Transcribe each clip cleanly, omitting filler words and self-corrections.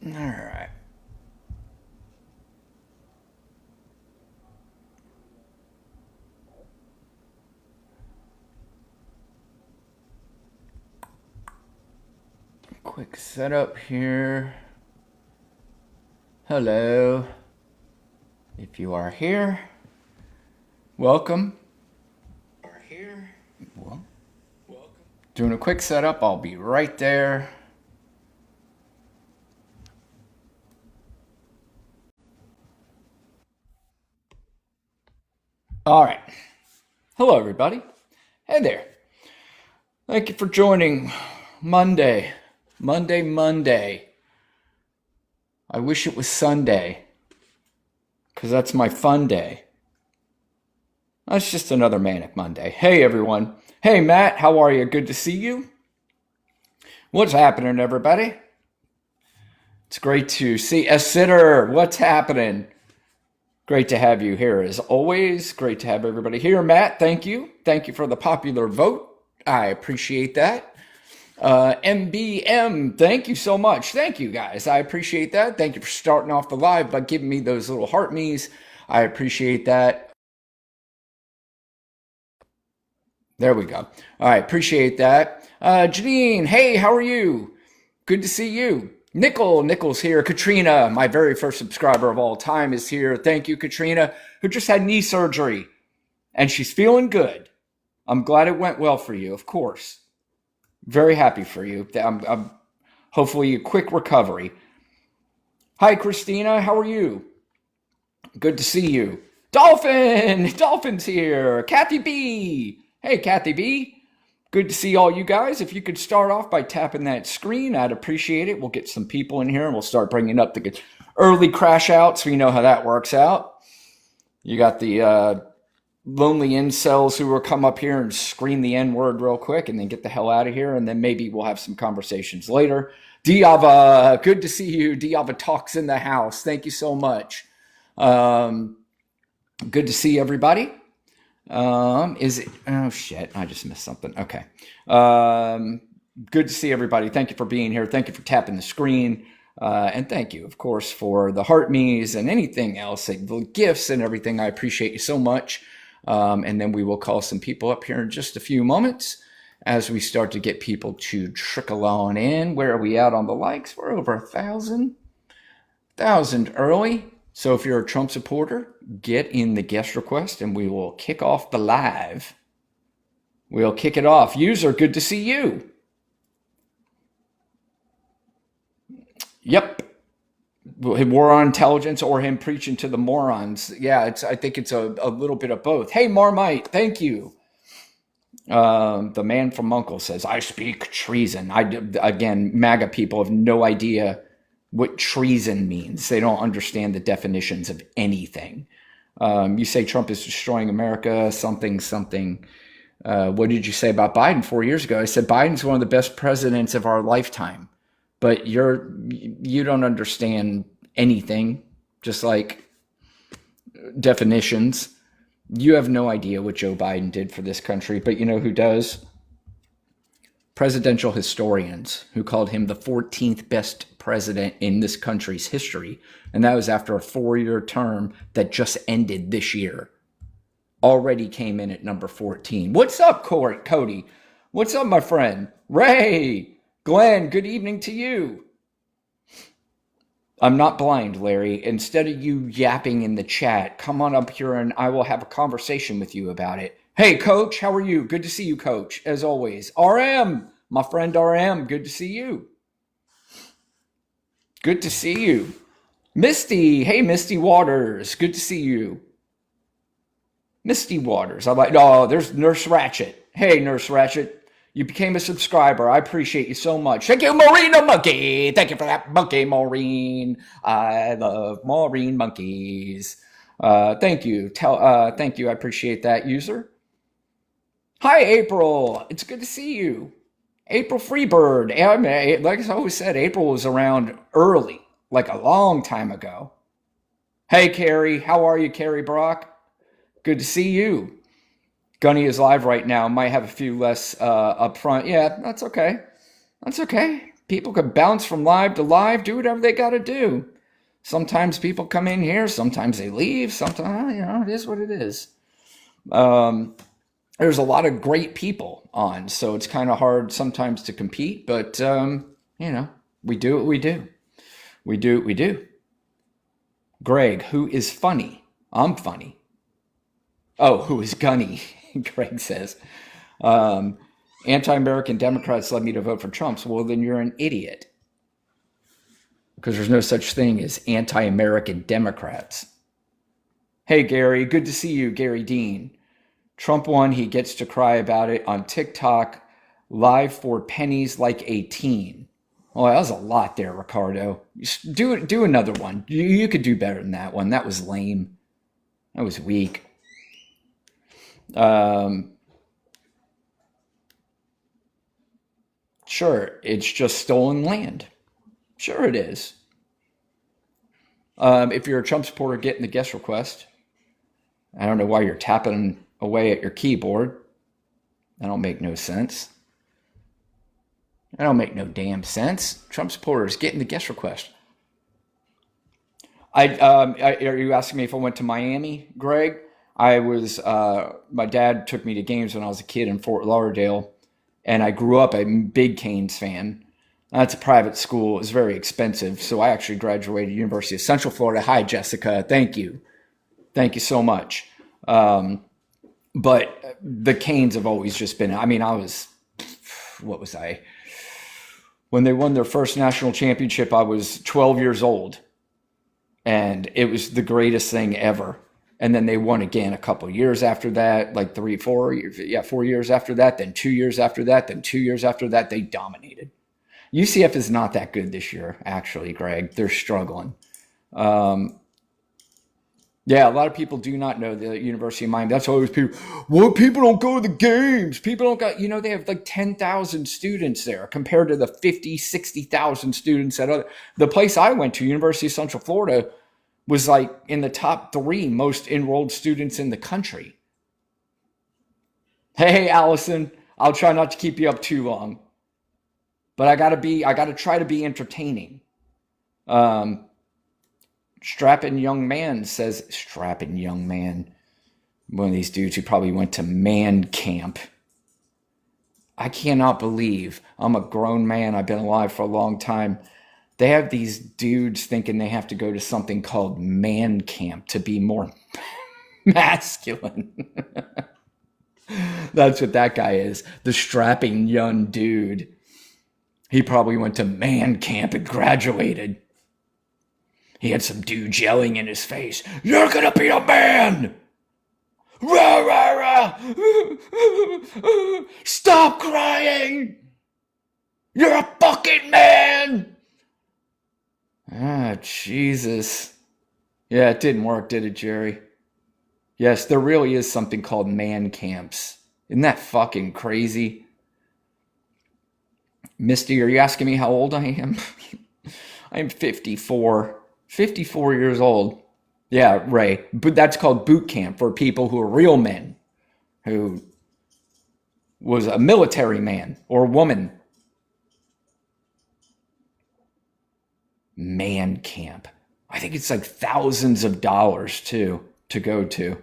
All right. Quick setup here. Hello. If you are here, welcome. Well, doing a quick setup. I'll be right there. All right. Hello, everybody. Hey there. Thank you for joining Monday. Monday. I wish it was Sunday, because that's my fun day. That's just another manic Monday. Hey, everyone. Hey, Matt. How are you? Good to see you. What's happening, everybody? It's great to see a sitter. What's happening? Great to have you here as always. Great to have everybody here. Matt, thank you. Thank you for the popular vote. I appreciate that. MBM, thank you so much. Thank you, guys. I appreciate that. Thank you for starting off the live by giving me those little heart me's. I appreciate that. There we go. All right, appreciate that. Janine, hey, how are you? Good to see you. Nichols here. Katrina, my very first subscriber of all time, is here. Thank you, Katrina, who just had knee surgery, and she's feeling good. I'm glad it went well for you, of course. Very happy for you. I'm hopefully a quick recovery. Hi, Christina. How are you? Good to see you. Dolphin's here. Kathy B. Hey, Kathy B. Good to see all you guys. If you could start off by tapping that screen, I'd appreciate it. We'll get some people in here and we'll start bringing up the early crash outs. We know how that works out. You got the lonely incels who will come up here and scream the N-word real quick and then get the hell out of here. And then maybe we'll have some conversations later. Diava, good to see you. Diava Talks in the house. Thank you so much. Good to see everybody. Is it? Oh shit! I just missed something. Okay. Good to see everybody. Thank you for being here. Thank you for tapping the screen, and thank you, of course, for the heart me's and anything else, like the gifts and everything. I appreciate you so much. And then we will call some people up here in just a few moments as we start to get people to trickle on in. Where are we at on the likes? We're over 1,000 early. So if you're a Trump supporter, get in the guest request and we will kick off the live. We'll kick it off. User, good to see you. Yep. War on intelligence or him preaching to the morons. Yeah, I think it's a little bit of both. Hey, Marmite, thank you. The man from Uncle says, I speak treason. Again, MAGA people have no idea what treason means. They don't understand the definitions of anything. You say Trump is destroying America, something. What did you say about Biden 4 years ago? I said Biden's one of the best presidents of our lifetime. But you don't understand anything, just like definitions. You have no idea what Joe Biden did for this country, but you know who does? Presidential historians who called him the 14th best president in this country's history. And that was after a 4-year term that just ended this year. Already came in at number 14. What's up, Cody? What's up, my friend? Ray, Glenn, good evening to you. I'm not blind, Larry. Instead of you yapping in the chat, come on up here and I will have a conversation with you about it. Hey, Coach, how are you? Good to see you, Coach, as always. RM, my friend RM, good to see you. Good to see you. Misty, hey, Misty Waters, good to see you. Misty Waters, there's Nurse Ratchet. Hey, Nurse Ratchet, you became a subscriber. I appreciate you so much. Thank you, Maureen the Monkey. Thank you for that monkey, Maureen. I love Maureen monkeys. Thank you. Thank you. I appreciate that, user. Hi, April. It's good to see you. April Freebird. Like I always said, April was around early, like a long time ago. Hey, Carrie. How are you, Carrie Brock? Good to see you. Gunny is live right now. Might have a few less up front. Yeah, that's okay. That's okay. People could bounce from live to live, do whatever they got to do. Sometimes people come in here, sometimes they leave, sometimes, it is what it is. There's a lot of great people on, so it's kind of hard sometimes to compete, but, we do what we do. We do what we do. Greg, who is funny? I'm funny. Oh, who is gunny? Greg says. Anti-American Democrats led me to vote for Trump. So, well, then you're an idiot. Because there's no such thing as anti-American Democrats. Hey, Gary. Good to see you, Gary Dean. Trump won. He gets to cry about it on TikTok live for pennies like a teen. Oh, that was a lot there, Ricardo. Do another one. You could do better than that one. That was lame. That was weak. Sure, it's just stolen land. Sure it is. If you're a Trump supporter, get in the guest request. I don't know why you're tapping away at your keyboard. That don't make no sense. That don't make no damn sense. Trump supporters, get in the guest request. Are you asking me if I went to Miami, Greg? My dad took me to games when I was a kid in Fort Lauderdale, and I grew up a big Canes fan. That's a private school. It was very expensive, so I actually graduated University of Central Florida. Hi, Jessica. Thank you. Thank you so much. But the Canes have always just been, what was I? When they won their first national championship, I was 12 years old, and it was the greatest thing ever. And then they won again a couple of years after that, like 4 years after that, then 2 years after that, then 2 years after that, they dominated. UCF is not that good this year, actually, Greg. They're struggling. Yeah, a lot of people do not know the University of Miami. That's always people, well, people don't go to the games. People don't go, they have like 10,000 students there compared to the 50, 60,000 students at the place I went to, University of Central Florida, was like in the top 3 most enrolled students in the country. Hey, Allison, I'll try not to keep you up too long, but I gotta try to be entertaining. Strapping young man says, strapping young man, one of these dudes who probably went to man camp. I cannot believe I'm a grown man. I've been alive for a long time. They have these dudes thinking they have to go to something called man camp to be more masculine. That's what that guy is. The strapping young dude. He probably went to man camp and graduated. He had some dudes yelling in his face, "You're gonna be a man! Rah, rah, rah! Stop crying! You're a fucking man!" Ah, Jesus. Yeah, it didn't work, did it, Jerry? Yes, there really is something called man camps. Isn't that fucking crazy? Misty, are you asking me how old I am? I'm 54. 54 years old. Yeah, Ray. But that's called boot camp for people who are real men, who was a military man or woman. Man camp. I think it's like thousands of dollars too to go to.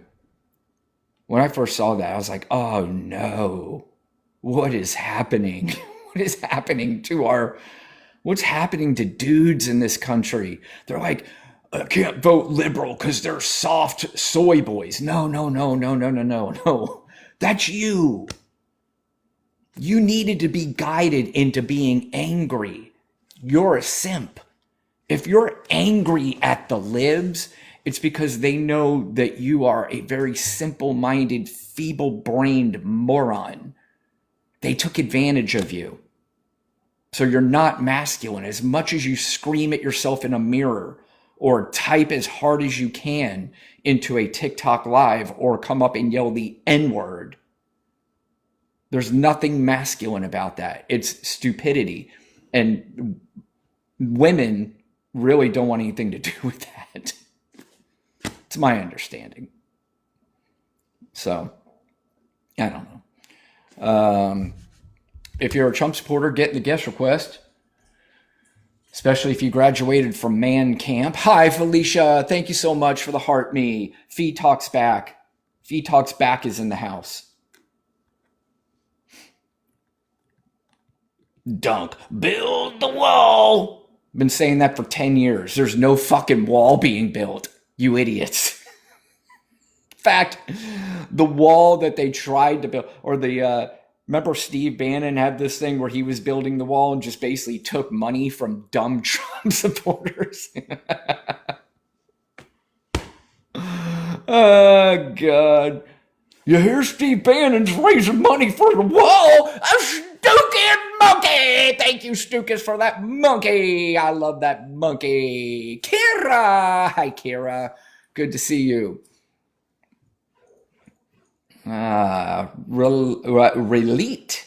When I first saw that, I was like, oh no, what is happening? What is happening to what's happening to dudes in this country? They're like, I can't vote liberal because they're soft soy boys. No. That's you. You needed to be guided into being angry. You're a simp. If you're angry at the libs, it's because they know that you are a very simple-minded, feeble-brained moron. They took advantage of you. So you're not masculine. As much as you scream at yourself in a mirror or type as hard as you can into a TikTok live or come up and yell the N-word, there's nothing masculine about that. It's stupidity. And women really don't want anything to do with that. It's my understanding. So, I don't know. If you're a Trump supporter, get in the guest request. Especially if you graduated from man camp. Hi, Felicia. Thank you so much for the heart me. Fee Talks Back. Fee Talks Back is in the house. Dunk. Build the wall. Been saying that for 10 years. There's no fucking wall being built. You idiots. In fact, the wall that they tried to build, or remember Steve Bannon had this thing where he was building the wall and just basically took money from dumb Trump supporters? Oh, God. You hear Steve Bannon's raising money for the wall? A stupid monkey! Thank you, Stukas, for that monkey. I love that monkey. Kira! Hi, Kira. Good to see you. Relate.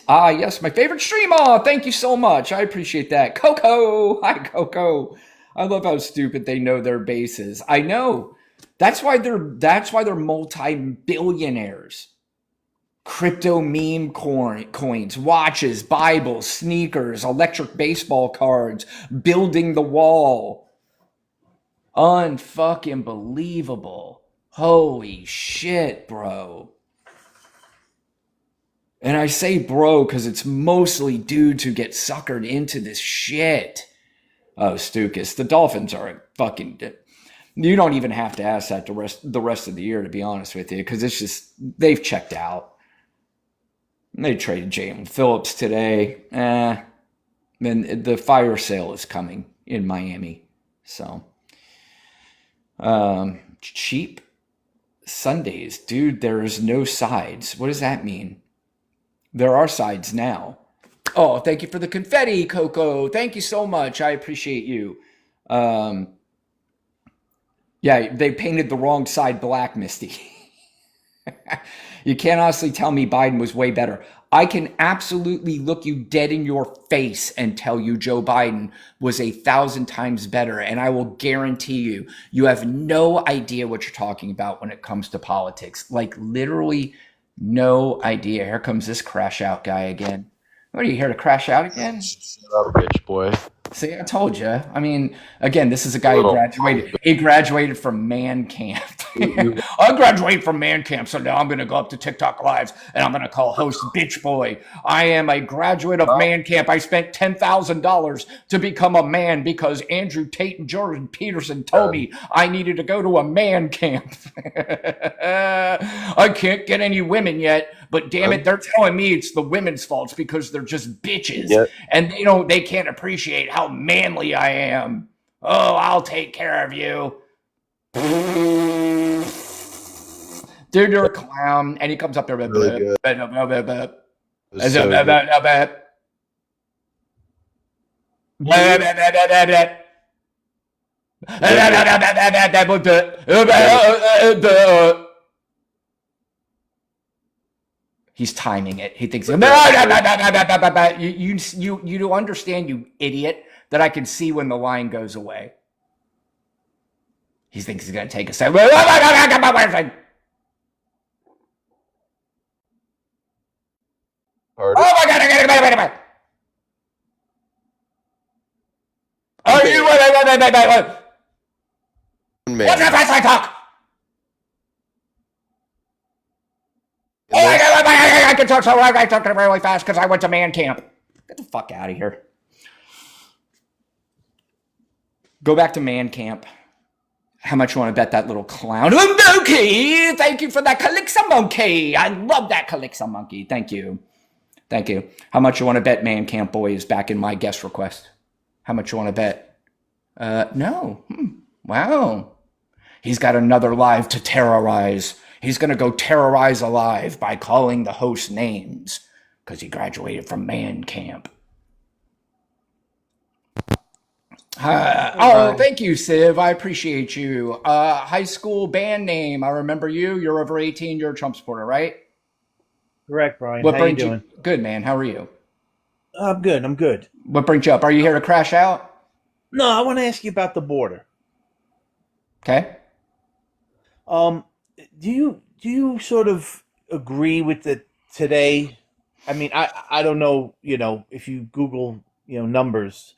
Ah, yes, my favorite streamer. Thank you so much. I appreciate that. Coco. Hi, Coco. I love how stupid they know their bases. I know. That's why they're multi-billionaires. Crypto meme coins, watches, Bibles, sneakers, electric baseball cards, building the wall. Unfucking believable. Holy shit, bro. And I say bro because it's mostly dudes who get suckered into this shit. Oh, Stukas, the Dolphins are fucking... You don't even have to ask that the rest of the year, to be honest with you, because it's just, they've checked out. They traded Jalen Phillips today. Then the fire sale is coming in Miami. So, cheap Sundays. Dude, there is no sides. What does that mean? There are sides now. Oh, thank you for the confetti, Coco. Thank you so much. I appreciate you. Yeah, they painted the wrong side black, Misty. You can't honestly tell me Biden was way better. I can absolutely look you dead in your face and tell you Joe Biden was 1,000 times better. And I will guarantee you, you have no idea what you're talking about when it comes to politics. Like literally no idea. Here comes this crash out guy again. What, are you here to crash out again? Shut up, bitch boy. See, I told you. I mean, again, this is a guy who graduated. He graduated from man camp. I graduated from man camp, so now I'm going to go up to TikTok Lives and I'm going to call host bitch boy. I am a graduate of man camp. I spent $10,000 to become a man because Andrew Tate and Jordan Peterson told me I needed to go to a man camp. I can't get any women yet, but damn it, they're telling me it's the women's fault because they're just bitches. Yep. And they can't appreciate how manly I am. Oh, I'll take care of you. Dude, you're a clown. And he comes up there. Really good. He's timing it. He thinks, you do understand, you idiot, that I can see when the line goes away. He thinks he's going to take a second. Oh my God, wait a minute. Are you, wait. What's the best I talk? I can talk so I talk really fast because I went to man camp. Get the fuck out of here. Go back to man camp. How much you want to bet that little clown? Monkey! Thank you for that Calixa monkey. I love that Calixa monkey. Thank you. How much you want to bet man camp boy is back in my guest request? How much you want to bet? No. Wow. He's got another live to terrorize. He's going to go terrorize alive by calling the host names because he graduated from man camp. Thank you, Civ. I appreciate you. High school band name. I remember you. You're over 18. You're a Trump supporter, right? Correct, Brian. How you doing? Good, man. How are you? I'm good. What brings you up? Are you here to crash out? No, I want to ask you about the border. Okay. Do you sort of agree with the today? I mean, I don't know, if you Google, numbers,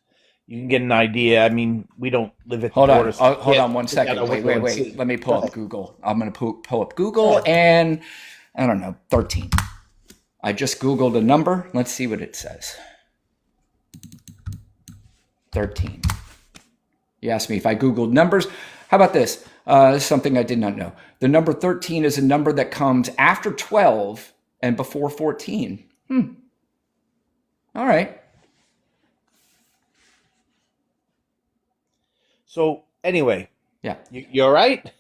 you can get an idea. I mean, we don't live at the Hold on. border. So we Hold can't on one look out second. our Wait, window wait, and wait. see. Let me Go pull up ahead. Google. I'm going to pull up Go Google ahead. and I don't know, 13. I just Googled a number. Let's see what it says. 13. You asked me if I Googled numbers. How about this? This is something I did not know. The number 13 is a number that comes after 12 and before 14. All right. So anyway, Yeah. you all right?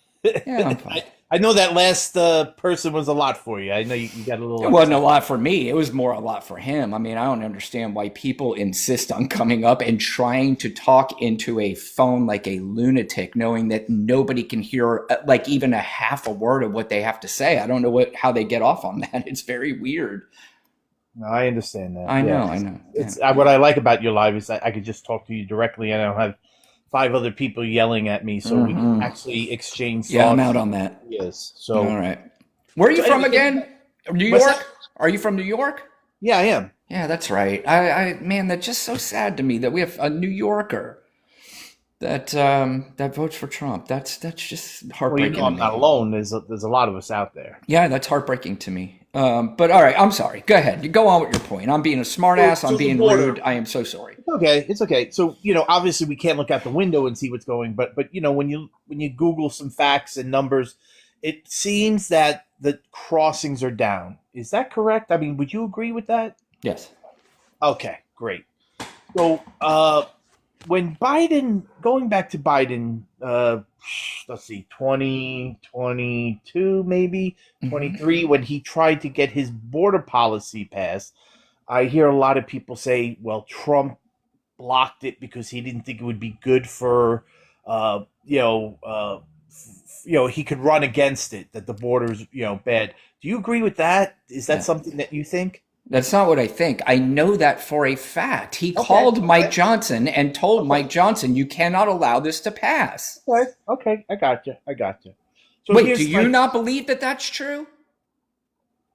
Yeah, I'm fine. I know that last person was a lot for you. I know you got a little It wasn't a upset. lot for me. It was more a lot for him. I mean, I don't understand why people insist on coming up and trying to talk into a phone like a lunatic, knowing that nobody can hear like even a half a word of what they have to say. I don't know how they get off on that. It's very weird. No, I understand that. I Yeah, know, I know. Yeah. it's what I like about your live is that I could just talk to you directly, and I don't have five other people yelling at me, so we can actually exchange Yeah, I'm thoughts. out on that. Yes. All right. Where are you from Anyway, again? New what's that? York? Are you from New York? Yeah, I am. Yeah, that's right. Man, that's just so sad to me that we have a New Yorker that votes for Trump. That's just Well, you know heartbreaking to I'm not me. alone. There's a lot of us out there. Yeah, that's heartbreaking to me. But all right, I'm sorry. Go ahead. You go on with your point. I'm being a smartass. I'm So the being border. rude. I am so sorry. Okay, it's okay. So obviously we can't look out the window and see what's going, but when you Google some facts and numbers, it seems that the crossings are down. Is that correct? I mean, would you agree with that? Yes. Okay, great. So, when Biden, going back to Biden, let's see, 2022, maybe Hmm. 23, when he tried to get his border policy passed, I hear a lot of people say, well, Trump blocked it because he didn't think it would be good for, he could run against it, that the border's, bad. Do you agree with that? Is that Yeah. something that you think? That's not what I think. I know that for a fact. He Okay, called Mike okay, Johnson and told okay. Mike Johnson, you cannot allow this to pass. Okay, okay, I got you. I got you. So Wait, do here's you my not believe that that's true?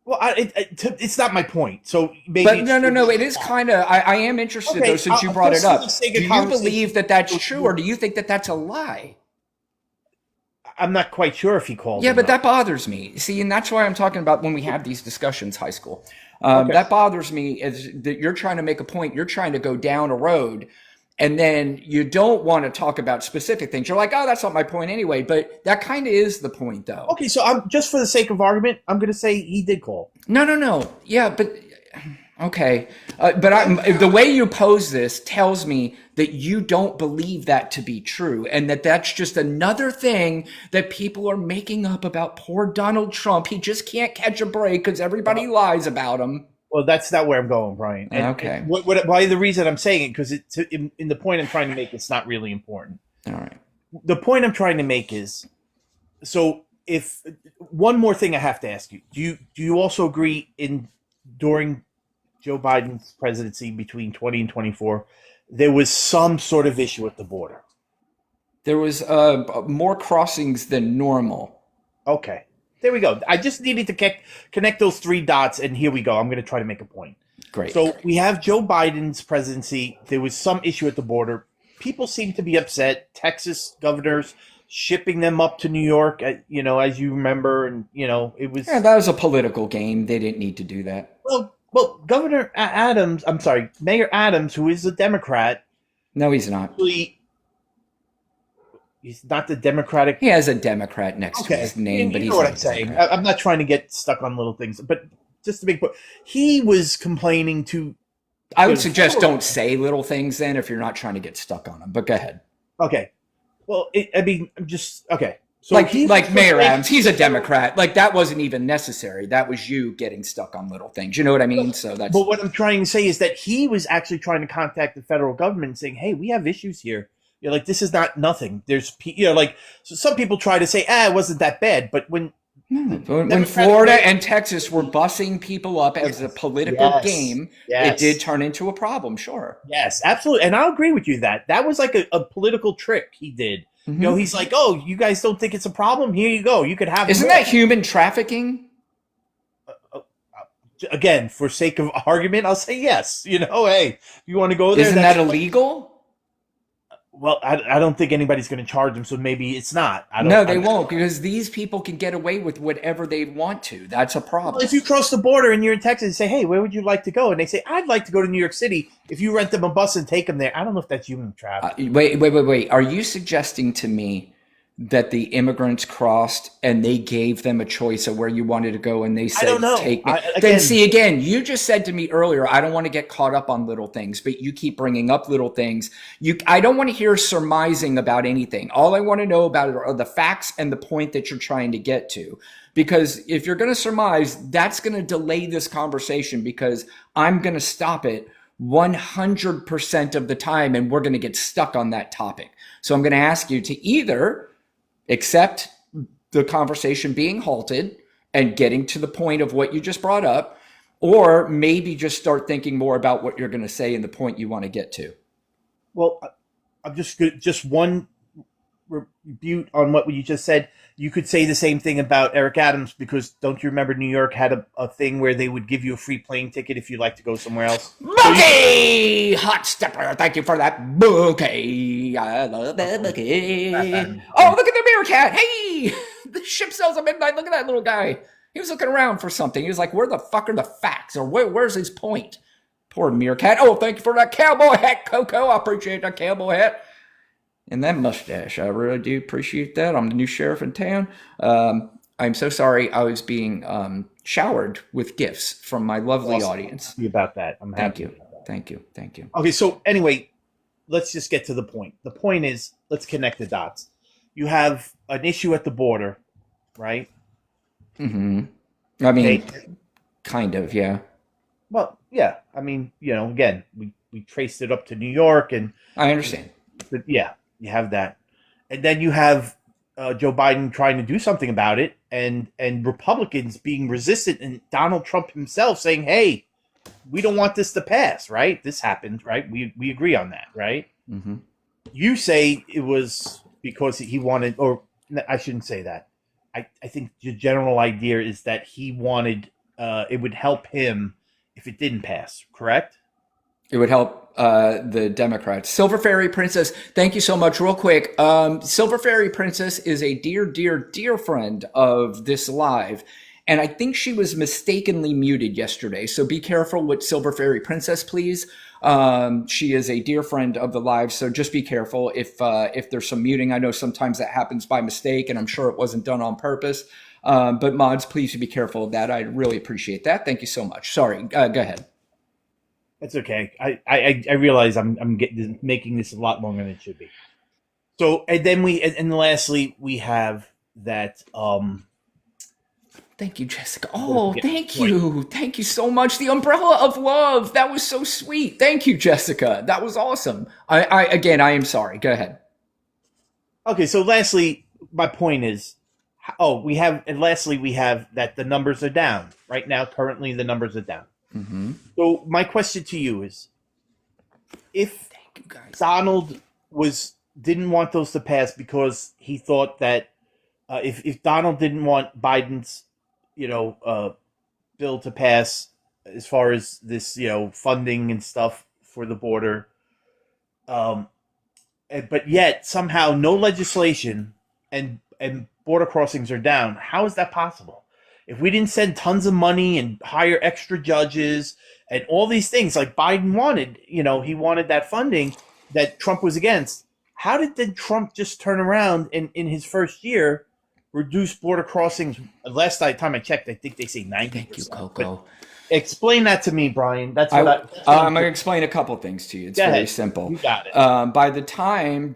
well, it's not my point. So maybe But it's true, no, maybe it it's is not. kind of, I am interested though, Okay, since you brought it just for the up. sake Do of you conversation, believe that that's true or do you think that that's a lie? I'm not quite sure if he called Yeah, or but not. that bothers me. See, and that's why I'm talking about when we have these discussions, high school. Okay, That bothers me is that you're trying to make a point, you're trying to go down a road, and then you don't want to talk about specific things. You're like, oh, that's not my point anyway. But that kind of is the point, though. okay. So I'm just for the sake of argument, I'm going to say he did call. No. Yeah, but okay. But Okay, the way you pose this tells me that you don't believe that to be true and that that's just another thing that people are making up about poor Donald Trump. He just can't catch a break because everybody well, lies about him. well, that's not where I'm going, Brian. And Okay. why the reason I'm saying it because in the point I'm trying to make, it's not really important. All right. The point I'm trying to make is so if one more thing I have to ask you do you also agree in during Joe Biden's presidency between 20 and 24 there was some sort of issue at the border? There was more crossings than normal. Okay, there we go. I just needed to connect those three dots, and here we go. I'm going to try to make a point. Great. So we have Joe Biden's presidency. There was some issue at the border. People seem to be upset. Texas governors shipping them up to New York, as you remember, and it was Yeah, that was a political game. They didn't need to do that. well, Governor Adams. I'm sorry, Mayor Adams, who is a Democrat. No, he's not. Actually, he's not the Democratic. He has a Democrat next to Okay, his name, but you know he's what not I'm a saying. Democrat. I'm not trying to get stuck on little things, but just to make point, he was complaining to I would the suggest federal. don't say little things then if you're not trying to get stuck on them. But go ahead. Okay, well, I'm just okay. So Like he was like Mayor complaining Adams, to he's the a federal. Democrat. Like that wasn't even necessary. That was you getting stuck on little things. You know what I mean? So that's But what I'm trying to say is that he was actually trying to contact the federal government and saying, "Hey, we have issues here. Like this is not nothing. There's like so some people try to say, it wasn't that bad, but when no. the When Democratic Florida mayor, and Texas were bussing people up as a yes, political yes, game, it did yes, turn into a problem. Sure. yes, absolutely, and I'll agree with you that was like a political trick he did. Hmm. He's like, "Oh, you guys don't think it's a problem? Here you go. You could have Isn't more." that human trafficking? Again, for sake of argument, I'll say yes. Hey, if you want to go there, Isn't that that's illegal? Well, I don't think anybody's going to charge them, so maybe it's not. I don't. No, they won't because these people can get away with whatever they want to. That's a Well, problem. if you cross the border and you're in Texas and say, "Hey, where would you like to go?" and they say, "I'd like to go to New York City," if you rent them a bus and take them there, I don't know if that's human trafficking. Wait. Are you suggesting to me that the immigrants crossed and they gave them a choice of where you wanted to go and they I don't said, know. take me? Then Again, see, again, you just said to me earlier, I don't want to get caught up on little things, but you keep bringing up little things. I don't want to hear surmising about anything. All I want to know about it are the facts and the point that you're trying to get to. Because if you're going to surmise, that's going to delay this conversation because I'm going to stop it 100% of the time and we're going to get stuck on that topic. So I'm going to ask you to either accept the conversation being halted and getting to the point of what you just brought up, or maybe just start thinking more about what you're going to say and the point you want to get to. well, I'm just one rebuke on what you just said. You could say the same thing about Eric Adams because don't you remember New York had a thing where they would give you a free plane ticket if you'd like to go somewhere else? Bouquet! Hot stepper, thank you for that bouquet. I love that bouquet. Oh, look at the meerkat. Hey! The ship sails at midnight. Look at that little guy. He was looking around for something. He was like, where the fuck are the facts? Or where's his point? Poor meerkat. Oh, thank you for that cowboy hat, Coco. I appreciate that cowboy hat. And that mustache, I really do appreciate that. I'm the new sheriff in town. I'm so sorry I was being showered with gifts from my lovely audience. Happy about that. I'm Thank happy. you. Thank you. Thank you. Okay, so anyway, let's just get to the point. The point is, let's connect the dots. You have an issue at the border, right? Mm-hmm. I mean, Okay. kind of, yeah. Well, yeah. I mean, again, we traced it up to New York, and I understand. but yeah, you have that, and then you have Joe Biden trying to do something about it, and Republicans being resistant, and Donald Trump himself saying, "Hey, we don't want this to pass." Right? This happened. Right? We agree on that. Right? Mm-hmm. You say it was because he wanted, or I shouldn't say that. I think the general idea is that he wanted it would help him if it didn't pass. Correct? It would help the Democrats. Silver Fairy Princess, thank you so much. Real quick, Silver Fairy Princess is a dear friend of this live. And I think she was mistakenly muted yesterday. So be careful with Silver Fairy Princess, please. She is a dear friend of the live. So just be careful if there's some muting. I know sometimes that happens by mistake, and I'm sure it wasn't done on purpose. But mods, please be careful of that. I'd really appreciate that. Thank you so much. Sorry, go ahead. That's okay. I realize I'm making this a lot longer than it should be. So and then and lastly we have that Thank you, Jessica. Oh, thank you. Thank you so much. The umbrella of love. That was so sweet. Thank you, Jessica. That was awesome. I am sorry. Go ahead. Okay, so lastly, my point is we have that the numbers are down. Right now, currently the numbers are down. Mm-hmm. So my question to you is, if Donald didn't want those to pass because he thought that if Donald didn't want Biden's bill to pass as far as this funding and stuff for the border, but yet somehow no legislation and border crossings are down, how is that possible? If we didn't send tons of money and hire extra judges and all these things like Biden wanted, he wanted that funding that Trump was against. How did then Trump just turn around and in his first year reduce border crossings? Last time I checked, I think they say 90%. Thank you, Coco. Explain that to me, Brian. That's I'm what going to explain a couple things to you. It's very simple. You got it. By the time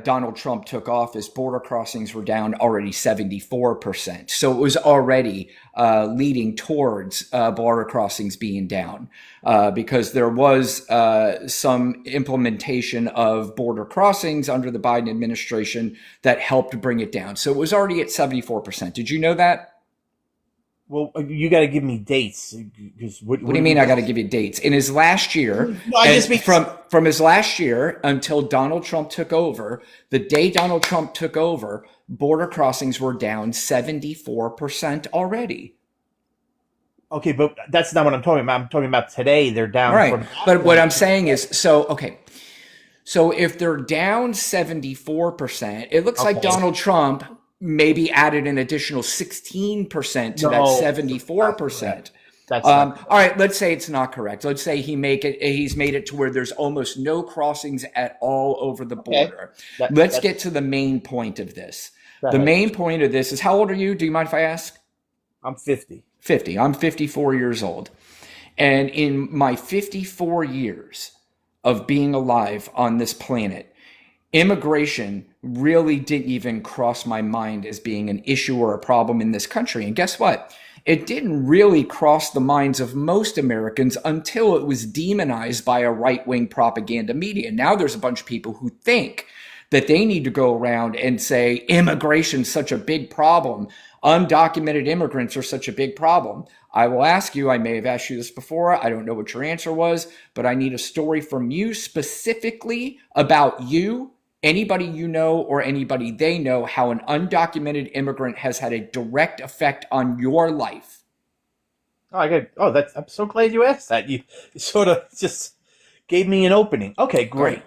Donald Trump took office, border crossings were down already 74%. So it was already leading towards border crossings being down because there was some implementation of border crossings under the Biden administration that helped bring it down. So it was already at 74%. Did you know that? Well, you got to give me dates. What do you mean I got to give you dates? In his last year, from his last year until Donald Trump took over, the day Donald Trump took over, border crossings were down 74% already. Okay, but that's not what I'm talking about. I'm talking about today. They're down. Right. But what I'm saying is, okay. So if they're down 74%, it looks like Okay. Donald Trump maybe added an additional 16% to that No, that's not correct. 74%. That's not All correct. right, let's say it's not correct. Let's say he's made it to where there's almost no crossings at all over the Okay. border. Let's That's get to the main point of this. go The ahead. main point of this is, how old are you? Do you mind if I ask? I'm 50. 50. I'm 54 years old. And in my 54 years of being alive on this planet, immigration really didn't even cross my mind as being an issue or a problem in this country. And guess what? It didn't really cross the minds of most Americans until it was demonized by a right-wing propaganda media. Now there's a bunch of people who think that they need to go around and say immigration's such a big problem. Undocumented immigrants are such a big problem. I will ask you, I may have asked you this before, I don't know what your answer was, but I need a story from you specifically about you, anybody you know or anybody they know, how an undocumented immigrant has had a direct effect on your life. Oh, I got. Oh, that's. I'm so glad you asked that. You sort of just gave me an opening. Okay, All right. great.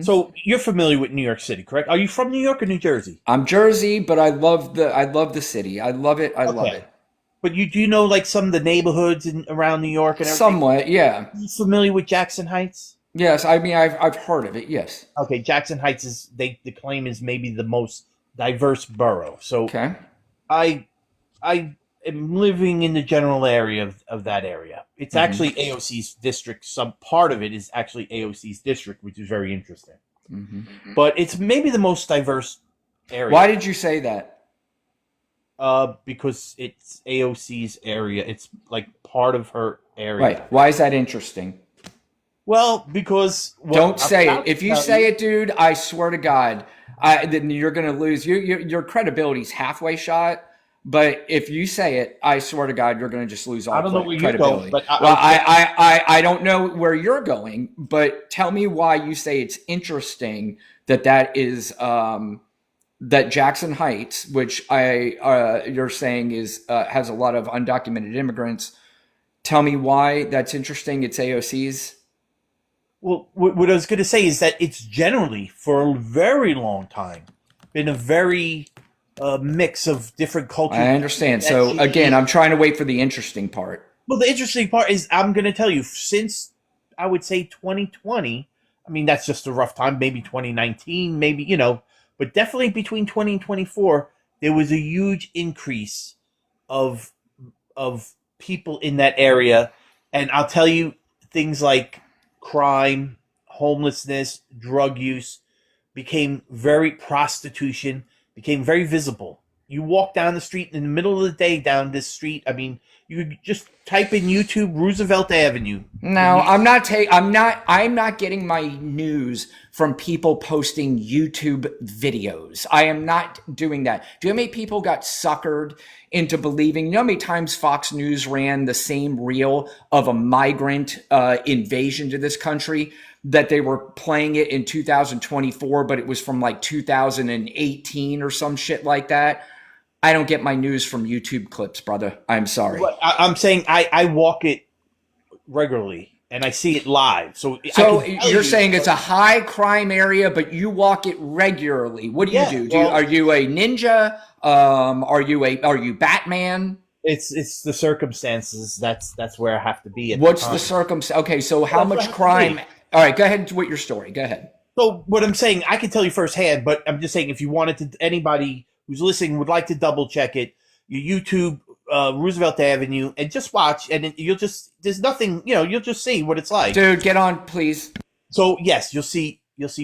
So you're familiar with New York City, correct? Are you from New York or New Jersey? I'm Jersey, but I love the city. I love it. I love Okay. it. But you do you know like some of the neighborhoods around New York and everything? Somewhat, yeah. You familiar with Jackson Heights? Yes, I mean I've heard of it. Yes. Okay, Jackson Heights is the claim is maybe the most diverse borough. So Okay. I I am living in the general area of that area. It's Hmm. actually AOC's district. Some part of it is actually AOC's district, which is very interesting. Hmm. But it's maybe the most diverse Why area did you say that? because it's AOC's area. It's like part of her area. Right. Why is that interesting? Well, because what Don't I'm say it. about to If you tell say you, it, dude, I swear to God, then you're going to lose. Your credibility's halfway shot. But if you say it, I swear to God, you're going to just lose I all don't know where you're going, credibility. but Well, I'll tell you. I don't know where you're going, but tell me why you say it's interesting that is that Jackson Heights, which you're saying is has a lot of undocumented immigrants. Tell me why that's interesting. It's AOC's. Well, what I was going to say is that it's generally, for a very long time, been a very mix of different cultures. I understand. That So again, I'm trying to wait for the interesting part. well, the interesting part is I'm going to tell you, since I would say 2020, I mean, that's just a rough time, maybe 2019, maybe, but definitely between 20 and 24, there was a huge increase of of people in that area. And I'll tell you, things like crime, homelessness, drug use prostitution became very visible. You walk down the street in the middle of the day down this street. I mean, you just type in YouTube Roosevelt Avenue, and No, I'm not getting my news from people posting YouTube videos. I am not doing that. Do you know how many people got suckered into believing? You know how many times Fox News ran the same reel of a migrant invasion to this country, that they were playing it in 2024, but it was from like 2018 or some shit like that? I don't get my news from YouTube clips, brother. I'm sorry. I'm saying I walk it regularly and I see it live, so I So can tell you're you. saying it's a high crime area, but you walk it regularly. What do you Yeah, do? well, Are you a ninja? Are you Batman? it's the circumstances. That's where I have to be at the What's the time. circumstance? Okay, so how That's where I much have to crime? be. All right, go ahead with your story. Go ahead. So what I'm saying, I can tell you firsthand, but I'm just saying if you wanted to, anybody who's listening would like to double check it, you YouTube Roosevelt Avenue and just watch, and you'll just there's nothing, you'll just see what it's like. Dude, get on, please. So yes, you'll see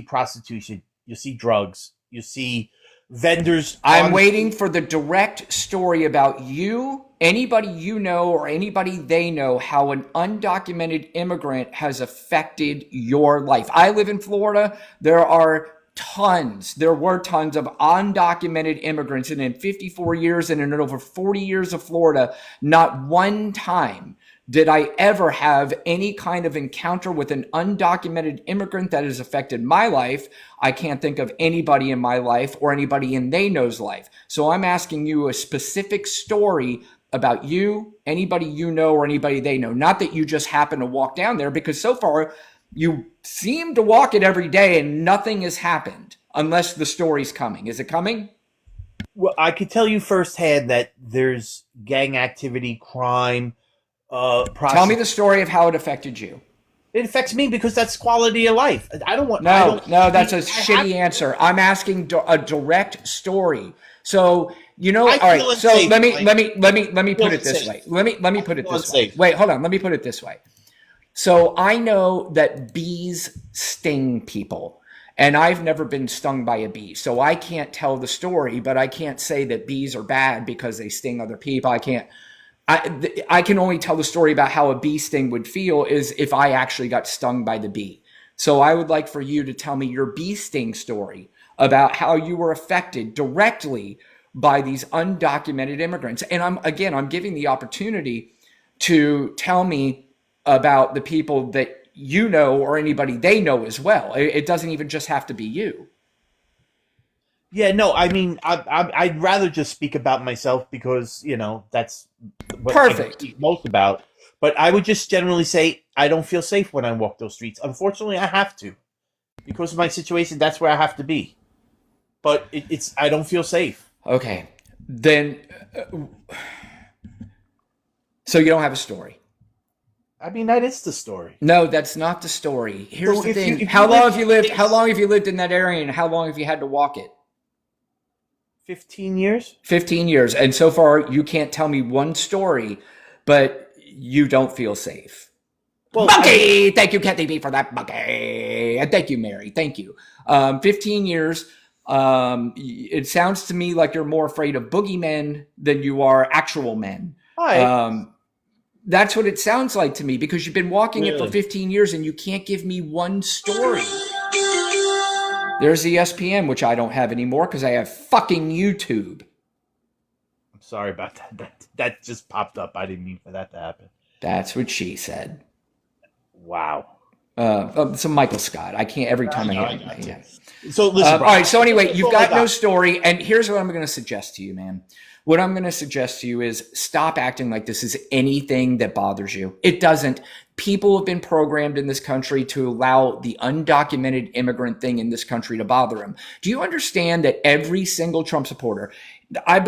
prostitution, you'll see drugs, you'll see vendors I'm on the waiting street. for the direct story about you, anybody you know, or anybody they know, how an undocumented immigrant has affected your life. I live in Florida. There were tons of undocumented immigrants. And in 54 years and in over 40 years of Florida, not one time did I ever have any kind of encounter with an undocumented immigrant that has affected my life. I can't think of anybody in my life or anybody in they know's life. So I'm asking you a specific story about you, anybody you know, or anybody they know. Not that you just happen to walk down there, because so far You seem to walk it every day and nothing has happened unless the story's coming. Is it coming? Well, I could tell you firsthand that there's gang activity, crime, Tell me prostitution. the story of how it affected you. It affects me because that's quality of life. I don't want. I No, don't. no, that's a I have. shitty answer. I'm asking a direct story. So, all I right. feel So unsafe. let me put Feel it this unsafe. way. Let me I put it feel this way. unsafe. Wait, hold on. Let me put it this way. So I know that bees sting people, and I've never been stung by a bee. So I can't tell the story, but I can't say that bees are bad because they sting other people. I can't. I can only tell the story about how a bee sting would feel is if I actually got stung by the bee. So I would like for you to tell me your bee sting story about how you were affected directly by these undocumented immigrants. And I'm giving the opportunity to tell me about the people that you know or anybody they know as well. It doesn't even just have to be you. Yeah, no, I mean, I'd rather just speak about myself because that's what I can Perfect. speak most about. But I would just generally say I don't feel safe when I walk those streets. Unfortunately, I have to because of my situation. That's where I have to be. But it's I don't feel safe. Okay. Then, so you don't have a story. I mean, that is the story. No, that's not the story. Here's So the thing. if How you long live have you lived? How someplace long have you lived in that area and how long have you had to walk it? 15 years, 15 years. And so far you can't tell me one story, but you don't feel safe. well, I mean, Bucky! Thank you, Kathy B, for that, Bucky. And thank you, Mary. Thank you. 15 years. It sounds to me like you're more afraid of boogeymen than you are actual men. all right, Um, that's what it sounds like to me because you've been walking it for really. 15 years and you can't give me one story. There's the ESPN, which I don't have anymore because I have fucking YouTube. I'm sorry about that. That just popped up. I didn't mean for that to happen. That's what she said. Wow. So Michael Scott. I can't every I time I know, hear I him. got you. Yeah. So listen, All Brian. right. So anyway, That's you've all I got no got. story, and here's what I'm going to suggest to you, man. What I'm going to suggest to you is stop acting like this is anything that bothers you. It doesn't. People have been programmed in this country to allow the undocumented immigrant thing in this country to bother them. Do you understand that every single Trump supporter, I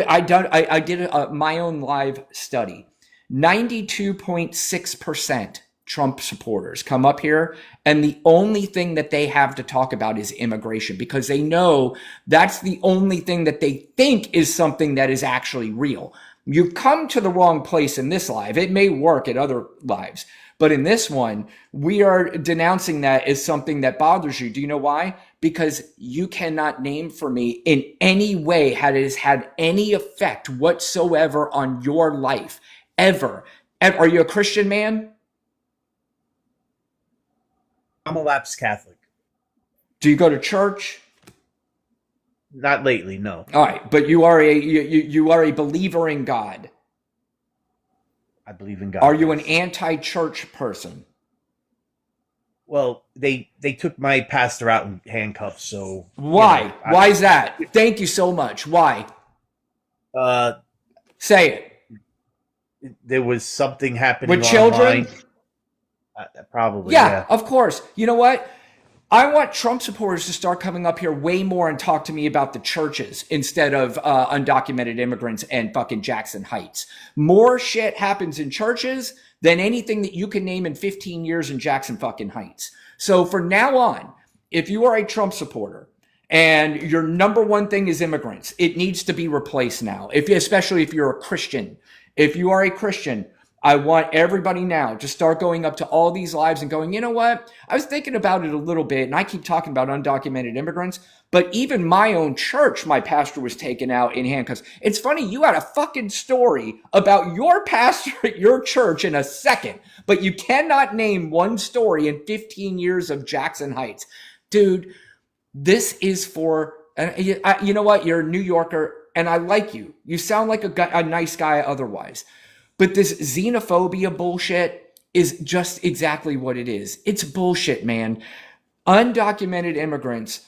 did my own live study, 92.6% Trump supporters come up here, and the only thing that they have to talk about is immigration because they know that's the only thing that they think is something that is actually real. You've come to the wrong place in this live. It may work at other lives, but in this one, we are denouncing that as something that bothers you. Do you know why? Because you cannot name for me in any way how it has had any effect whatsoever on your life, ever. Are you a Christian man? I'm a lapsed Catholic. Do you go to church? Not lately, no. All right, but you are a believer in God. I believe in God. Are you an yes. anti-church person? Well, they took my pastor out in handcuffs, so Why? Why is that? Thank you so much. Why? Uh, Say it. there was something happening With children? online. Probably, Yeah, yeah. of course. You know what? I want Trump supporters to start coming up here way more and talk to me about the churches instead of undocumented immigrants and fucking Jackson Heights. More shit happens in churches than anything that you can name in 15 years in Jackson fucking Heights. So from now on, if you are a Trump supporter and your number one thing is immigrants, it needs to be replaced now. Especially if you're a Christian. If you are a Christian, I want everybody now to start going up to all these lives and going, you know what? I was thinking about it a little bit, and I keep talking about undocumented immigrants, but even my own church, my pastor was taken out in handcuffs. It's funny, you had a fucking story about your pastor at your church in a second, but you cannot name one story in 15 years of Jackson Heights. Dude, this is for, you know what? You're a New Yorker, and I like you. You sound like a nice guy otherwise. But this xenophobia bullshit is just exactly what it is. It's bullshit, man. Undocumented immigrants,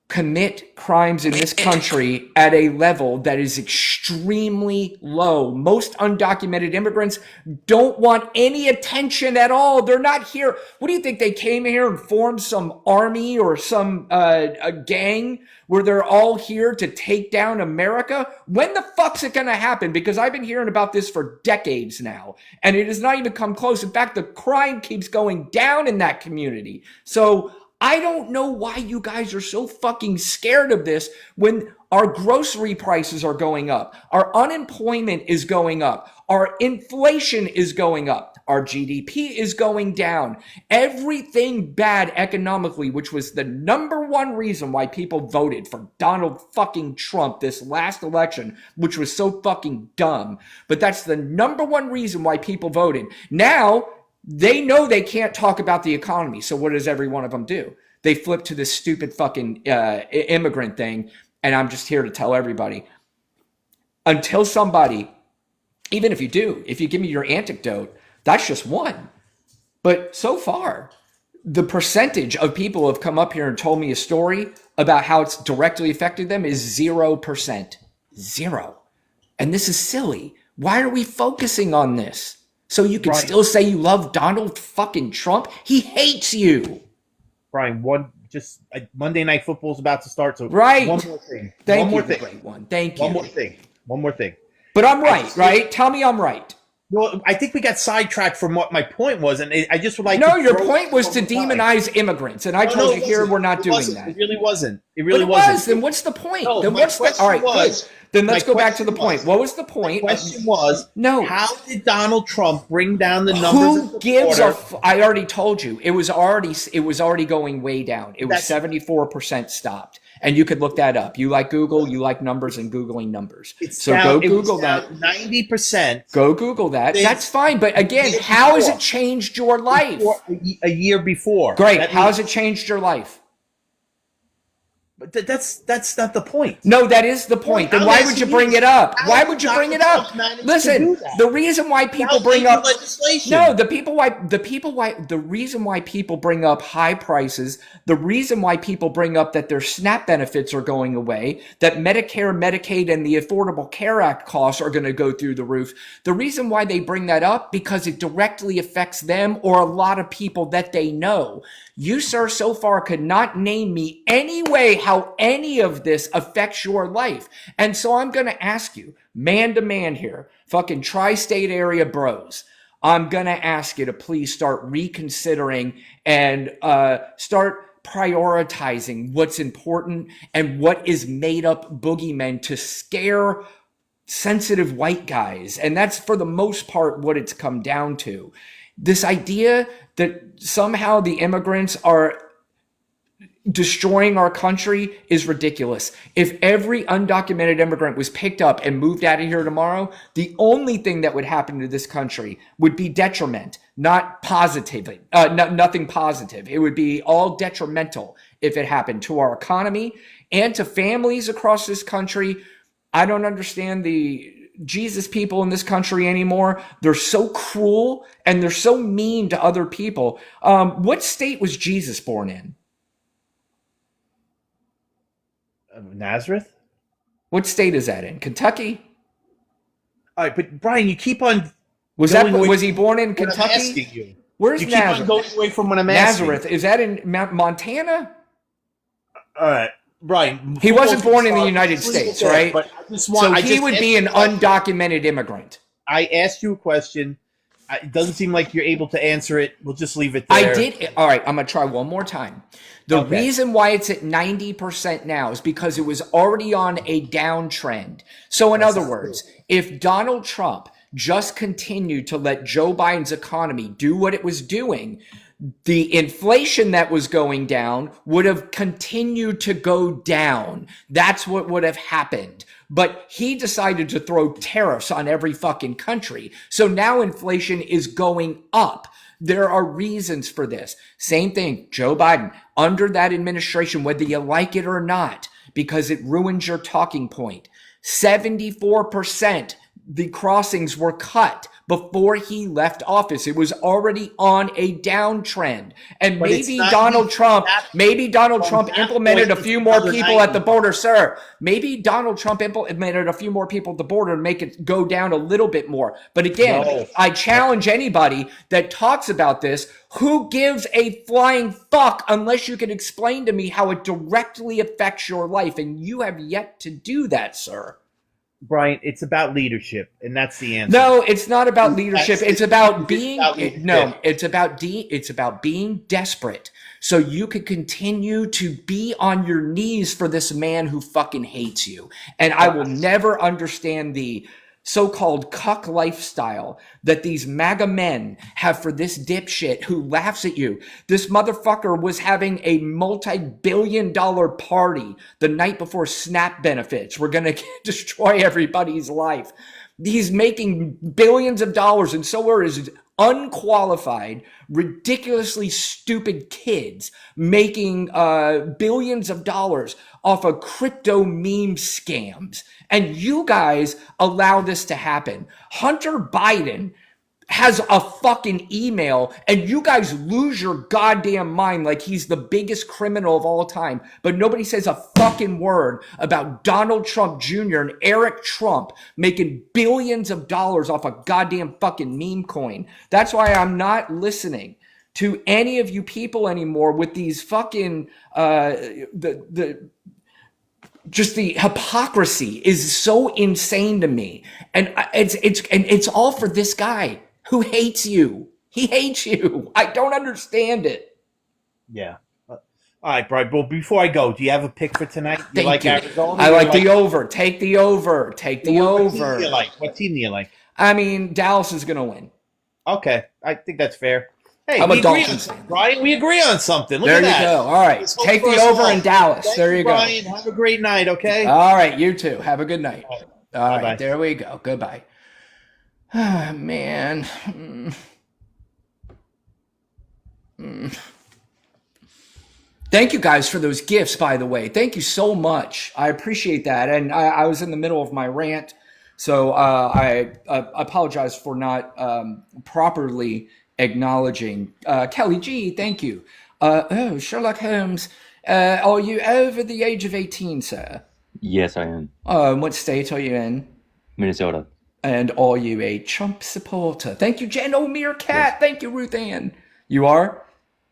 commit crimes in this country at a level that is extremely low. Most undocumented immigrants don't want any attention at all. They're not here. What do you think? They came here and formed some army or some a gang where they're all here to take down America? When the fuck's it going to happen? Because I've been hearing about this for decades now, and it has not even come close. In fact, the crime keeps going down in that community. So I don't know why you guys are so fucking scared of this when our grocery prices are going up, our unemployment is going up, our inflation is going up, our GDP is going down. Everything bad economically, which was the number one reason why people voted for Donald fucking Trump this last election, which was so fucking dumb. But that's the number one reason why people voted. Now, they know they can't talk about the economy. So what does every one of them do? They flip to this stupid fucking immigrant thing. And I'm just here to tell everybody, until somebody, even if you give me your anecdote, that's just one. But so far, the percentage of people who have come up here and told me a story about how it's directly affected them is 0%. Zero. And this is silly. Why are we focusing on this? So you can still say you love Donald fucking Trump? He hates you. Brian, Monday Night Football is about to start. So one more thing. Thank you. Great one. Thank you. One more thing. But I'm right? Tell me I'm right. Well, I think we got sidetracked from what my point was, and I just would like to your point was to demonize immigrants, and I told you here we're not doing that. It really wasn't. Then what's the point? No, then what's the all right? Good. Then let's go back to the point. What was the point? The question was, how did Donald Trump bring down the numbers? Who gives a? I already told you. It was already going way down. It was 74% stopped. And you could look that up. You like Google, you like numbers and Googling numbers. Go Google that. 90%. Go Google that. That's fine. But again, how has it changed your life? A year before. Great. How has it changed your life? But that's not the point. No, that is the point. Then why would you bring it up? Why would you bring it up? Listen, the reason why people bring up legislation. No, the reason why people bring up high prices, the reason why people bring up that their SNAP benefits are going away, that Medicare, Medicaid, and the Affordable Care Act costs are going to go through the roof. The reason why they bring that up because it directly affects them or a lot of people that they know. You, sir, so far could not name me any way how any of this affects your life. And so I'm going to ask you, man to man here, fucking tri-state area bros, I'm going to ask you to please start reconsidering and start prioritizing what's important and what is made up boogeymen to scare sensitive white guys. And that's for the most part what it's come down to. This idea that somehow the immigrants are destroying our country is ridiculous. If every undocumented immigrant was picked up and moved out of here tomorrow, the only thing that would happen to this country would be detriment, not positive, nothing positive. It would be all detrimental if it happened to our economy and to families across this country. I don't understand the Jesus people in this country anymore. They're so cruel and they're so mean to other people. What state was Jesus born in? Nazareth. What state is that in? Kentucky? All right, but Brian, you keep on. Was he born in Kentucky? I'm asking you. Where's you Nazareth? Keep on going away from what I'm asking. Nazareth, is that in Montana? All right. Brian, he wasn't born in the United States, right? But so he would be an undocumented immigrant. I asked you a question. It doesn't seem like you're able to answer it. We'll just leave it there. I did. All right, I'm going to try one more time. The reason why it's at 90% now is because it was already on a downtrend. So in other words, if Donald Trump just continued to let Joe Biden's economy do what it was doing, the inflation that was going down would have continued to go down. That's what would have happened. But he decided to throw tariffs on every fucking country. So now inflation is going up. There are reasons for this. Same thing, Joe Biden, under that administration, whether you like it or not, because it ruins your talking point. 74% the crossings were cut before he left office. It was already on a downtrend. And But it's maybe not Donald Trump, from that implemented a point few to more another people at the 90. border, sir. Maybe Donald Trump implemented a few more people at the border to make it go down a little bit more. But again, No. I challenge anybody that talks about this, who gives a flying fuck unless you can explain to me how it directly affects your life. And you have yet to do that, sir. Brian, it's about leadership, and that's the answer. No, it's not about leadership. It's about being it's about being desperate so you could continue to be on your knees for this man who fucking hates you. And I will never understand the so-called cuck lifestyle that these MAGA men have for this dipshit who laughs at you. This motherfucker was having a multi-billion-dollar party the night before SNAP benefits. We're going to destroy everybody's life. He's making billions of dollars, and so are his unqualified, ridiculously stupid kids making billions of dollars off of crypto meme scams. And you guys allow this to happen. Hunter Biden has a fucking email and you guys lose your goddamn mind like he's the biggest criminal of all time. But nobody says a fucking word about Donald Trump Jr. and Eric Trump making billions of dollars off a goddamn fucking meme coin. That's why I'm not listening to any of you people anymore with these fucking just the hypocrisy is so insane to me. And it's all for this guy who hates you. He hates you. I don't understand it. Yeah. All right, Brian. Well, before I go, do you have a pick for tonight? You Thank you. Arizona? I like the over. Take the over. Take the over. What team do you like? What team do you like? I mean, Dallas is going to win. Okay. I think that's fair. Hey, I'm we a agree Dolphins on fan. Brian, we agree on something. Look There at you that. go. All right. Let's hope Take for the us over all. in Dallas. Thank There you go. Brian. Have a great night, okay? All right. You too. Have a good night. All right. All Bye-bye. right. There we go. Goodbye. Ah, man. Thank you guys for those gifts, by the way. Thank you so much. I appreciate that. And I was in the middle of my rant, so I apologize for not properly acknowledging. Kelly G, thank you. Oh, Sherlock Holmes, are you over the age of 18, sir? Yes, I am. What state are you in? Minnesota. And are you a Trump supporter? Thank you, Jen O'Mearcat. Yes. Thank you, Ruth Ann. You are?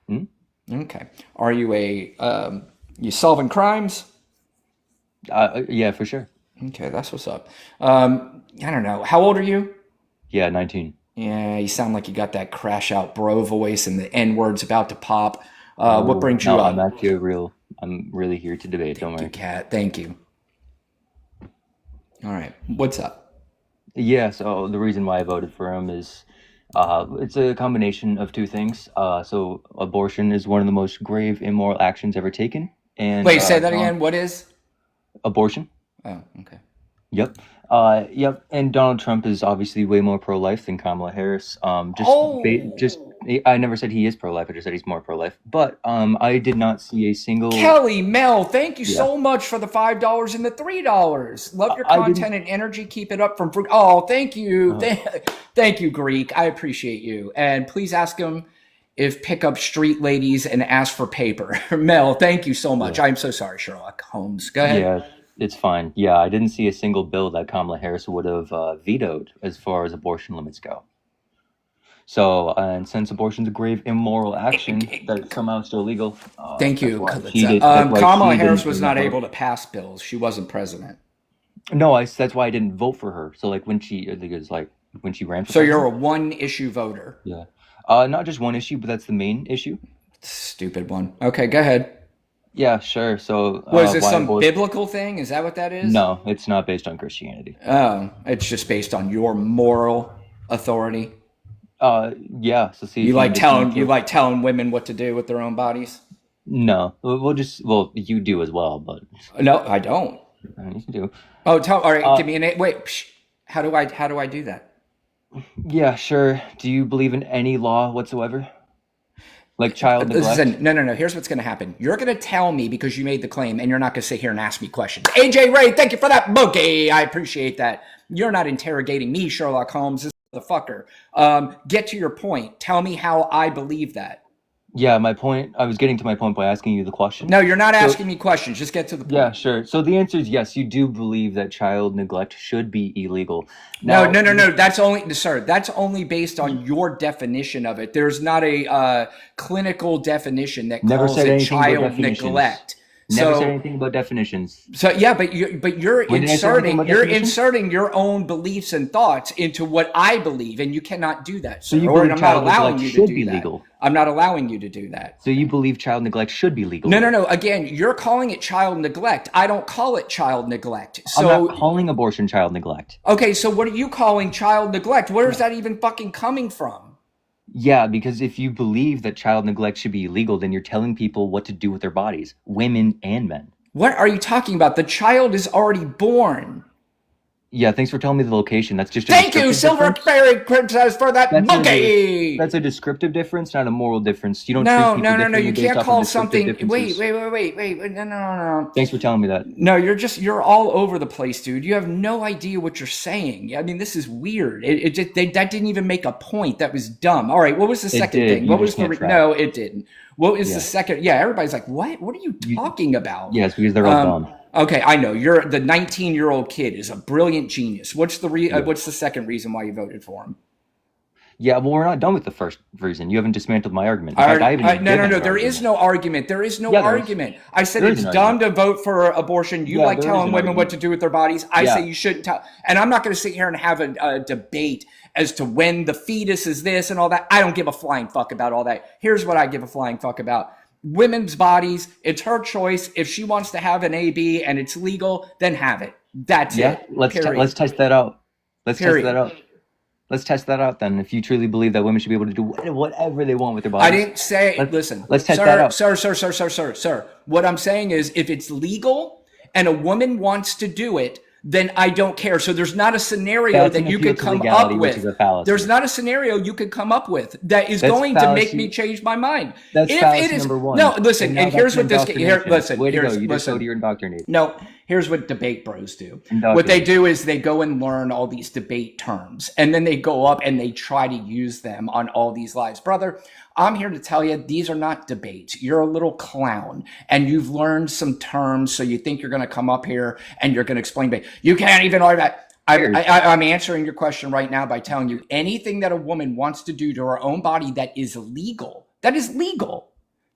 Hmm? Okay. Are you you solving crimes? Yeah, for sure. Okay, that's what's up. I don't know. How old are you? Yeah, 19. Yeah, you sound like you got that crash out bro voice and the N-word's about to pop. What brings you No, up? I'm really here to debate. Don't Thank you, worry. Kat. Thank you. All right. What's up? Yeah, so the reason why I voted for him is it's a combination of two things. So abortion is one of the most grave immoral actions ever taken. And Wait, say that again. What is? abortion. Oh, okay. Yep. Yep. And Donald Trump is obviously way more pro-life than Kamala Harris. I never said he is pro-life. I just said he's more pro-life. But I did not see a single. Kelly, Mel, thank you Yeah. so much for the $5 and the $3. Love your I content and energy. Keep it up from Fruit. Oh, thank you. Thank you, Greek. I appreciate you. And please ask him if pick up street ladies and ask for paper. Mel, thank you so much. Yeah. I'm so sorry, Sherlock Holmes. Go ahead. Yeah, it's fine. Yeah, I didn't see a single bill that Kamala Harris would have vetoed as far as abortion limits go. So, and since abortion's a grave immoral action that somehow is still legal, Thank you. that's why that's why Kamala she Harris didn't was bring not that able vote. to pass bills. She wasn't president. No, that's why I didn't vote for her. So, like when she ran for So you're a president, one-issue voter. yeah, not just one issue, but that's the main issue. Stupid one. Okay, go ahead. Yeah, sure. So, What is this, why some abortion? biblical thing? Is that what that is? No, it's not based on Christianity. Oh, it's just based on your moral authority. Yeah. So see, if You like make telling me telling women what to do with their own bodies? no, you do as well, but No, I don't. you do. Oh, all right. Uh, Give me an wait. Psh, how do I do that? Yeah, sure. Do you believe in any law whatsoever? like child Listen, neglect. no. Here's what's going to happen. You're going to tell me because you made the claim, and you're not going to sit here and ask me questions. AJ Ray, thank you for that bookie. I appreciate that. You're not interrogating me, Sherlock Holmes. This motherfucker. Get to your point. Tell me how I believe that. Yeah, my point. I was getting to my point by asking you the question. No, you're not So, asking me questions. Just get to the point. yeah, sure. So the answer is yes. You do believe that child neglect should be illegal. No, Now, That's only, sir. That's only based on your definition of it. There's not a clinical definition that never calls said it anything about child definitions. neglect. Never said So, anything about definitions. yeah, but you're When did I say anything about you're definitions? inserting your own beliefs and thoughts into what I believe, and you cannot do that, So sir. you Or believe I'm not child allowing neglect you to should do be that. legal. I'm not allowing you to do that. So you believe child neglect should be legal. No. Again, you're calling it child neglect. I don't call it child neglect. I'm So, not calling abortion child neglect. okay, so what are you calling child neglect? Where is that even fucking coming from? Yeah, because if you believe that child neglect should be illegal, then you're telling people what to do with their bodies, women and men. What are you talking about? The child is already born. Yeah, thanks for telling me the location. That's just a Thank you, descriptive difference. Silverberry Princess, for that monkey. That's a descriptive difference, not a moral difference. You don't No. treat people differently You based can't off of call descriptive something. differences. Wait. No. Thanks for telling me that. No, you're all over the place, dude. You have no idea what you're saying. I mean, this is weird. That didn't even make a point. That was dumb. All right, what was the second did. thing? You What just was the can't track. no? It didn't. What was Yeah. the second? Yeah, everybody's like, what? What are you talking about? Yes, because they're all dumb. Okay, I know. You're the 19-year-old kid is a brilliant genius. What's the second reason why you voted for him? Yeah, well, we're not done with the first reason. You haven't dismantled my argument. In I fact, I haven't even given no. an There is argument. no argument. There is no Yeah, there is. argument. I said There is it's an dumb argument. to vote for abortion. You Yeah, like there is telling an women what argument. to do with their bodies. I Yeah. say you shouldn't tell. And I'm not going to sit here and have a debate as to when the fetus is this and all that. I don't give a flying fuck about all that. Here's what I give a flying fuck about. Women's bodies, it's her choice. If she wants to have an AB and it's legal, then have it. That's Yeah, it. let's Period. let's test that out. Let's Period. test that out. Let's test that out then. If you truly believe that women should be able to do whatever they want with their bodies. I didn't say, listen. Let's test sir, that out. Sir. What I'm saying is if it's legal and a woman wants to do it, then I don't care. So there's not a scenario That's that an you appeal could to come legality, up which with. is a fallacy. There's not a scenario you could come up with that is That's going to make fallacy. me change my mind. That's if fallacy it is number one. no, listen, now and here's that's what this here, indoctrination. listen, Way to go. here's, You just listen. showed you're indoctrinated. No, here's what debate bros do. Indoctrinate. What they do is they go and learn all these debate terms, and then they go up and they try to use them on all these lives. Brother, I'm here to tell you these are not debates. You're a little clown, and you've learned some terms, so you think you're going to come up here and you're going to explain debate. You can't even argue that. I'm answering your question right now by telling you anything that a woman wants to do to her own body that is legal,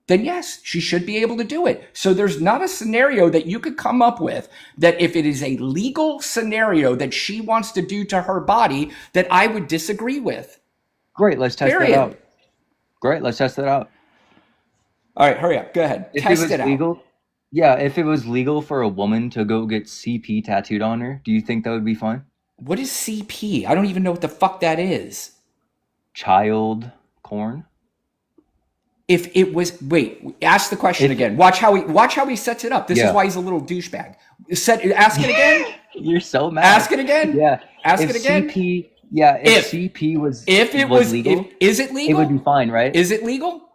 then yes, she should be able to do it. So there's not a scenario that you could come up with that if it is a legal scenario that she wants to do to her body that I would disagree with. Great, let's test Period. that out. Great, let's test that out. All right, hurry up. Go ahead. If Test it was it out. legal, yeah, if it was legal for a woman to go get CP tattooed on her, do you think that would be fine? What is CP? I don't even know what the fuck that is. Child corn? If it was, wait, ask the question again. Watch how he sets it up. This is why he's a little douchebag. Ask it again. You're so mad. Ask it again. Yeah. Ask if it again. CP, yeah, if CP was legal, is it legal? it would be fine, right? Is it legal?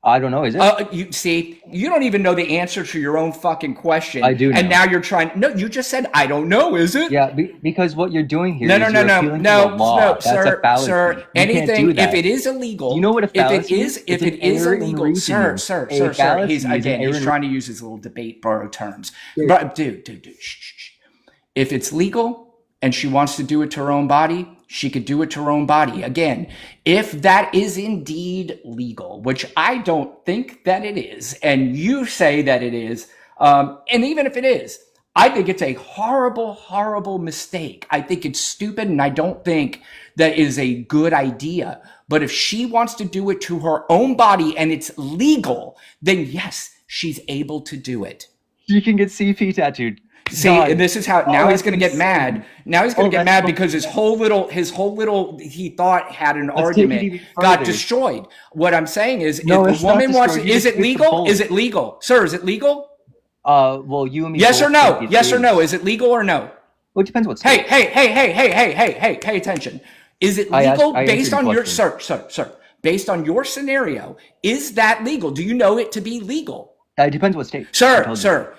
I don't know. Is it? You see, you don't even know the answer to your own fucking question. I do know. And now you're trying. No, you just said I don't know. Is it? Yeah, because what you're doing here No, is you're appealing to the law. That's a fallacy. Sir. You Anything can't do that. if it is illegal. You know what a fallacy if is? it is illegal, sir. He's he's trying to use his little debate bro terms. But dude, shh. If it's legal and she wants to do it to her own body, she could do it to her own body. Again, if that is indeed legal, which I don't think that it is, and you say that it is, and even if it is, I think it's a horrible, horrible mistake. I think it's stupid, and I don't think that is a good idea. But if she wants to do it to her own body and it's legal, then yes, she's able to do it. You can get CP tattooed. See, and this is how now he's going to get insane. mad. Now he's going to get mad because his whole little he thought had an argument got destroyed. What I'm saying is, No, if it's a woman not wants to, destroyed. You is just it hit the legal? bullet. Is it legal, sir? Is it legal? Well, you and me. Yes or both no? think it Yes or is. no? Is it legal or no? Well, it depends what state. Hey, pay attention. Is it I legal answered based your on your question. sir? based on your scenario, is that legal? Do you know it to be legal? It depends what state. Sir,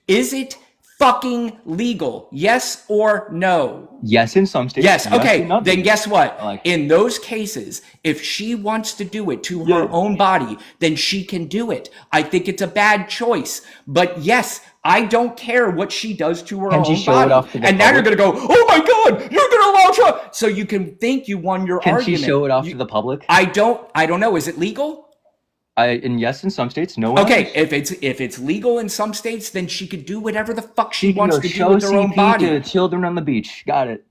is it fucking legal? Yes or no? Yes, in some states. Yes. Okay. In others. Then guess what? Like, in those cases, if she wants to do it to her own body, then she can do it. I think it's a bad choice. But yes, I don't care what she does to her own body. And now you're going to go, oh my God, you're going to allow Trump. So you can think you won your argument. Can she show it off to the public? I don't know. Is it legal? And yes, in some states, no. Okay, if it's legal in some states, then she could do whatever the fuck she wants to do with her own body. To children on the beach, got it.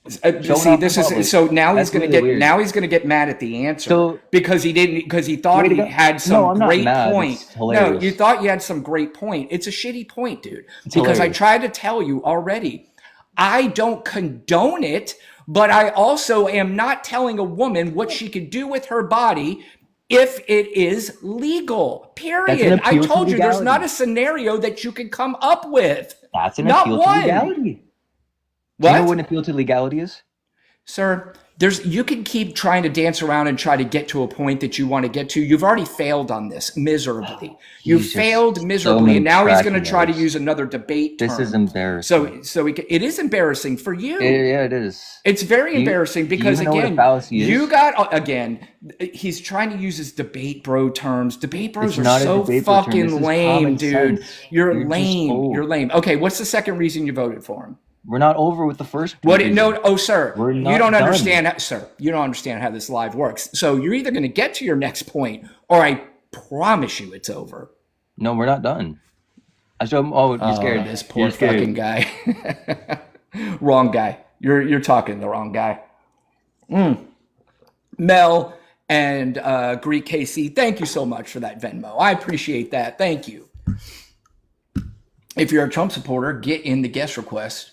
See, this is so now he's going to get now he's going to get mad at the answer because he thought he had some great point. No, you thought you had some great point. It's a shitty point, dude. Because I tried to tell you already, I don't condone it, but I also am not telling a woman what she can do with her body if it is legal, period. I told you there's not a scenario that you can come up with. That's an appeal to legality. What? Do you know what an appeal to legality is? Sir, you can keep trying to dance around and try to get to a point that you want to get to. You've already failed on this miserably. You've failed miserably, and now he's going to try to use another debate term. This is embarrassing. So it is embarrassing for you. Yeah, it is. It's very embarrassing because again, he's trying to use his debate bro terms. Debate bros are so fucking lame, dude. You're lame. You're lame. Okay, what's the second reason you voted for him? We're not over with the first. Sir. You don't understand, sir. You don't understand how this live works. So you're either going to get to your next point, or I promise you it's over. No, we're not done. You're scared. This poor fucking guy. Wrong guy. You're talking to the wrong guy. Mel and Greek KC, thank you so much for that Venmo. I appreciate that. Thank you. If you're a Trump supporter, get in the guest request.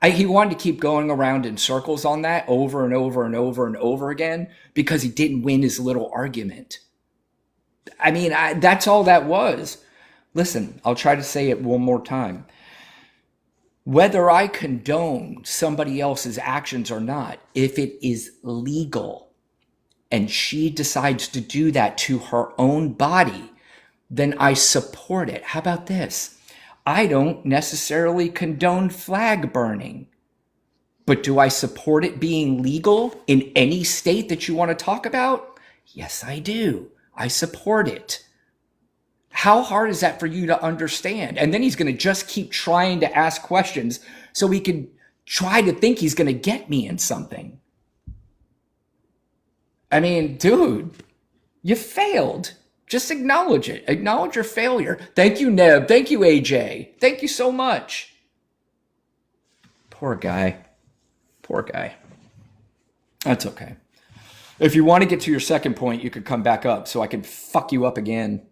He wanted to keep going around in circles on that over and over and over and over again because he didn't win his little argument. I mean, that's all that was. Listen, I'll try to say it one more time. Whether I condone somebody else's actions or not, if it is legal and she decides to do that to her own body, then I support it. How about this? I don't necessarily condone flag burning, but do I support it being legal in any state that you want to talk about? Yes, I do. I support it. How hard is that for you to understand? And then he's going to just keep trying to ask questions so he can try to think he's going to get me in something. I mean, dude, you failed. Just acknowledge it. Acknowledge your failure. Thank you, Neb. Thank you, AJ. Thank you so much. Poor guy. Poor guy. That's okay. If you want to get to your second point, you could come back up so I can fuck you up again.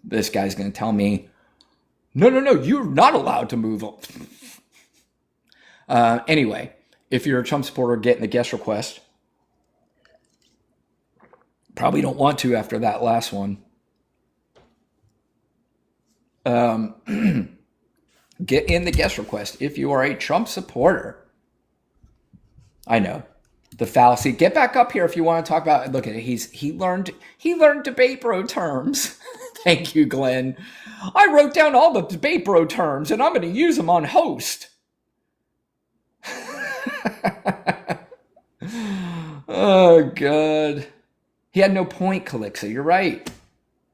This guy's going to tell me, no, you're not allowed to move on. Anyway, if you're a Trump supporter, get in the guest request. Probably don't want to after that last one. Get in the guest request if you are a Trump supporter. I know the fallacy. Get back up here if you want to talk about. Look at it. He learned debate bro terms. Thank you, Glenn. I wrote down all the debate bro terms and I'm going to use them on host. Oh God. He had no point, Calixa. You're right.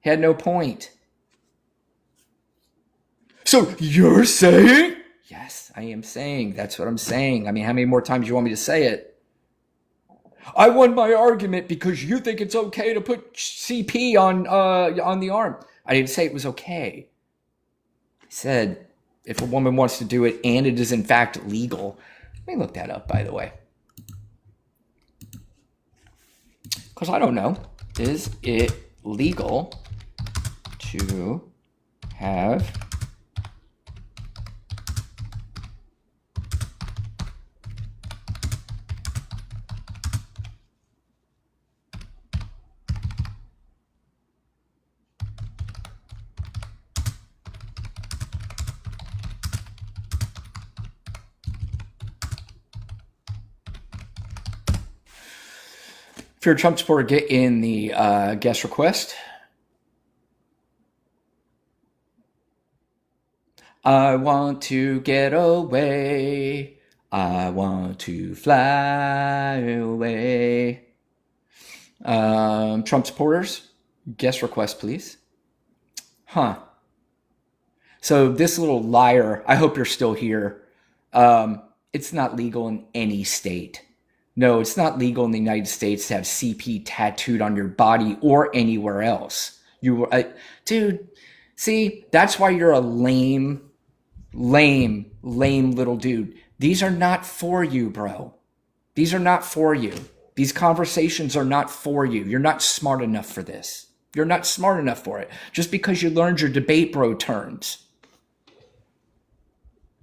He had no point. So you're saying? Yes, I am saying. That's what I'm saying. I mean, how many more times do you want me to say it? I won my argument because you think it's okay to put CP on the arm. I didn't say it was okay. I said if a woman wants to do it and it is in fact legal. Let me look that up, by the way. Because I don't know. Is it legal to have If you're a Trump supporter, get in the guest request. I want to get away. I want to fly away. Trump supporters, guest request, please. Huh. So this little liar, I hope you're still here. It's not legal in any state. No, it's not legal in the United States to have CP tattooed on your body or anywhere else. Dude, see, that's why you're a lame little dude. These are not for you, bro. These are not for you. These conversations are not for you. You're not smart enough for this. You're not smart enough for it. Just because you learned your debate bro terms.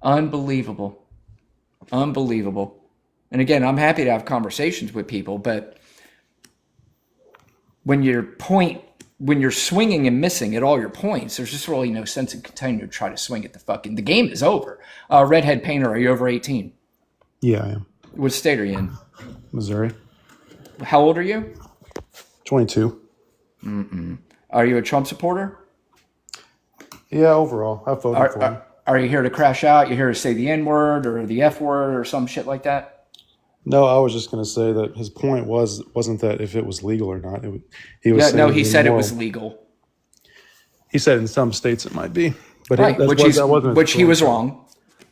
Unbelievable. Unbelievable. And again, I'm happy to have conversations with people, but when you're swinging and missing at all your points, there's just really no sense in continuing to try to swing at the game is over. Redhead Painter, are you over 18? Yeah, I am. What state are you in? Missouri. How old are you? 22. Are you a Trump supporter? Yeah, overall. I voted for him. Are you here to crash out? You here to say the N-word or the F-word or some shit like that? No, I was just going to say that his point wasn't that if it was legal or not. He said it was legal. He said in some states it might be, but Right, which he was wrong.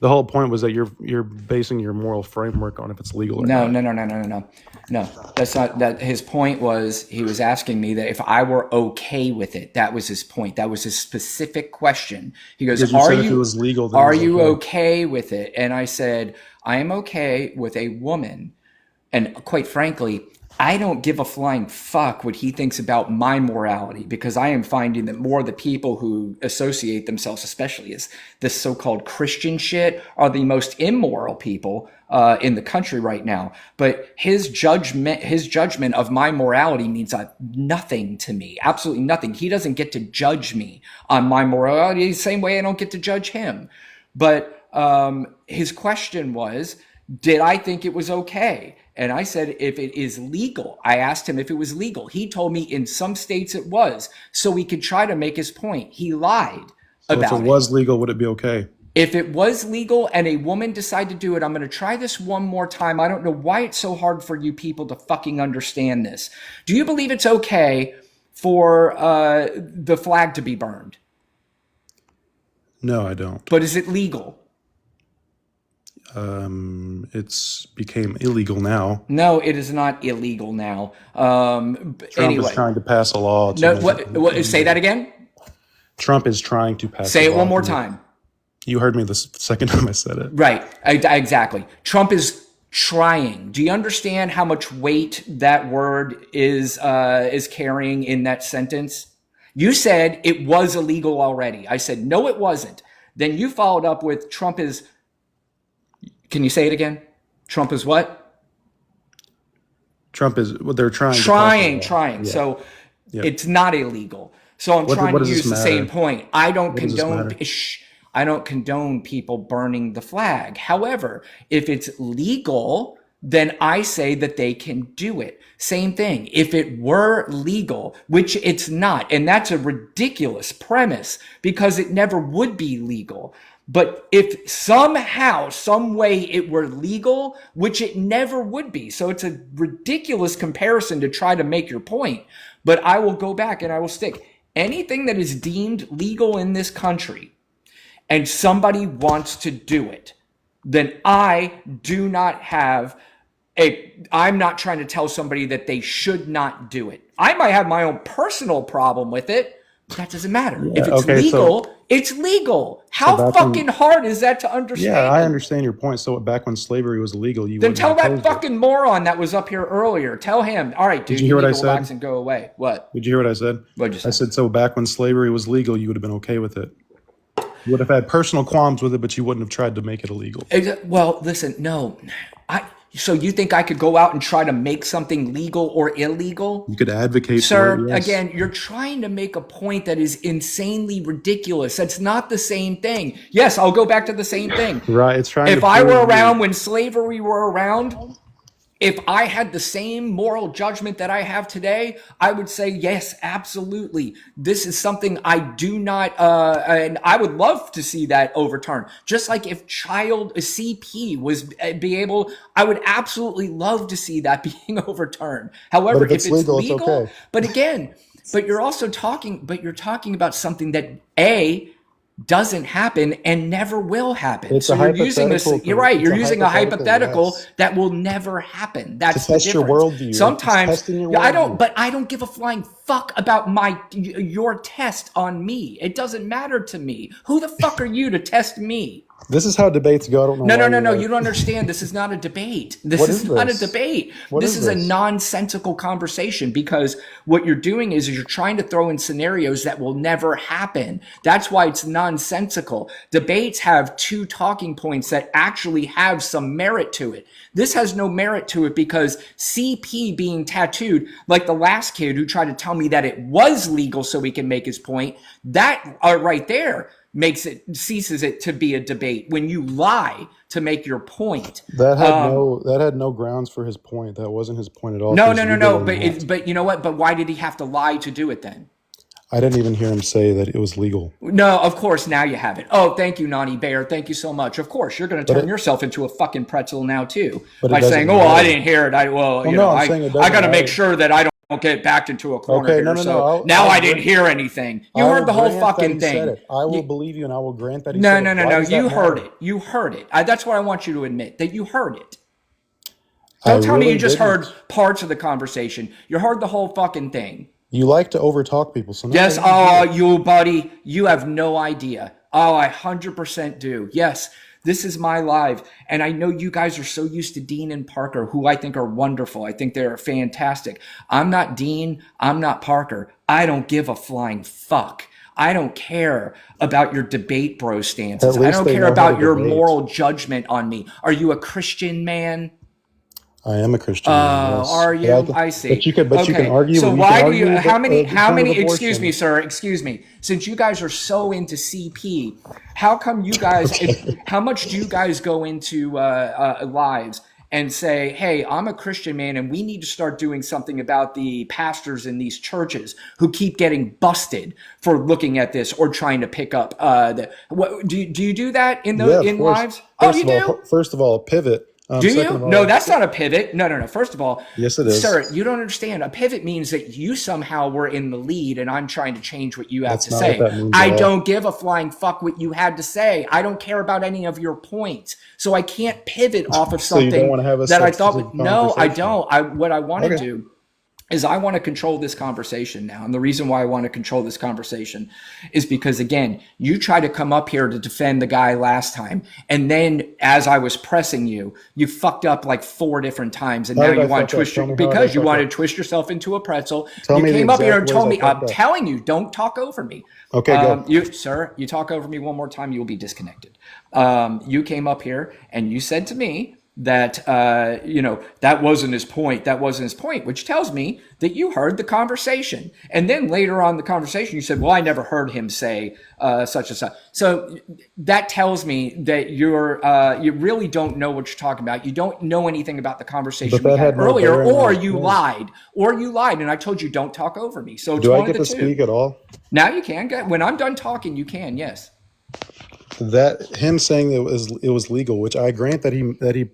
The whole point was that you're basing your moral framework on if it's legal or not. No. That's not that. His point was he was asking me that if I were okay with it. That was his point. That was his specific question. He goes, If it was legal, then are it was you okay. okay with it? And I said, I am okay with a woman. And quite frankly, I don't give a flying fuck what he thinks about my morality, because I am finding that more of the people who associate themselves, especially as this so-called Christian shit, are the most immoral people in the country right now. But his judgment of my morality means nothing to me, absolutely nothing. He doesn't get to judge me on my morality the same way I don't get to judge him. But his question was, did I think it was okay? And I said, if it is legal. I asked him if it was legal. He told me in some states it was, so he could try to make his point. He lied about it. If it was legal, would it be okay? If it was legal and a woman decided to do it, I'm going to try this one more time. I don't know why it's so hard for you people to fucking understand this. Do you believe it's okay for the flag to be burned? No, I don't. But is it legal? It's became illegal now. No, it is not illegal now. Trump is trying to pass a law. Say that again? Trump is trying to pass Say a it law. one more time. You heard me the second time I said it. Right. Exactly. Trump is trying. Do you understand how much weight that word is carrying in that sentence? You said it was illegal already. I said, no, it wasn't. Then you followed up with Trump is... Can you say it again? Trump is what? Trump is what they're trying. Trying. Yeah. So yeah. It's not illegal. So I'm trying to use the same point. I don't condone. I don't condone people burning the flag. However, if it's legal, then I say that they can do it. Same thing. If it were legal, which it's not, and that's a ridiculous premise because it never would be legal. But if somehow, some way it were legal, which it never would be. So it's a ridiculous comparison to try to make your point. But I will go back and I will stick. Anything that is deemed legal in this country and somebody wants to do it, then I do not have I'm not trying to tell somebody that they should not do it. I might have my own personal problem with it. That doesn't matter. If it's legal, it's legal. How fucking hard is that to understand? Yeah, I understand your point. So back when slavery was illegal, you then tell that fucking moron that was up here earlier. Tell him, all right, dude, did you hear what I said? Relax and go away. What? Did you hear what I said? What'd you say? I said, so back when slavery was legal, you would have been okay with it. You would have had personal qualms with it, but you wouldn't have tried to make it illegal. Well, listen, no. So you think I could go out and try to make something legal or illegal? You could advocate Sir, for it, yes. Again, you're trying to make a point that is insanely ridiculous. That's not the same thing. Yes, I'll go back to the same thing. Right, it's trying if I were around when slavery were around, If I had the same moral judgment that I have today, I would say, yes, absolutely. This is something I do not, and I would love to see that overturned. Just like if child CP was be able, I would absolutely love to see that being overturned. However, But if it's legal, it's okay. but again, you're talking about something that doesn't happen and never will happen. It's So a you're using this. hypothetical. You're right. It's You're a using a hypothetical yes. that will never happen. That's To test the your difference. worldview. Sometimes It's testing your yeah, I don't. worldview. But I don't give a flying fuck about your test on me. It doesn't matter to me. Who the fuck are you to test me? This is how debates go. I don't know. No. You don't understand. This is not a debate. This What is is not a this? debate. What This is is a this? nonsensical conversation because what you're doing is you're trying to throw in scenarios that will never happen. That's why it's nonsensical. Debates have two talking points that actually have some merit to it. This has no merit to it because CP being tattooed, like the last kid who tried to tell me that it was legal so he can make his point, that right there ceases it to be a debate when you lie to make your point. That had no grounds for his point. That wasn't his point at all. No. But But you know what? But why did he have to lie to do it then? I didn't even hear him say that it was legal. No, of course, now you have it. Oh, thank you, Nani Bear. Thank you so much. Of course, you're going to turn yourself into a fucking pretzel now, too. By saying, oh, I didn't hear it. I got to make sure that I don't get backed into a corner Okay, here. no. Now I didn't hear anything. You heard the whole fucking thing. I will believe you and I will grant that he No. said it. You heard it. You heard it. That's what I want you to admit, that you heard it. Don't tell me you just heard parts of the conversation. You heard the whole fucking thing. You like to overtalk people. So Yes, you buddy, you have no idea. Oh, I 100% do. Yes, this is my live. And I know you guys are so used to Dean and Parker, who I think are wonderful. I think they're fantastic. I'm not Dean. I'm not Parker. I don't give a flying fuck. I don't care about your debate bro stances. I don't care about your moral judgment on me. Are you a Christian man? I am a Christian. Yes. Are you? I see. But you can argue. So why do you? How many? Excuse me, sir. Excuse me. Since you guys are so into CP, how come you guys? How much do you guys go into lives and say, "Hey, I'm a Christian man, and we need to start doing something about the pastors in these churches who keep getting busted for looking at this or trying to pick up." Do you do that in lives? Oh, you do. First of all, a pivot. Do you? No, that's not a pivot. No. First of all, yes, it is. Sir, you don't understand. A pivot means that you somehow were in the lead and I'm trying to change what you have to say. I don't give a flying fuck what you had to say. I don't care about any of your points. So I can't pivot off of something that I thought. No, I don't. What I want to do is I want to control this conversation now. And the reason why I want to control this conversation is because, again, you tried to come up here to defend the guy last time. And then as I was pressing you, you fucked up like 4 different times. And now you want to twist because you wanted to twist yourself into a pretzel. You came up here and told me, I'm telling you, don't talk over me. Okay, go. Sir, you talk over me one more time, you'll be disconnected. You came up here and you said to me, that that wasn't his point, which tells me that you heard the conversation. And then later on in the conversation, you said, well, I never heard him say such and such. So that tells me that you really don't know what you're talking about. You don't know anything about the conversation we had earlier, or you lied. And I told you, don't talk over me. So do I get to speak at all? Now you can. When I'm done talking, you can, yes. That him saying it was legal, which I grant that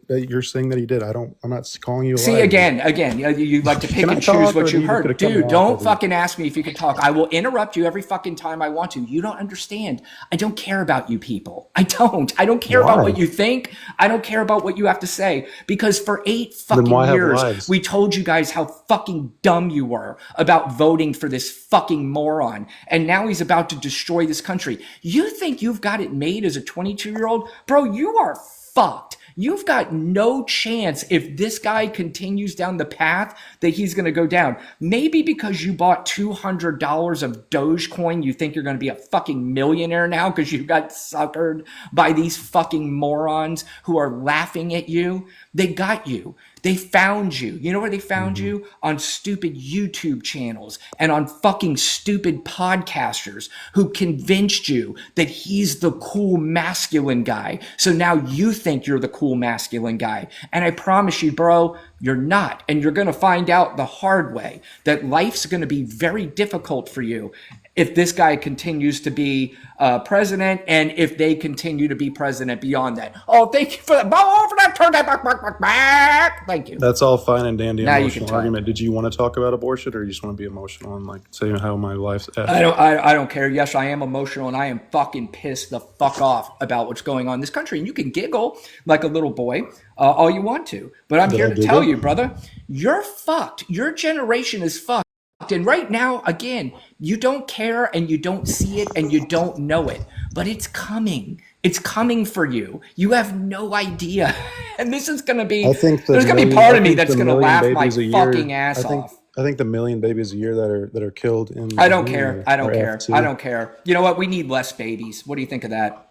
you're saying that he did. I'm not calling you a liar. See, again, you like to pick and choose what you heard. Dude, don't fucking ask me if you can talk. I will interrupt you every fucking time I want to. You don't understand. I don't care about you people. I don't care about what you think. I don't care about what you have to say. Because for 8 fucking years, we told you guys how fucking dumb you were about voting for this fucking moron. And now he's about to destroy this country. You think you've got it made as a 22-year-old? Bro, you are fucked. You've got no chance if this guy continues down the path that he's going to go down. Maybe because you bought $200 of Dogecoin, you think you're going to be a fucking millionaire now because you got suckered by these fucking morons who are laughing at you. They got you. They found you. You know where they found you? On stupid YouTube channels and on fucking stupid podcasters who convinced you that he's the cool masculine guy. So now you think you're the cool masculine guy. And I promise you, bro, you're not. And you're going to find out the hard way that life's going to be very difficult for you if this guy continues to be president, and if they continue to be president beyond that. Oh, thank you for that. Over that. Turn that back. Thank you. That's all fine and dandy Now emotional argument. Did you want to talk about abortion, or you just want to be emotional and like say how my life's at? I don't care. Yes, I am emotional, and I am fucking pissed the fuck off about what's going on in this country. And you can giggle like a little boy all you want to, but I'm here to tell you, brother, you're fucked. Your generation is fucked. And right now, again, you don't care and you don't see it and you don't know it, but it's coming. It's coming for you. You have no idea. And this is going to be, there's going to be part of me that's going to laugh my fucking ass off. I think the million babies a year that are killed in. I don't care. I don't care. I don't care. You know what? We need less babies. What do you think of that?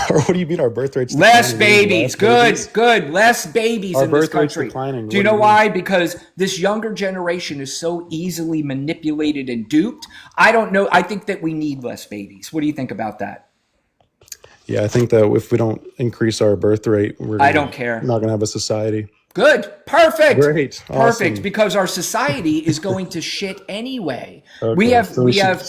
What do you mean our birth rate's less babies? Good. Less babies in this country. Do you know why? Because this younger generation is so easily manipulated and duped. I don't know. I think that we need less babies. What do you think about that? Yeah, I think that if we don't increase our birth rate, I don't care. Not going to have a society. Good. Perfect. Great. Perfect. Awesome. Because our society is going to shit anyway. Okay. We have So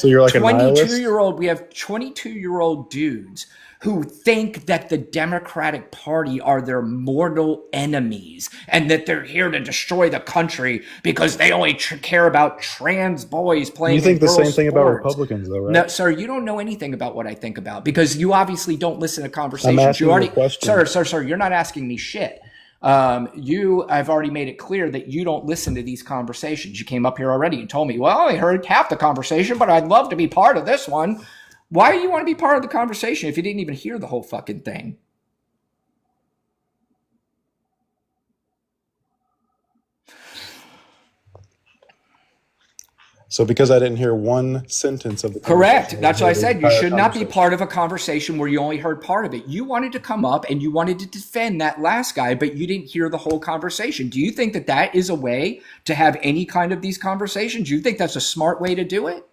you're like 22-year-old dudes who think that the Democratic Party are their mortal enemies and that they're here to destroy the country because they only care about trans boys playing. You think the same thing about Republicans, though, right? No, sir, you don't know anything about what I think about because you obviously don't listen to conversations. I'm asking you a question. Sir, you're not asking me shit. I've already made it clear that you don't listen to these conversations. You came up here already and told me, well, I heard half the conversation, but I'd love to be part of this one. Why do you want to be part of the conversation if you didn't even hear the whole fucking thing? So because I didn't hear one sentence of the Correct. That's what I said. You should not be part of a conversation where you only heard part of it. You wanted to come up and you wanted to defend that last guy, but you didn't hear the whole conversation. Do you think that that is a way to have any kind of these conversations? Do you think that's a smart way to do it?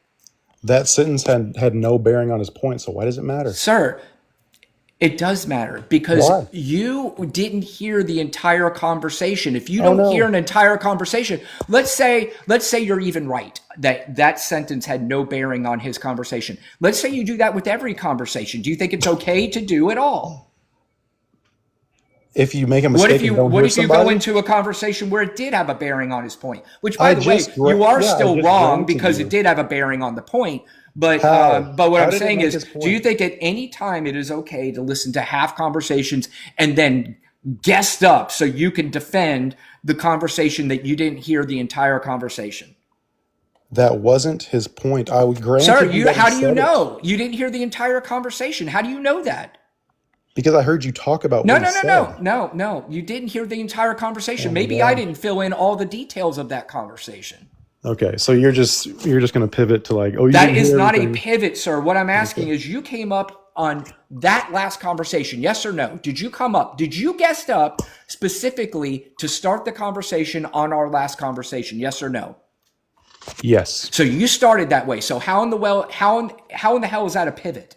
That sentence had no bearing on his point, so why does it matter? Sir, it does matter because you didn't hear the entire conversation. If you don't hear an entire conversation, let's say you're even right that sentence had no bearing on his conversation. Let's say you do that with every conversation. Do you think it's okay to do it all? If you make a mistake, what if you go into a conversation where it did have a bearing on his point? Which, by the way, you are still wrong because it did have a bearing on the point. But what I'm saying is, do you think at any time it is okay to listen to half conversations and then guest up so you can defend the conversation that you didn't hear the entire conversation? That wasn't his point. I would grant. Sir, how do you know? You didn't hear the entire conversation. How do you know that? Because I heard you talk about No. You didn't hear the entire conversation. Maybe I didn't fill in all the details of that conversation. Okay, so you're just going to pivot to like, oh, that is not a pivot, sir. What I'm asking is, you came up on that last conversation, yes or no? Did you come up? Did you guest up specifically to start the conversation on our last conversation? Yes or no? Yes. So you started that way. So how in the hell is that a pivot?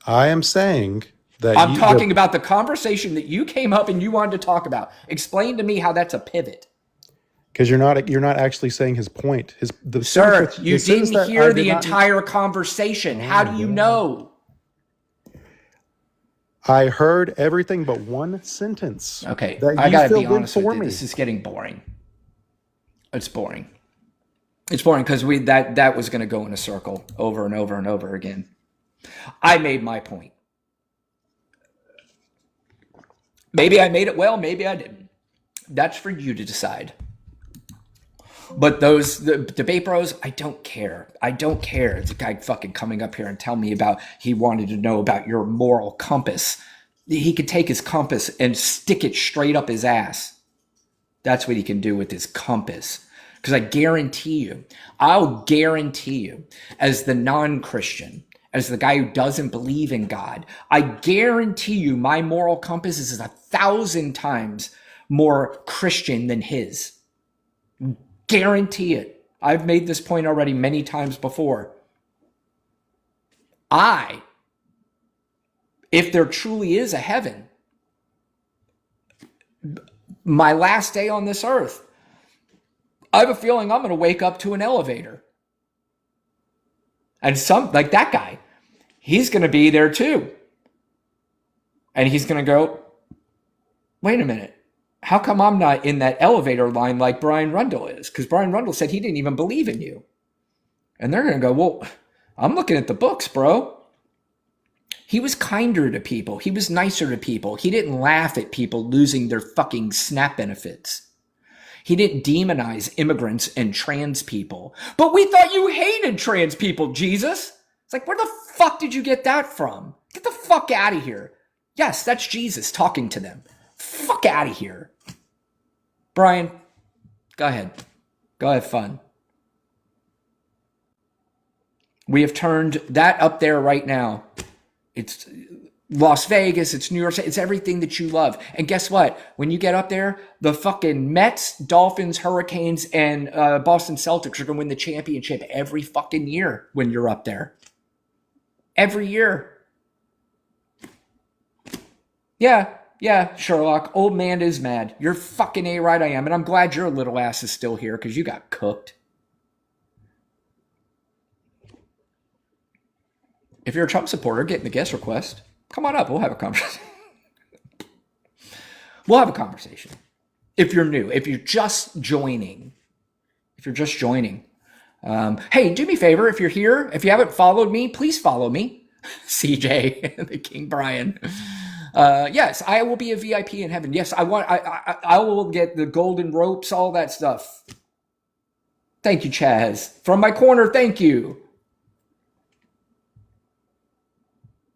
I am saying that I'm talking about the conversation that you came up and you wanted to talk about. Explain to me how that's a pivot. Because you're not actually saying his point. Sir, you didn't hear the entire conversation. How do you know? I heard everything but one sentence. Okay, I gotta be honest with you. This is getting boring. It's boring. It's boring because that was going to go in a circle over and over and over again. I made my point. Maybe I made it well, maybe I didn't. That's for you to decide. But the debate bros, I don't care. I don't care. It's a guy fucking coming up here and telling me about he wanted to know about your moral compass. He could take his compass and stick it straight up his ass. That's what he can do with his compass. Because I'll guarantee you, as the non-Christian, as the guy who doesn't believe in God. I guarantee you my moral compass is 1,000 times more Christian than his. Guarantee it. I've made this point already many times before. If there truly is a heaven, my last day on this earth, I have a feeling I'm going to wake up to an elevator. And like that guy, he's going to be there too. And he's going to go, wait a minute. How come I'm not in that elevator line like Brian Rundle is? Because Brian Rundle said he didn't even believe in you. And they're going to go, well, I'm looking at the books, bro. He was kinder to people. He was nicer to people. He didn't laugh at people losing their fucking SNAP benefits. He didn't demonize immigrants and trans people. But we thought you hated trans people, Jesus. It's like, where the fuck did you get that from? Get the fuck out of here. Yes, that's Jesus talking to them. Fuck out of here. Brian, go ahead. Go have fun. We have turned that up there right now. It's Las Vegas, it's New York City, it's everything that you love. And guess what? When you get up there, the fucking Mets, Dolphins, Hurricanes, and Boston Celtics are going to win the championship every fucking year when you're up there. Every year. Yeah, Sherlock. Old man is mad. You're fucking A-right, I am. And I'm glad your little ass is still here because you got cooked. If you're a Trump supporter getting the guest request, come on up. We'll have a conversation. We'll have a conversation. If you're new, if you're just joining, hey, do me a favor. If you're here, if you haven't followed me, please follow me. CJ, the King Brian. Yes, I will be a VIP in heaven. Yes, I will get the golden ropes, all that stuff. Thank you, Chaz. From my corner, thank you.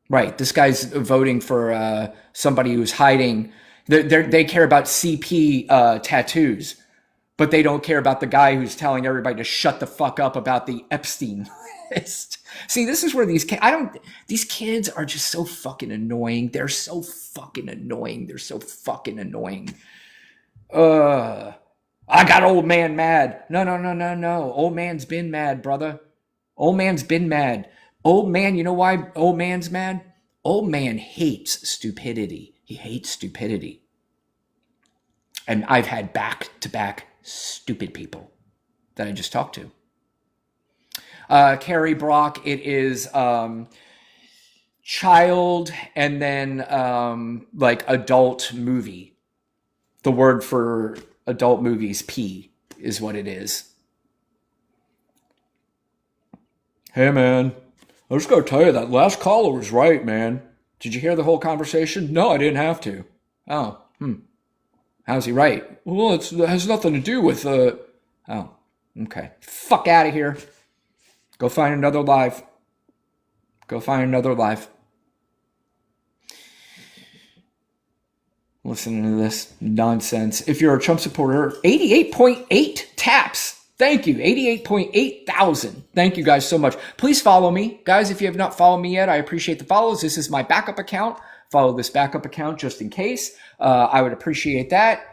Right, this guy's voting for somebody who's hiding. They care about CP tattoos, but they don't care about the guy who's telling everybody to shut the fuck up about the Epstein list. See, this is where these kids are just so fucking annoying. They're so fucking annoying. I got old man mad. No. Old man's been mad, brother. Old man's been mad. Old man, you know why old man's mad? Old man hates stupidity. He hates stupidity. And I've had back-to-back stupid people that I just talked to. Carrie Brock, it is child and then like adult movie. The word for adult movies, P, is what it is. Hey, man. I just gotta tell you, that last caller was right, man. Did you hear the whole conversation? No, I didn't have to. Oh, how's he right? Well, it has nothing to do with, oh, okay. Fuck out of here. Go find another live. Listen to this nonsense. If you're a Trump supporter, 88.8 taps. Thank you. 88.8 thousand. Thank you guys so much. Please follow me. Guys, if you have not followed me yet, I appreciate the follows. This is my backup account. Follow this backup account just in case. I would appreciate that.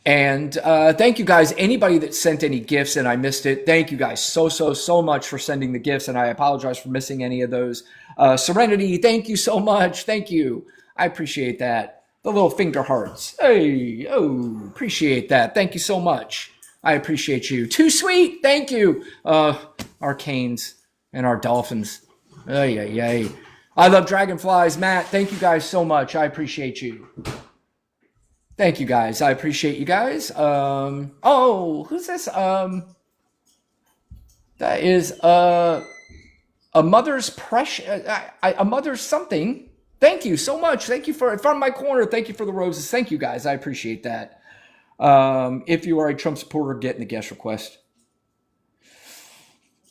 And thank you guys. Anybody that sent any gifts and I missed it, thank you guys so much for sending the gifts. And I apologize for missing any of those. Serenity, thank you so much. Thank you. I appreciate that. The little finger hearts. Hey, appreciate that. Thank you so much. I appreciate you. Too sweet. Thank you. Our Canes and our Dolphins. I love dragonflies, Matt. Thank you guys so much. I appreciate you. Thank you guys. I appreciate you guys. Who's this? That is a mother's precious, a mother's something. Thank you so much. Thank you from my corner. Thank you for the roses. Thank you guys. I appreciate that. If you are a Trump supporter, get in the guest request.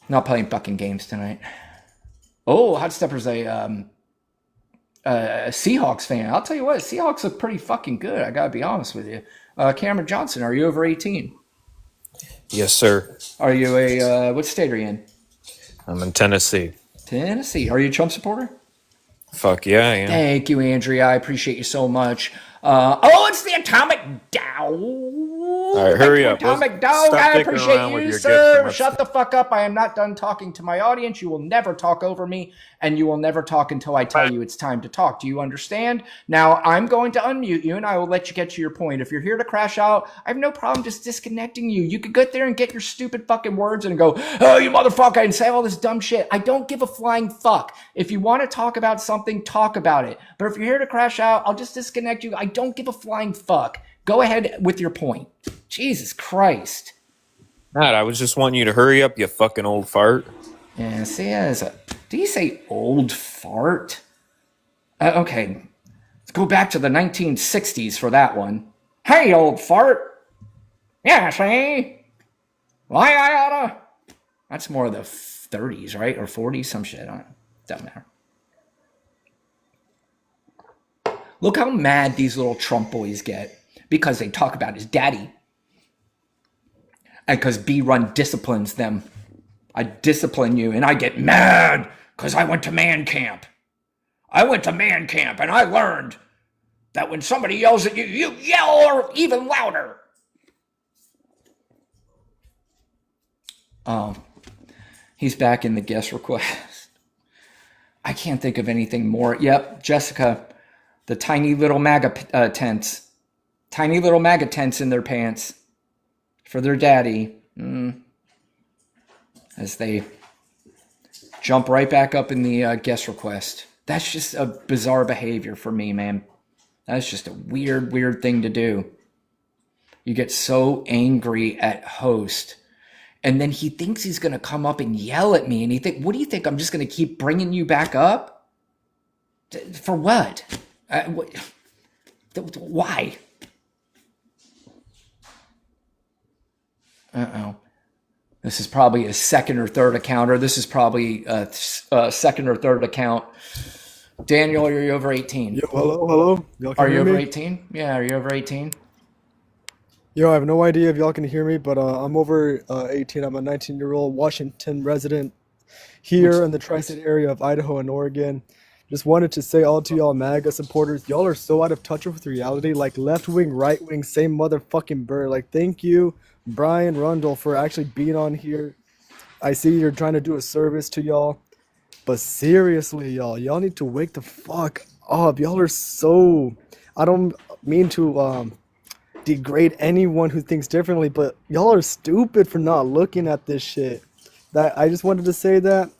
Not playing fucking games tonight. Oh, Hot Stepper's a Seahawks fan. I'll tell you what, Seahawks look pretty fucking good. I gotta be honest with you. Cameron Johnson, are you over 18? Yes, sir. Are you what state are you in? I'm in Tennessee. Tennessee. Are you a Trump supporter? Fuck yeah, I am. Thank you, Andrea. I appreciate you so much. It's the Atomic Dog. All right, Thank hurry you, up. Let's Atomic Dog. stop I dicking appreciate around with you, your gifts and sir. let's Shut the fuck up. I am not done talking to my audience. You will never talk over me, and you will never talk until I tell you it's time to talk. Do you understand? Now, I'm going to unmute you, and I will let you get to your point. If you're here to crash out, I have no problem just disconnecting you. You could get there and get your stupid fucking words and go, oh, you motherfucker, and say all this dumb shit. I don't give a flying fuck. If you want to talk about something, talk about it. But if you're here to crash out, I'll just disconnect you. I don't give a flying fuck. Go ahead with your point. Jesus Christ. Matt, I was just wanting you to hurry up, you fucking old fart. Yeah, see, do you say old fart? Okay, let's go back to the 1960s for that one. Hey, old fart. Yeah, see? Why I oughta? That's more of the 30s, right? Or 40s, some shit. Doesn't matter. Look how mad these little Trump boys get because they talk about his daddy. And because B-Run disciplines them. I discipline you and I get mad because I went to man camp. I went to man camp and I learned that when somebody yells at you, you yell even louder. Oh, he's back in the guest request. I can't think of anything more. Yep, Jessica, the tiny little MAGA tents. Tiny little MAGA tents in their pants for their daddy. As they jump right back up in the guest request. That's just a bizarre behavior for me, man. That's just a weird thing to do. You get so angry at host, and then he thinks he's going to come up and yell at me, and he think, what do you think? I'm just going to keep bringing you back up? For what? Why? Uh-oh. This is probably a second or third account, or this is probably a second or third account. Daniel, are you over 18? Yo, hello. Y'all can Are you hear over me? 18? Yeah, are you over 18? Yo, I have no idea if y'all can hear me, but I'm over 18. I'm a 19-year-old Washington resident here in the tri-state area of Idaho and Oregon. Just wanted to say all to y'all MAGA supporters, y'all are so out of touch with reality, like left wing, right wing, same motherfucking bird. Like, thank you, Brian Rundle, for actually being on here. I see you're trying to do a service to y'all, but seriously, y'all need to wake the fuck up. Y'all are so, I don't mean to degrade anyone who thinks differently, but y'all are stupid for not looking at this shit. That I just wanted to say that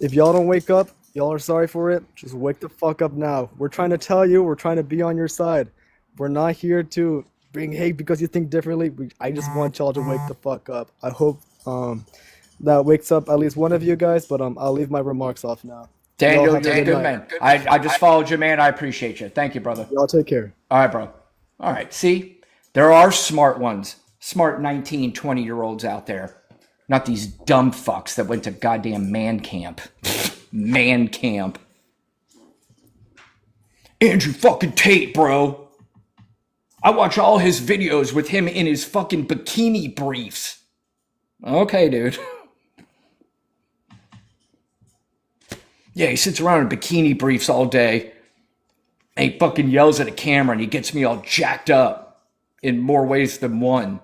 if y'all don't wake up, y'all are sorry for it. Just wake the fuck up now. We're trying to tell you, we're trying to be on your side. We're not here to bring hate because you think differently. I just want y'all to wake the fuck up. I hope that wakes up at least one of you guys, but I'll leave my remarks off now. Daniel, Y'all have you're a a good good night. man. I just followed you, man. I appreciate you. Thank you, brother. Y'all take care. All right, bro. All right, see? There are smart ones. Smart 19, 20-year-olds out there. Not these dumb fucks that went to goddamn man camp. Man camp. Andrew fucking Tate, bro. I watch all his videos with him in his fucking bikini briefs. Okay, dude. Yeah, he sits around in bikini briefs all day. And he fucking yells at a camera and he gets me all jacked up in more ways than one.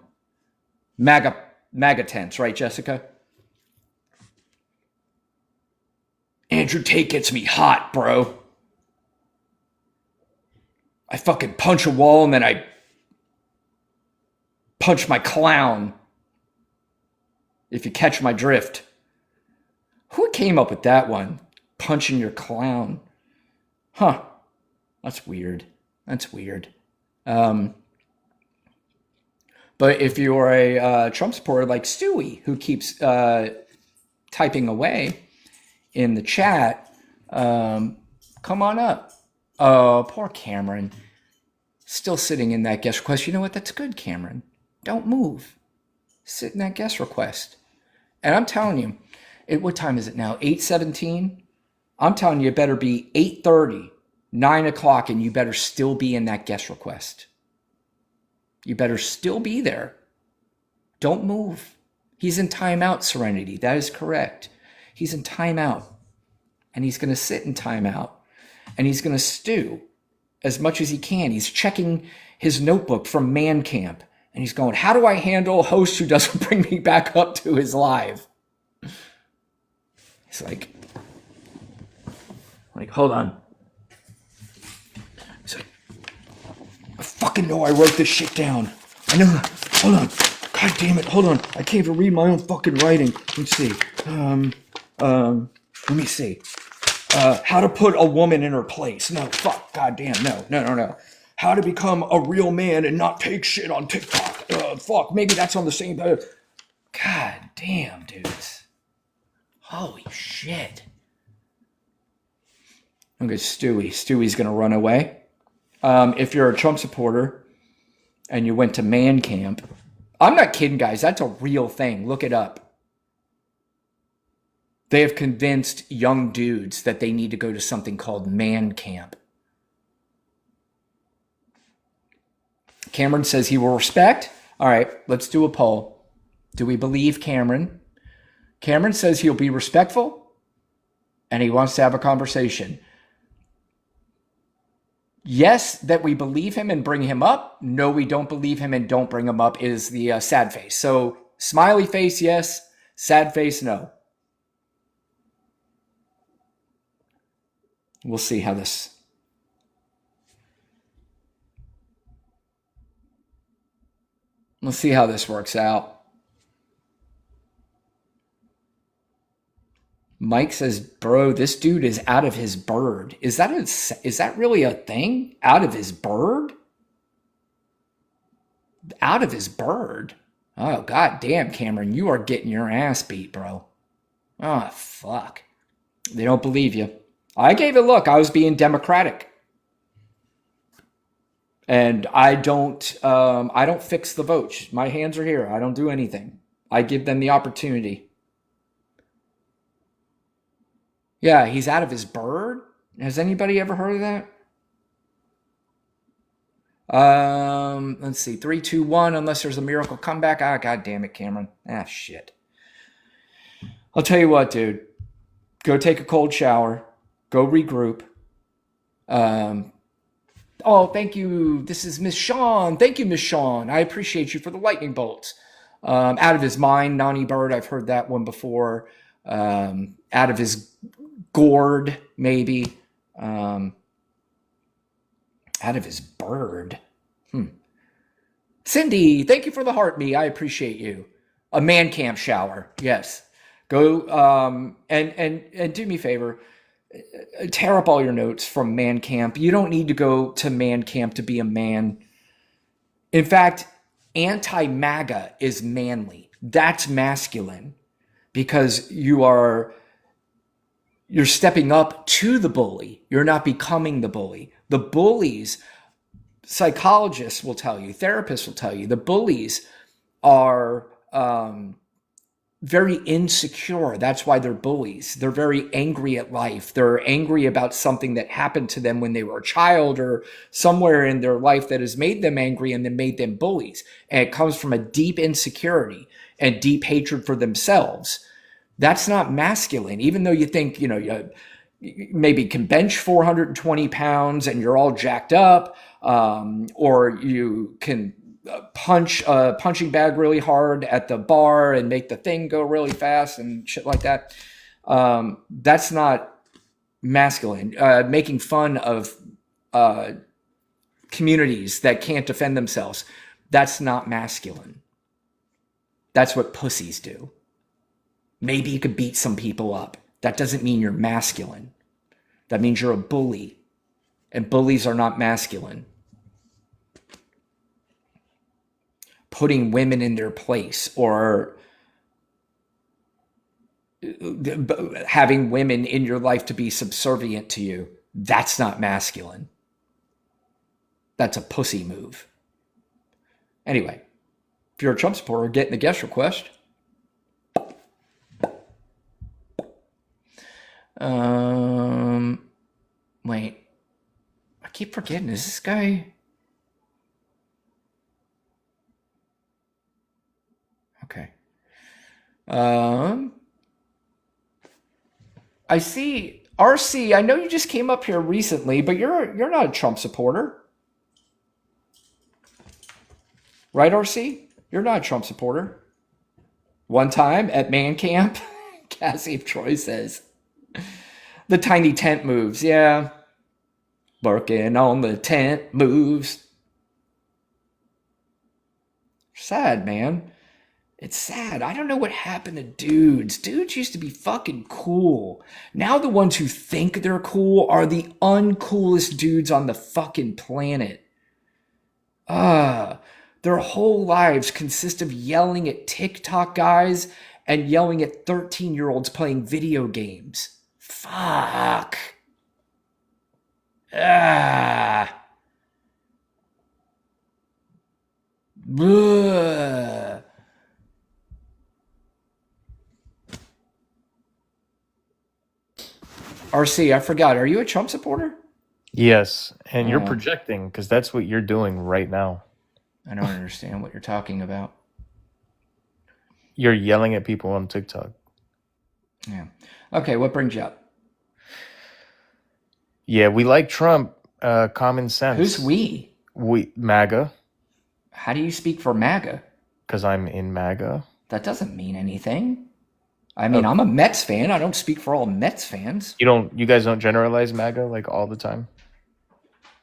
MAGA tents, right, Jessica? Andrew Tate gets me hot, bro. I fucking punch a wall and then I punch my clown. If you catch my drift. Who came up with that one? Punching your clown. Huh. That's weird. That's weird. But if you're a Trump supporter like Stewie, who keeps typing away in the chat, come on up. Oh, poor Cameron. Still sitting in that guest request. You know what? That's good, Cameron. Don't move. Sit in that guest request. And I'm telling you, what time is it now? 8:17? I'm telling you, it better be 8:30, 9 o'clock, and you better still be in that guest request. You better still be there. Don't move. He's in timeout, Serenity. That is correct. He's in timeout. And he's going to sit in timeout. And he's going to stew as much as he can. He's checking his notebook from Man Camp. And he's going, how do I handle a host who doesn't bring me back up to his live? He's like, hold on. He's like, I fucking know I wrote this shit down. I know. Hold on. God damn it. Hold on. I can't even read my own fucking writing. Let's see. Let me see. How to put a woman in her place. No, fuck. God damn. No. How to become a real man and not take shit on TikTok. Fuck. Maybe that's on the same. God damn, dudes. Holy shit. Look at Stewie. Stewie's going to run away. If you're a Trump supporter and you went to Man Camp, I'm not kidding, guys. That's a real thing. Look it up. They have convinced young dudes that they need to go to something called Man Camp. Cameron says he will respect. All right, let's do a poll. Do we believe Cameron? Cameron says he'll be respectful and he wants to have a conversation. Yes, that we believe him and bring him up. No, we don't believe him and don't bring him up is the sad face. So smiley face, yes. Sad face, no. We'll see how this. Let's see how this works out. Mike says, bro, this dude is out of his bird. Is that really a thing? Out of his bird? Out of his bird? Oh, god damn, Cameron, you are getting your ass beat, bro. Oh, fuck. They don't believe you. I gave it a look. I was being democratic. And I don't fix the votes. My hands are here. I don't do anything. I give them the opportunity. Yeah, he's out of his bird. Has anybody ever heard of that? Let's see. 3, 2, 1. Unless there's a miracle comeback. Ah, god damn it, Cameron. Ah, shit. I'll tell you what, dude. Go take a cold shower. Go regroup. Oh, thank you. This is Miss Shawn. Thank you, Miss Shawn. I appreciate you for the lightning bolts. Out of his mind, Nani Bird. I've heard that one before. Out of his gourd, maybe. Out of his bird. Cindy, thank you for the heart me. I appreciate you. A Man Camp shower. Yes. Go and do me a favor. Tear up all your notes from Man Camp. You don't need to go to Man Camp to be a man. In fact, anti-MAGA is manly. That's masculine because you're stepping up to the bully. You're not becoming the bully. The bullies, psychologists will tell you, therapists will tell you, the bullies are very insecure. That's why they're bullies. They're very angry at life. They're angry about something that happened to them when they were a child or somewhere in their life that has made them angry and then made them bullies. And it comes from a deep insecurity and deep hatred for themselves. That's not masculine. Even though you think, you maybe can bench 420 pounds and you're all jacked up, or you can punch a punching bag really hard at the bar and make the thing go really fast and shit like that. That's not masculine. Making fun of communities that can't defend themselves. That's not masculine. That's what pussies do. Maybe you could beat some people up. That doesn't mean you're masculine. That means you're a bully. And bullies are not masculine. Putting women in their place or having women in your life to be subservient to you, that's not masculine. That's a pussy move. Anyway, if you're a Trump supporter, get in the guest request. Wait. I keep forgetting. Is this guy... Um, I see RC. I know you just came up here recently, but you're not a Trump supporter, right? RC, you're not a Trump supporter. One time at man camp, Cassie of Troy says the tiny tent moves. Yeah, working on the tent moves. Sad, man. It's sad. I don't know what happened to dudes. Dudes used to be fucking cool. Now the ones who think they're cool are the uncoolest dudes on the fucking planet. Their whole lives consist of yelling at TikTok guys and yelling at 13-year-olds playing video games. Fuck. Ah. Ugh. RC, I forgot. Are you a Trump supporter? Yes, and you're Oh, projecting because that's what you're doing right now. I don't understand what you're talking about. You're yelling at people on TikTok. Yeah. Okay, what brings you up? Yeah, we like Trump. Common Who's sense. we? We MAGA How do you speak for MAGA? because I'm in MAGA. That doesn't mean anything. I mean, I'm a Mets fan. I don't speak for all Mets fans. You guys don't generalize MAGA like all the time.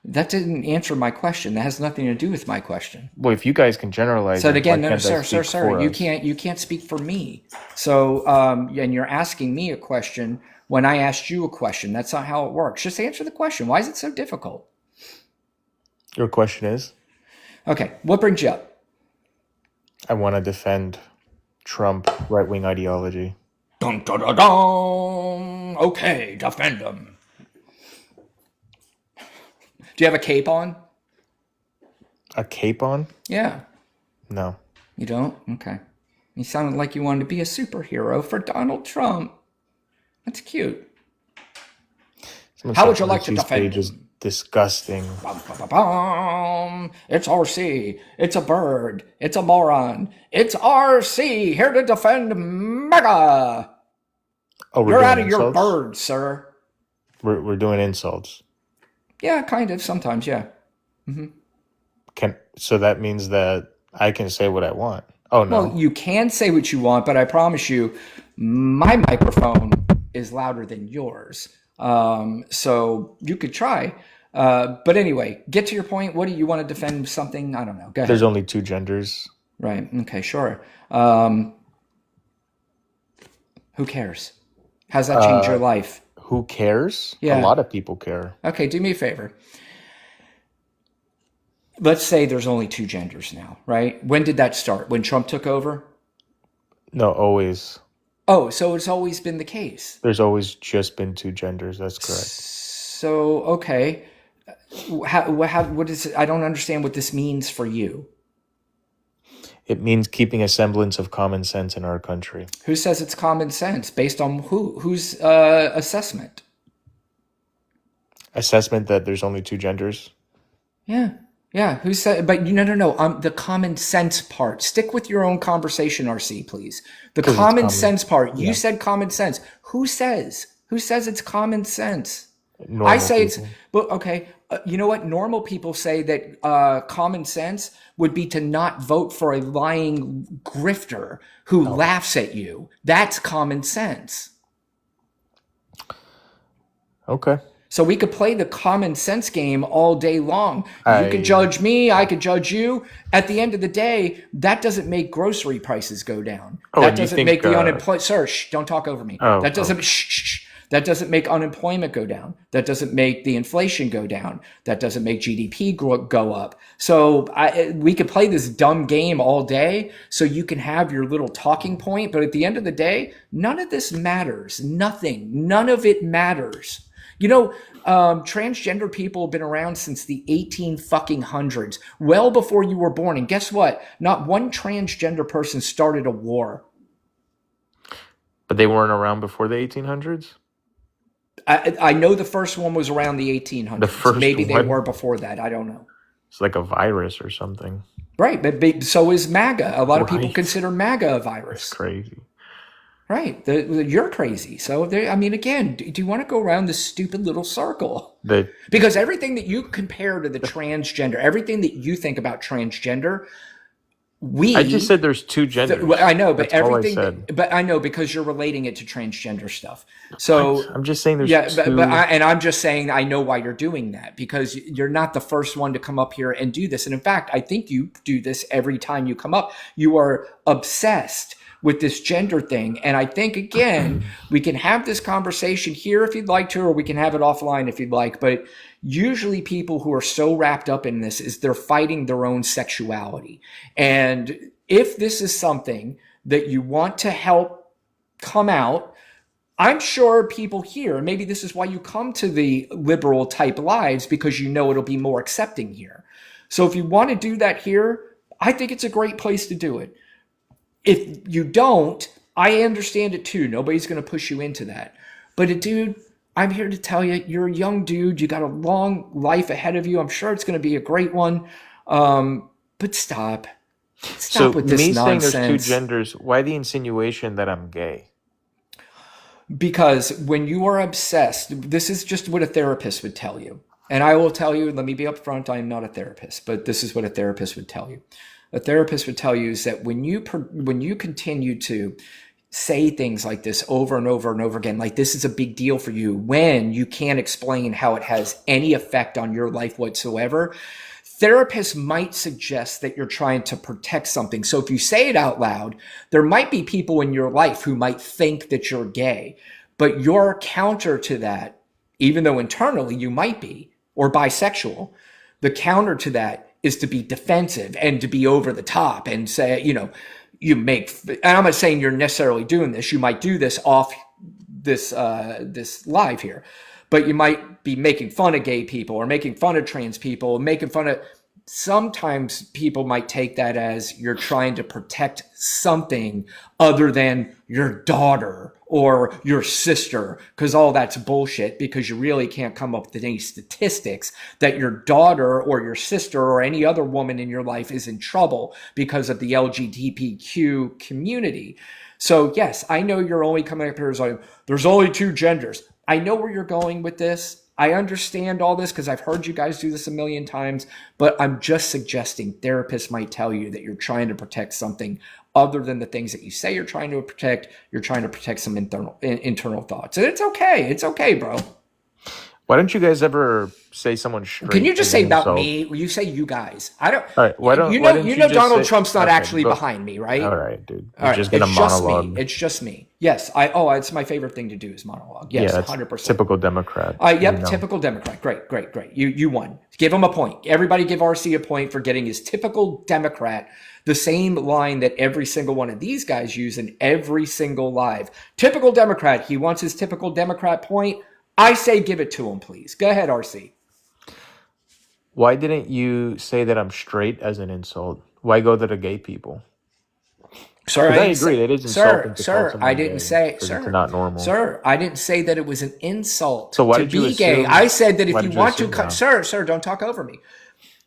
That didn't answer my question. That has nothing to do with my question. Well, if you guys can generalize So it, again, why no, can't I sir, speak for you us? can't speak for me. So, and you're asking me a question when I asked you a question. That's not how it works. Just answer the question. Why is it so difficult? Your question is, Okay, what brings you up? I want to defend Trump right-wing ideology. Dun, dun, dun, dun. Okay, defend them. Do you have a cape on? A cape on? Yeah, No. you don't? Okay. You sounded like you wanted to be a superhero for Donald Trump. That's cute. Someone How said would you like to Lucy's defend page is him? disgusting. Bum, bum, bum, bum. It's RC. It's a bird. It's a moron. It's RC here to defend MAGA. Oh, we're You're doing out of your insults? bird, sir. We're doing insults. Yeah, kind of. Sometimes, yeah. So that means that I can say what I want. Oh Well, no. you can say what you want, but I promise you, my microphone is louder than yours. So you could try. But anyway, get to your point. What do you want to defend something? I don't know. Go ahead. There's only two genders. Right. Okay, sure. Who cares? How's that change your life? Who cares? Yeah. A lot of people care. Okay, do me a favor. Let's say there's only two genders now, right? When did that start? When Trump took over? No, always. Oh, so it's always been the case. There's always just been two genders. That's correct. So, okay. What is it? I don't understand what this means for you. It means keeping a semblance of common sense in our country. Who says it's common sense? Based on whose assessment? Assessment that there's only two genders. Yeah. Yeah. Who said? But no. The common sense part. Stick with your own conversation, RC, please. The 'Cause it's common common. sense part. You Yeah. said common sense. Who says? Who says it's common sense? Normal I say people. it's. But okay. You know what? Normal people say that common sense would be to not vote for a lying grifter who laughs at you. That's common sense. Okay. So we could play the common sense game all day long. You could judge me, I could judge you. At the end of the day, that doesn't make grocery prices go down. Oh, That and you doesn't think, make the unemployment. Sir, don't talk over me. Oh, That doesn't. Shh. That doesn't make unemployment go down. That doesn't make the inflation go down. That doesn't make GDP go up. So we could play this dumb game all day. So you can have your little talking point, but at the end of the day, none of this matters. Nothing. None of it matters. You know, transgender people have been around since the 1800s, well before you were born. And guess what? Not one transgender person started a war. But they weren't around before the 1800s? I know the first one was around the 1800s. The first Maybe they one? were before that. I don't know. It's like a virus or something. Right, but so is MAGA. A lot of people Right. consider MAGA a It's virus. crazy. Right. You're crazy. So, I mean, again, do you want to go around this stupid little circle? The Because everything that you compare to the transgender, everything that you think about transgender, I just said there's two genders. I know, but That's all I everything, said. but I know because you're relating it to transgender stuff. So, I'm just saying there's yeah, two. and I'm just saying I know why you're doing that because you're not the first one to come up here and do this. And in fact, I think you do this every time you come up. You are obsessed with this gender thing. And I think, again, we can have this conversation here if you'd like to, or we can have it offline if you'd like. But usually people who are so wrapped up in this is they're fighting their own sexuality. And if this is something that you want to help come out, I'm sure people here, maybe this is why you come to the liberal type lives, because you know it'll be more accepting here. So if you want to do that here, I think it's a great place to do it. If you don't, I understand it too. Nobody's going to push you into that. But dude, I'm here to tell you, you're a young dude. You got a long life ahead of you. I'm sure it's going to be a great one. But stop. Stop with this me nonsense. saying there's two genders, why the insinuation that I'm gay? Because when you are obsessed, this is just what a therapist would tell you. And I will tell you, let me be upfront, I am not a therapist, but this is what a therapist would tell you. A therapist would tell you is that when you continue to say things like this over and over and over again, like this is a big deal for you, when you can't explain how it has any effect on your life whatsoever, therapists might suggest that you're trying to protect something. So if you say it out loud, there might be people in your life who might think that you're gay, but your counter to that, even though internally you might be, or bisexual, the counter to that is to be defensive and to be over the top and say, you make, and I'm not saying you're necessarily doing this. You might do this off this live here, but you might be making fun of gay people or making fun of trans people, making fun of. Sometimes people might take that as you're trying to protect something other than your daughter or your sister, because all that's bullshit, because you really can't come up with any statistics that your daughter or your sister or any other woman in your life is in trouble because of the LGBTQ community. So yes, I know you're only coming up here as like, there's only two genders. I know where you're going with this. I understand all this because I've heard you guys do this a million times, but I'm just suggesting therapists might tell you that you're trying to protect something other than the things that you say you're trying to protect. You're trying to protect some internal thoughts. And it's okay. It's okay, bro. Why don't you guys ever say someone straight? Can you just as say an about insult? me? You say you guys. I don't. All right. Why don't you why don't you know just Donald say- Trump's not Okay, actually go- behind me, right? All right, dude. All right, Just gonna it's just monologue. me. It's just me. Yes, it's my favorite thing to do is monologue. Yes, yeah, that's 100%. typical Democrat. Yep, you know. typical Democrat. Great. You won. Give him a point. Everybody give RC a point for getting his typical Democrat, the same line that every single one of these guys use in every single live. Typical Democrat. He wants his typical Democrat point. I say give it to him, please. Go ahead, RC. Why didn't you say that I'm straight as an insult? Why go to the gay people? Sir, I didn't agree, say- it is insulting to call someone I didn't gay, say, 'cause sir, it's not normal. Sir, I didn't say that it was an insult So why to did you be gay. assume- I said that if why you did you want to, assume that? sir, don't talk over me.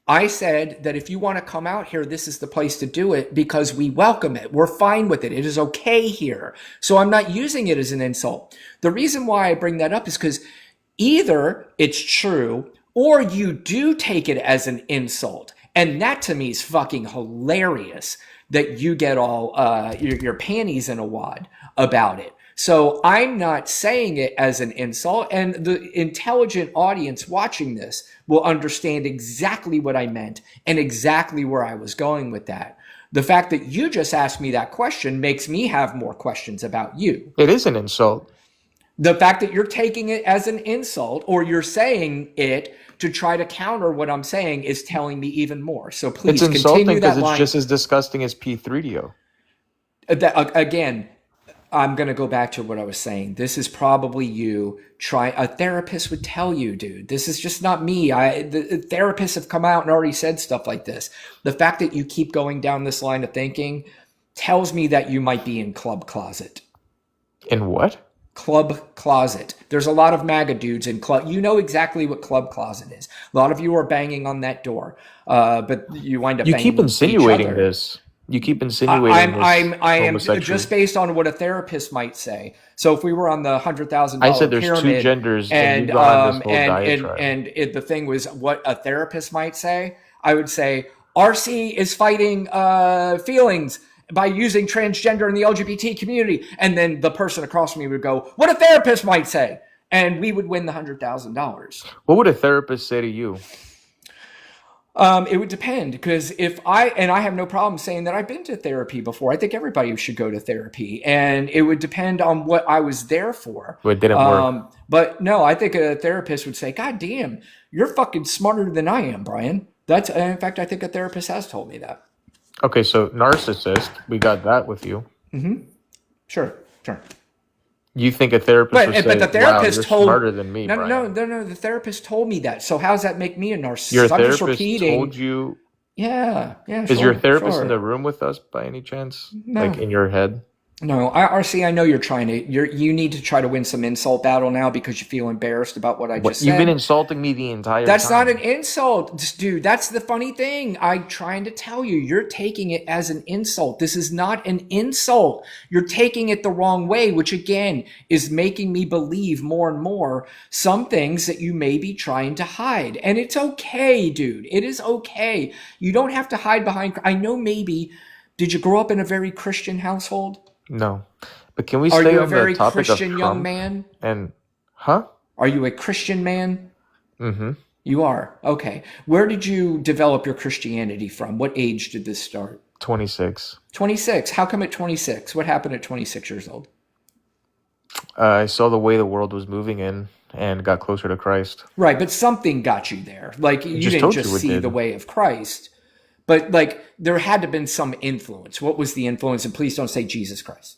I said that if you want to come out here, this is the place to do it because we welcome it. We're fine with it. It is okay here. So I'm not using it as an insult. The reason why I bring that up is because either it's true or you do take it as an insult. And that to me is fucking hilarious that you get all your panties in a wad about it. So I'm not saying it as an insult, and the intelligent audience watching this will understand exactly what I meant and exactly where I was going with that. The fact that you just asked me that question makes me have more questions about you. It is an insult. The fact that you're taking it as an insult or you're saying it to try to counter what I'm saying is telling me even more. So please It's insulting continue that because it's line. just as disgusting as P3DO. Again, I'm going to go back to what I was saying. This is probably you try. A therapist would tell you, dude, this is just not me. The therapists have come out and already said stuff like this. The fact that you keep going down this line of thinking tells me that you might be in club closet. In what? Club closet. There's a lot of MAGA dudes in club. You know exactly what club closet is. A lot of you are banging on that door, but you wind up. You banging keep with each insinuating other. this. You keep insinuating I am homosexual. just based on what a therapist might say. So if we were on the $100,000 I said there's pyramid, two genders, and and you've gone on this whole diatribe. the thing was what a therapist might say, I would say RC is fighting feelings by using transgender in the LGBT community, and then the person across from me would go, what a therapist might say, and we would win the $100,000. What would a therapist say to you? It would depend, because I have no problem saying that I've been to therapy before. I think everybody should go to therapy, and it would depend on what I was there for. Well, it didn't work. But no, I think a therapist would say, God damn, you're fucking smarter than I am, Brian. In fact, I think a therapist has told me that. Okay, so narcissist, we got that with you. Sure. You think a therapist would say, but the therapist wow, you're smarter than me, no, Brian. no, the therapist told me that. So how does that make me a narcissist? Your I'm just therapist repeating. told you? Yeah. Is your therapist in the room with us by any chance? No. Like in your head? No, RC, I know you're trying to. You need to try to win some insult battle now because you feel embarrassed about what I just said. You've been insulting me the entire time. That's not an insult, dude. That's the funny thing. I'm trying to tell you. You're taking it as an insult. This is not an insult. You're taking it the wrong way, which again is making me believe more and more some things that you may be trying to hide. And it's okay, dude. It is okay. You don't have to hide behind. I know maybe. Did you grow up in a very Christian household? No, but can we Are stay you a on very the topic Christian of young Trump? man? And Are you a Christian man? Mm-hmm. You are. Okay. Where did you develop your Christianity from? What age did this start? 26. 26. How come at 26? What happened at 26 years old? I saw the way the world was moving in and got closer to Christ. Right, but something got you there. Like you Just didn't told just you it see did. the way of Christ, but like there had to have been some influence. What was the influence? And please don't say Jesus Christ.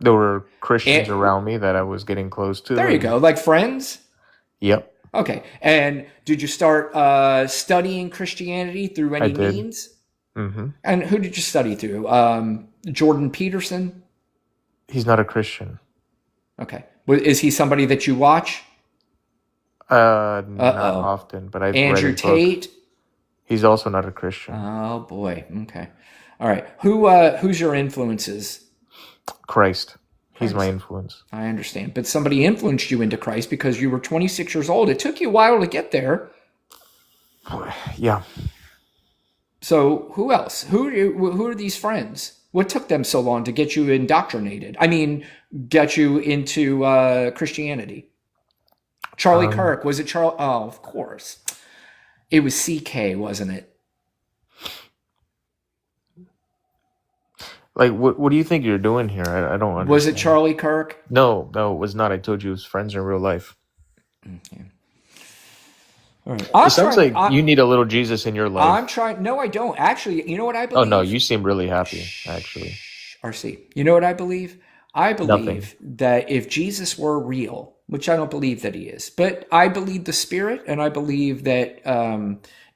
There were Christians And- around me that I was getting close to. There you go. Like friends? Yep. Okay. And did you start studying Christianity through any I did. means? Mm-hmm. And who did you study through? Jordan Peterson? He's not a Christian. Okay. Is he somebody that you watch? Not often, but I've Andrew read his book. Tate? He's also not a Christian. Oh boy. Okay. All right. Who's your influences? Christ. He's Christ. my influence. I understand. But somebody influenced you into Christ because you were 26 years old. It took you a while to get there. Yeah. So who else? Who are these friends? What took them so long to get you indoctrinated? I mean, get you into Christianity? Charlie Kirk. Was it Charlie? Oh, of course. It was CK, wasn't it? Like, what do you think you're doing here? I don't understand. Was it Charlie Kirk? No, it was not. I told you it was friends in real life. Okay. All right. It sounds like you need a little Jesus in your life. I'm trying. No, I don't. Actually, you know what I believe? Oh, no, you seem really happy, actually. RC. You know what I believe? I believe Nothing. that if Jesus were real, which I don't believe that he is, but I believe the Spirit, and I believe that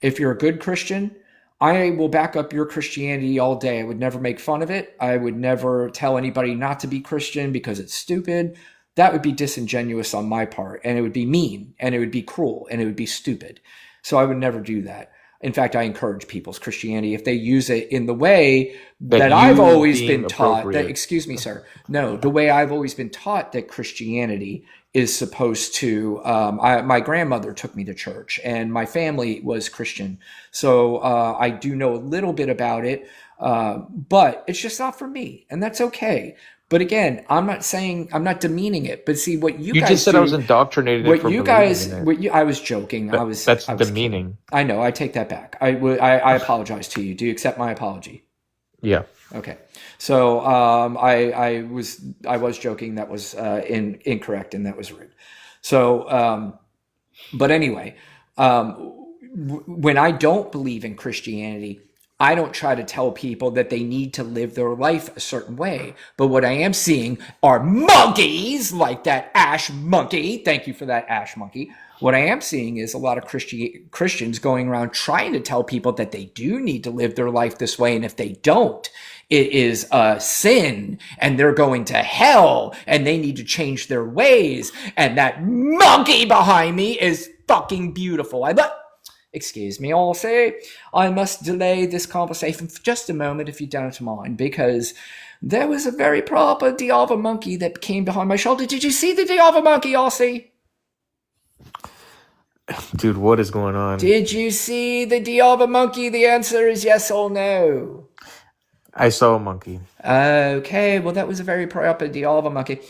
if you're a good Christian, I will back up your Christianity all day. I would never make fun of it. I would never tell anybody not to be Christian because it's stupid. That would be disingenuous on my part, and it would be mean, and it would be cruel, and it would be stupid. So I would never do that. In fact, I encourage people's Christianity if they use it in the way that I've always been taught. That, excuse me, sir. No, the way I've always been taught that Christianity is supposed to. My grandmother took me to church, and my family was Christian, so I do know a little bit about it. But it's just not for me, and that's okay. But again, I'm not demeaning it. But see, what you guys just said do, I was indoctrinated. What for you believing guys, in it. what you, I was joking. That's demeaning. I know. I take that back. I apologize to you. Do you accept my apology? Yeah. Okay. So I was joking. That was incorrect, and that was rude. So, but anyway, when I don't believe in Christianity, I don't try to tell people that they need to live their life a certain way. But what I am seeing are monkeys like that Ash monkey. Thank you for that, Ash monkey. What I am seeing is a lot of Christians going around trying to tell people that they do need to live their life this way. And if they don't, it is a sin and they're going to hell and they need to change their ways. And that monkey behind me is fucking beautiful. Excuse me, also, I must delay this conversation for just a moment if you don't mind, because there was a very proper Diava monkey that came behind my shoulder. Did you see the Diava monkey, Aussie? Dude, what is going on? Did you see the Diava monkey? The answer is yes or no. I saw a monkey. Okay, well, that was a very proper Diava monkey.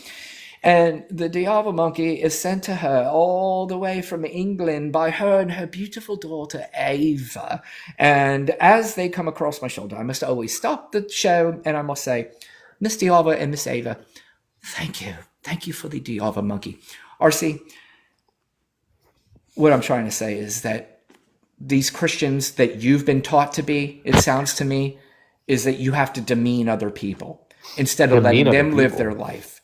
And the Diava monkey is sent to her all the way from England by her and her beautiful daughter, Ava. And as they come across my shoulder, I must always stop the show and I must say, Miss Diava and Miss Ava, thank you. Thank you for the Diava monkey. RC, what I'm trying to say is that these Christians that you've been taught to be, it sounds to me, is that you have to demean other people instead of letting them live their life.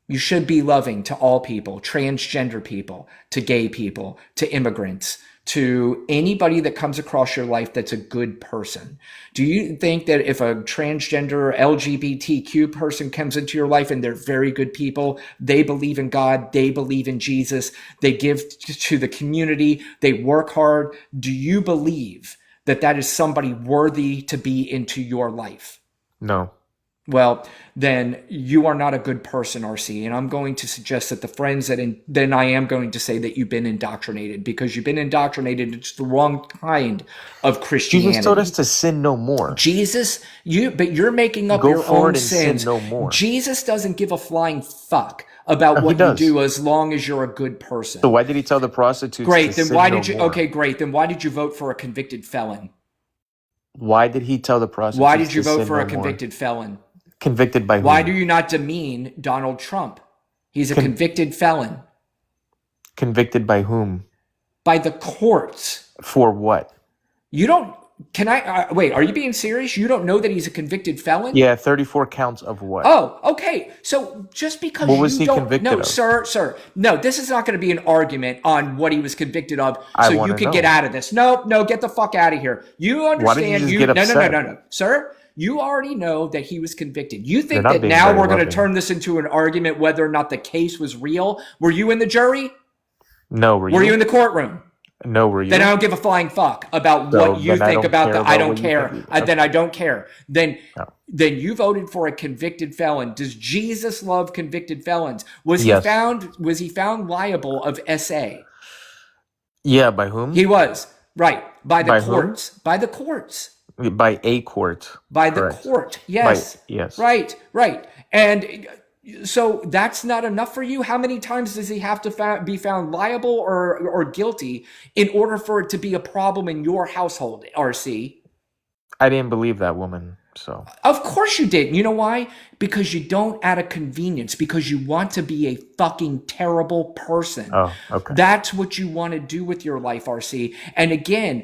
You should be loving to all people, transgender people, to gay people, to immigrants, to anybody that comes across your life that's a good person. Do you think that if a transgender LGBTQ person comes into your life and they're very good people, they believe in God, they believe in Jesus, they give to the community, they work hard, do you believe that that is somebody worthy to be into your life? No. Well, then you are not a good person, RC. And I'm going to suggest that the friends then I am going to say that you've been indoctrinated, because you've been indoctrinated into the wrong kind of Christianity. Jesus told us to sin no more. But you're making up Go your forward own and sins. sin no more. Jesus doesn't give a flying fuck about what you do as long as you're a good person. So why did he tell the prostitutes Great, to then sin why no did you more? okay, great. Then why did you vote for a convicted felon? Why did he tell the prostitutes Why did you to vote sin for no a convicted felon? More? Convicted by whom? Why do you not demean Donald Trump? He's a convicted felon. Convicted by whom? By the courts. For what? You don't... Can I... wait, are you being serious? You don't know that he's a convicted felon? Yeah, 34 counts of what? Oh, okay. So just because what was you he don't... convicted No, of? sir. No, this is not going to be an argument on what he was convicted of so you could know. get out of this. No, get the fuck out of here. You understand... Why did you just get upset? No. Sir, you already know that he was convicted. You think not that being now very we're going to loving. turn this into an argument whether or not the case was real? Were you in the jury? No, were you? Were you in the courtroom? No, were you? Then I don't give a flying fuck about what you think about the... I don't care. Then I don't care. Then you voted for a convicted felon. Does Jesus love convicted felons? Was he found liable of SA? Yeah, by whom? He was. Right. By the By courts. whom? By the courts. By a court. By Correct. the court. Yes. Yes. Right. And so that's not enough for you? How many times does he have to be found liable or guilty in order for it to be a problem in your household, RC? I didn't believe that woman, so. Of course you did. You know why? Because you don't out of convenience, because you want to be a fucking terrible person. Oh, okay. That's what you want to do with your life, RC. And again,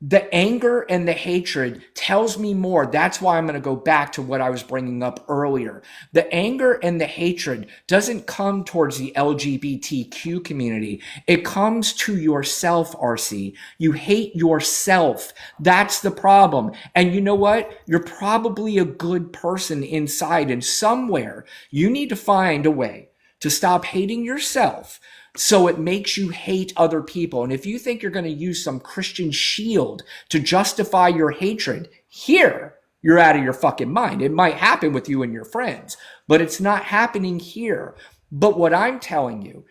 the anger and the hatred tells me more. That's why I'm going to go back to what I was bringing up earlier. The anger and the hatred doesn't come towards the LGBTQ community. It comes to yourself, RC. You hate yourself. That's the problem. And you know what? You're probably a good person inside, and somewhere you need to find a way to stop hating yourself, so it makes you hate other people. And if you think you're going to use some Christian shield to justify your hatred, here, you're out of your fucking mind. It might happen with you and your friends, but it's not happening here. But what I'm telling you,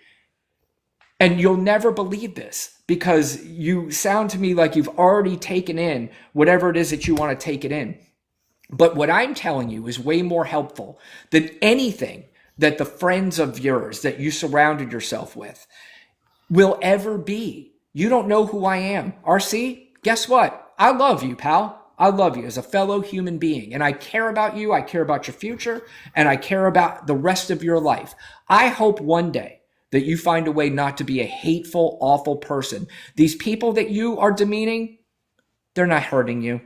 and you'll never believe this because you sound to me like you've already taken in whatever it is that you want to take it in. But what I'm telling you is way more helpful than anything that the friends of yours that you surrounded yourself with will ever be. You don't know who I am. RC, guess what? I love you, pal. I love you as a fellow human being, and I care about you. I care about your future, and I care about the rest of your life. I hope one day that you find a way not to be a hateful, awful person. These people that you are demeaning, they're not hurting you.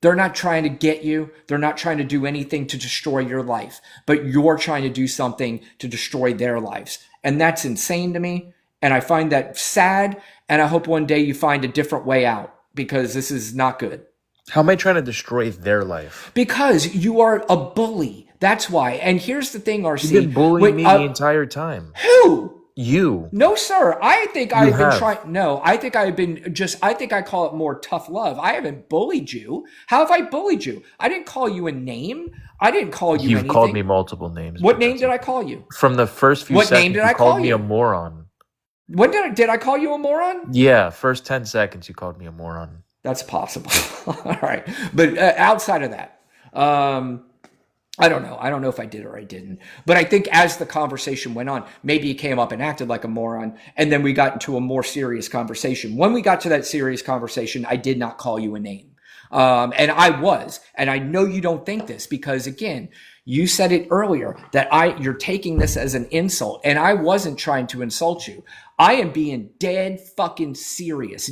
They're not trying to get you. They're not trying to do anything to destroy your life, but you're trying to do something to destroy their lives. And that's insane to me. And I find that sad. And I hope one day you find a different way out, because this is not good. How am I trying to destroy their life? Because you are a bully. That's why. And here's the thing, RC. You've been bullying me the entire time. Who? You. No, sir. I think You I've been have. trying. No, I think I've been I think I call it more tough love. I haven't bullied you. How have I bullied you? I didn't call you a name. I didn't call you You've called me anything. multiple names, What but name that's did I okay. call you? From the first few What name seconds, did you I called call me a you? moron. When did I call you a moron? Yeah, first 10 seconds, you called me a moron. That's possible. All right. But outside of that, um, I don't know. I don't know if I did or I didn't. But I think as the conversation went on, maybe he came up and acted like a moron. And then we got into a more serious conversation. When we got to that serious conversation, I did not call you a name. And I was. And I know you don't think this because, again, you said it earlier that you're taking this as an insult. And I wasn't trying to insult you. I am being dead serious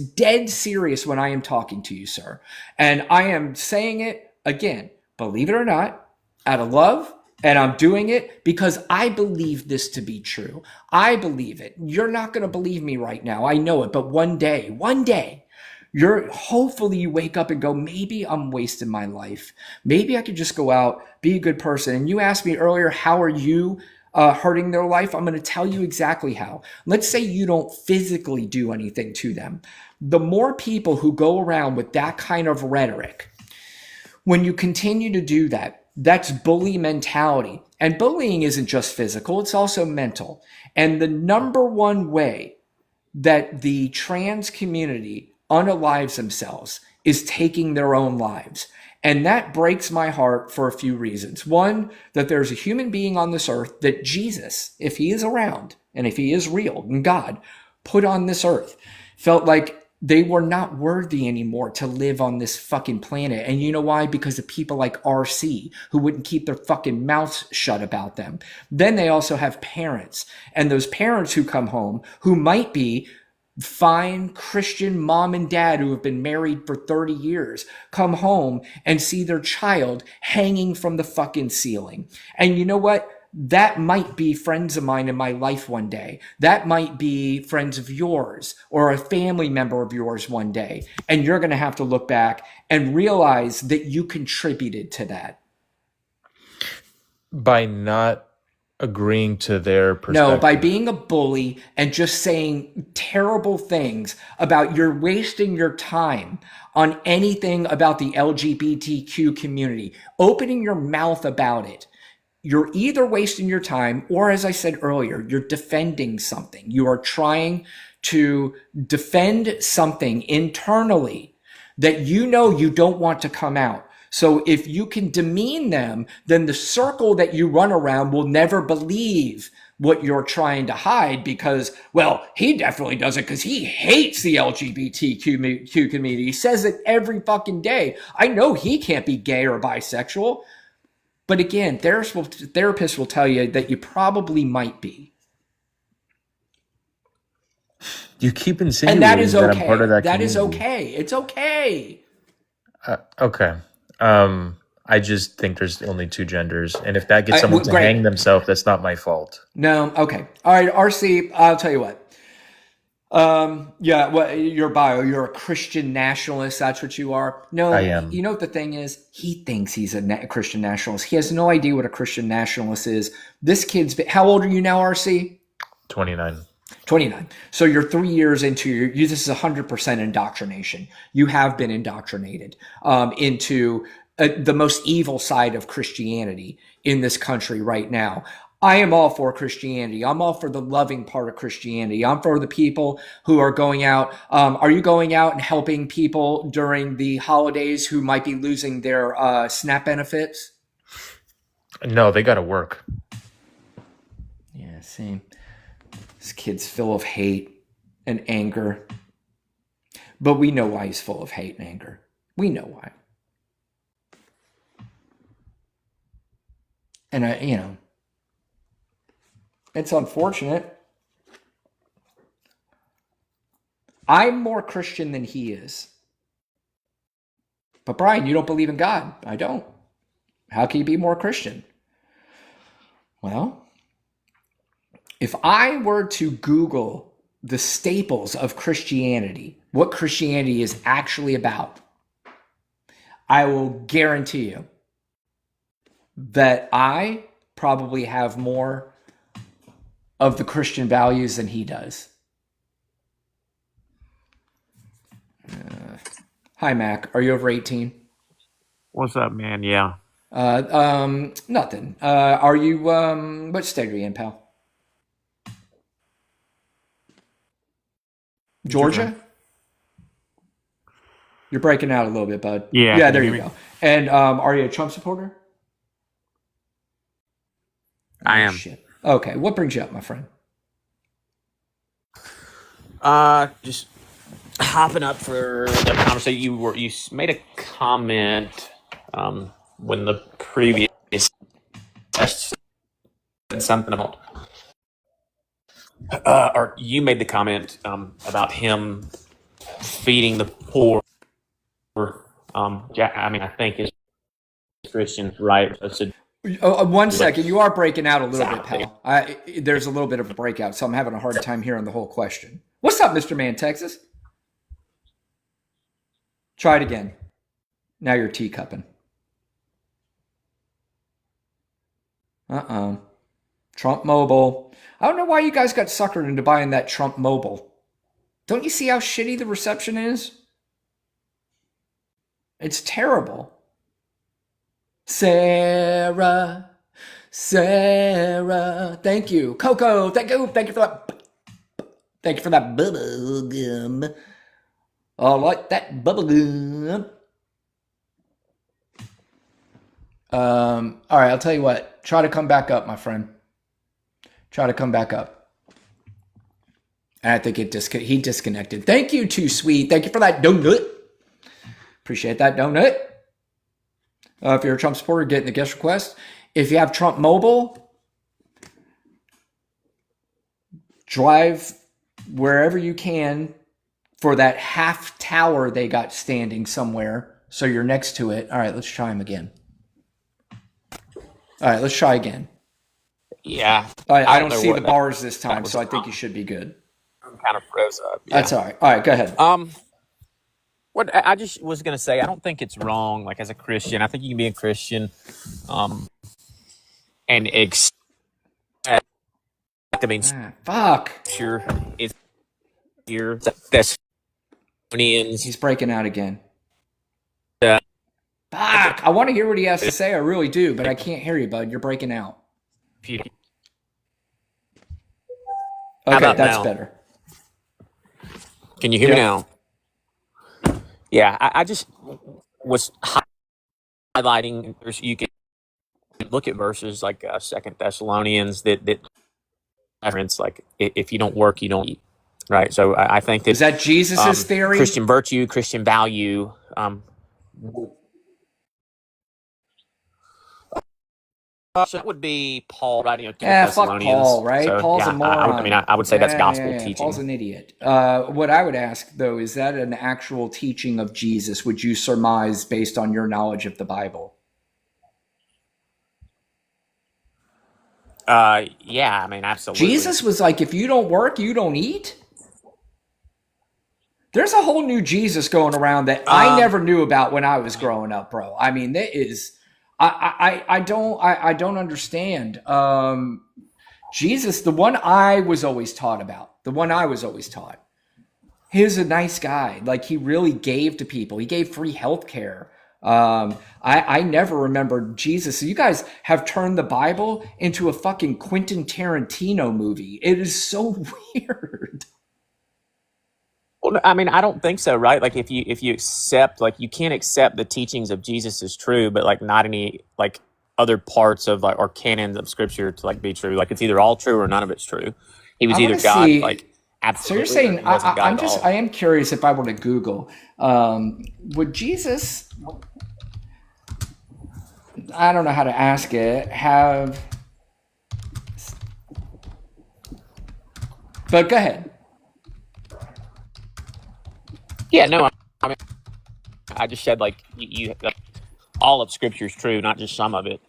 when I am talking to you, sir. And I am saying it again, believe it or not, out of love. And I'm doing it because I believe this to be true. I believe it. You're not going to believe me right now. I know it. But one day, hopefully you wake up and go, maybe I'm wasting my life. Maybe I could just go out, be a good person. And you asked me earlier, how are you hurting their life? I'm going to tell you exactly how. Let's say you don't physically do anything to them. The more people who go around with that kind of rhetoric, when you continue to do that, that's bully mentality. And bullying isn't just physical, it's also mental. And the number one way that the trans community unalives themselves is taking their own lives. And that breaks my heart for a few reasons. One, that there's a human being on this earth that Jesus, if he is around and if he is real and God, put on this earth, felt like they were not worthy anymore to live on this fucking planet. And you know why? Because of people like RC who wouldn't keep their fucking mouths shut about them. Then they also have parents, and those parents who come home who might be fine Christian mom and dad who have been married for 30 years come home and see their child hanging from the fucking ceiling. And you know what? That might be friends of mine in my life one day. That might be friends of yours or a family member of yours one day. And you're going to have to look back and realize that you contributed to that. By not agreeing to their No, by perspective. being a bully and just saying terrible things about you're wasting your time on anything about the LGBTQ community, opening your mouth about it. You're either wasting your time or, as I said earlier, you're defending something. You are trying to defend something internally that you know you don't want to come out. So if you can demean them, then the circle that you run around will never believe what you're trying to hide because, well, he definitely does it because he hates the LGBTQ community. He says it every fucking day. I know he can't be gay or bisexual. But again, therapists will tell you that you probably might be. You keep And insinuating that is that I'm part okay. of that That is community. okay. It's okay. Okay. I just think there's only two genders, and if that gets someone to Great. hang themselves, that's not my fault. No, okay. All right, RC, I'll tell you what. Yeah, well, your bio, you're a Christian nationalist. That's what you are. No, I am. you know what the thing is? He thinks he's a Christian nationalist. He has no idea what a Christian nationalist is. This how old are you now, RC? 29. 29. So you're 3 years into this is 100% indoctrination. You have been indoctrinated into the most evil side of Christianity in this country right now. I am all for Christianity. I'm all for the loving part of Christianity. I'm for the people who are going out. Are you going out and helping people during the holidays who might be losing their SNAP benefits? No, they got to work. Yeah, same. This kid's full of hate and anger. But we know why he's full of hate and anger. We know why. And, it's unfortunate. I'm more Christian than he is. But Brian, you don't believe in God. I don't. How can you be more Christian? Well, if I were to Google the staples of Christianity, what Christianity is actually about, I will guarantee you that I probably have more of the Christian values than he does. Hi, Mac. Are you over 18? What's up, man? Yeah. Nothing. Are you, what state are you in, pal? Georgia? You're breaking out a little bit, bud. Yeah, Yeah, can there you you hear me? go. And are you a Trump supporter? I Oh, am. shit. Okay, what brings you up, my friend? Just hopping up for the conversation. You made a comment when the previous guest said something about or you made the comment about him feeding the poor. Yeah, I mean, I think it's Christian, right? One second. You are breaking out a little bit, South there. pal. There's a little bit of a breakout, so I'm having a hard time hearing the whole question. What's up, Mr. Man, Texas? Try it again. Now you're teacupping. Trump Mobile. I don't know why you guys got suckered into buying that Trump Mobile. Don't you see how shitty the reception is? It's terrible. Sarah, thank you. Coco, thank you for that. Thank you for that bubble gum. I like that bubble gum. All right, I'll tell you what. Try to come back up, my friend. Try to come back up. And I think he disconnected. Thank you, Too Sweet. Thank you for that donut. Appreciate that donut. If you're a Trump supporter, get in the guest request. If you have Trump Mobile, drive wherever you can for that half tower they got standing somewhere, so you're next to it. All right, let's try him again. All right, let's try again. Yeah. I don't see what the that- bars this time, was so I think you should be good. I'm kind of froze up. Yeah. That's all right. All right, go ahead. What I just was gonna say, I don't think it's wrong. Like as a Christian, I think you can be a Christian, and expect. I mean, Fuck. sure, it's here. Thessalonians. He's breaking out again. Yeah. Fuck. I want to hear what he has to say. I really do, but I can't hear you, bud. You're breaking out. How Okay, about that's now? better. Can you hear me Yep. now? Yeah, I just was highlighting. You can look at verses like Second Thessalonians that reference like if you don't work, you don't eat. Right. So I think that Is that Jesus' theory? Christian virtue, Christian value. So that would be Paul writing to Fuck Thessalonians. Paul, right? So, Paul's yeah, a moron. I would say that's gospel teaching. Paul's an idiot. What I would ask, though, is that an actual teaching of Jesus, would you surmise based on your knowledge of the Bible? Yeah, I mean, absolutely. Jesus was like, if you don't work, you don't eat? There's a whole new Jesus going around that I never knew about when I was growing up, bro. I mean, that is... I don't understand. Jesus, the one I was always taught about, he's a nice guy. Like he really gave to people. He gave free healthcare. I never remembered Jesus. You guys have turned the Bible into a fucking Quentin Tarantino movie. It is so weird. Well, I mean, I don't think so, right? Like, if you accept, like, you can't accept the teachings of Jesus as true, but like not any like other parts of like or canons of Scripture to like be true. Like, it's either all true or none of it's true. He was either God, like absolutely. So you're saying or he wasn't God at all. I am curious if I were to Google, would Jesus? I don't know how to ask it. But go ahead. Yeah, no, I mean, I just said like you all of Scripture is true, not just some of it.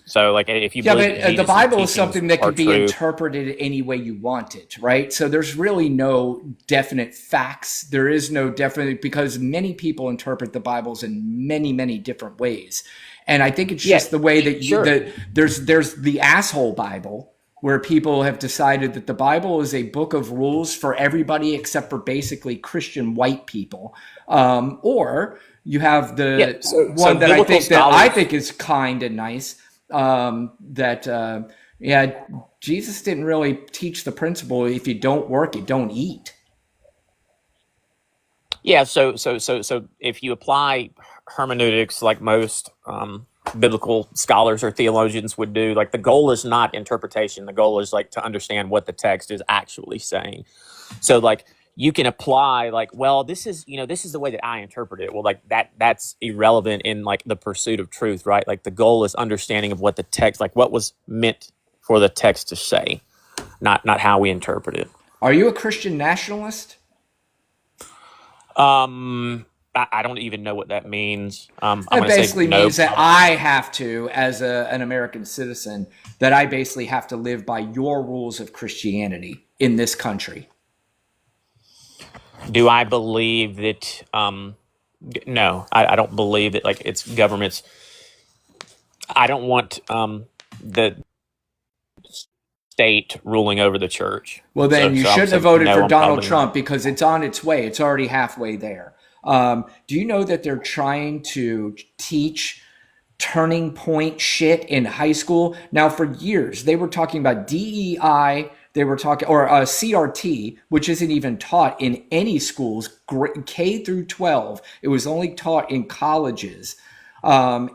So, like, if you believe that the Jesus' Bible is teachings something that are can be true, interpreted any way you want it, right? So there's really no definite facts. There is no definite, because many people interpret the Bibles in many, many different ways. And I think it's just the way that sure. there's the asshole Bible, where people have decided that the Bible is a book of rules for everybody except for basically Christian white people. Or you have Yeah. the So one that biblical I scholars. think is kind and nice. That yeah, Jesus didn't really teach the principle: if you don't work, you don't eat. Yeah, so if you apply hermeneutics like most biblical scholars or theologians would do, like the goal is not interpretation. The goal is like to understand what the text is actually saying. So like you can apply like, well, this is this is the way that I interpret it. Well, like that's irrelevant in like the pursuit of truth, right? Like the goal is understanding of what the text, like what was meant for the text to say, not how we interpret it. Are you a Christian nationalist? I don't even know what that means. I'm It going to say basically no. means that I have to, as an American citizen, that I basically have to live by your rules of Christianity in this country. Do I believe that? No, I don't believe that. Like it's governments. I don't want the state ruling over the church. Well, then you I would shouldn't have say voted no. for I'm Donald probably Trump not. because it's on its way. It's already halfway there. Do you know that they're trying to teach turning point shit in high school? Now, for years, they were talking about DEI, they were talking, or CRT, which isn't even taught in any schools, K through 12. It was only taught in colleges.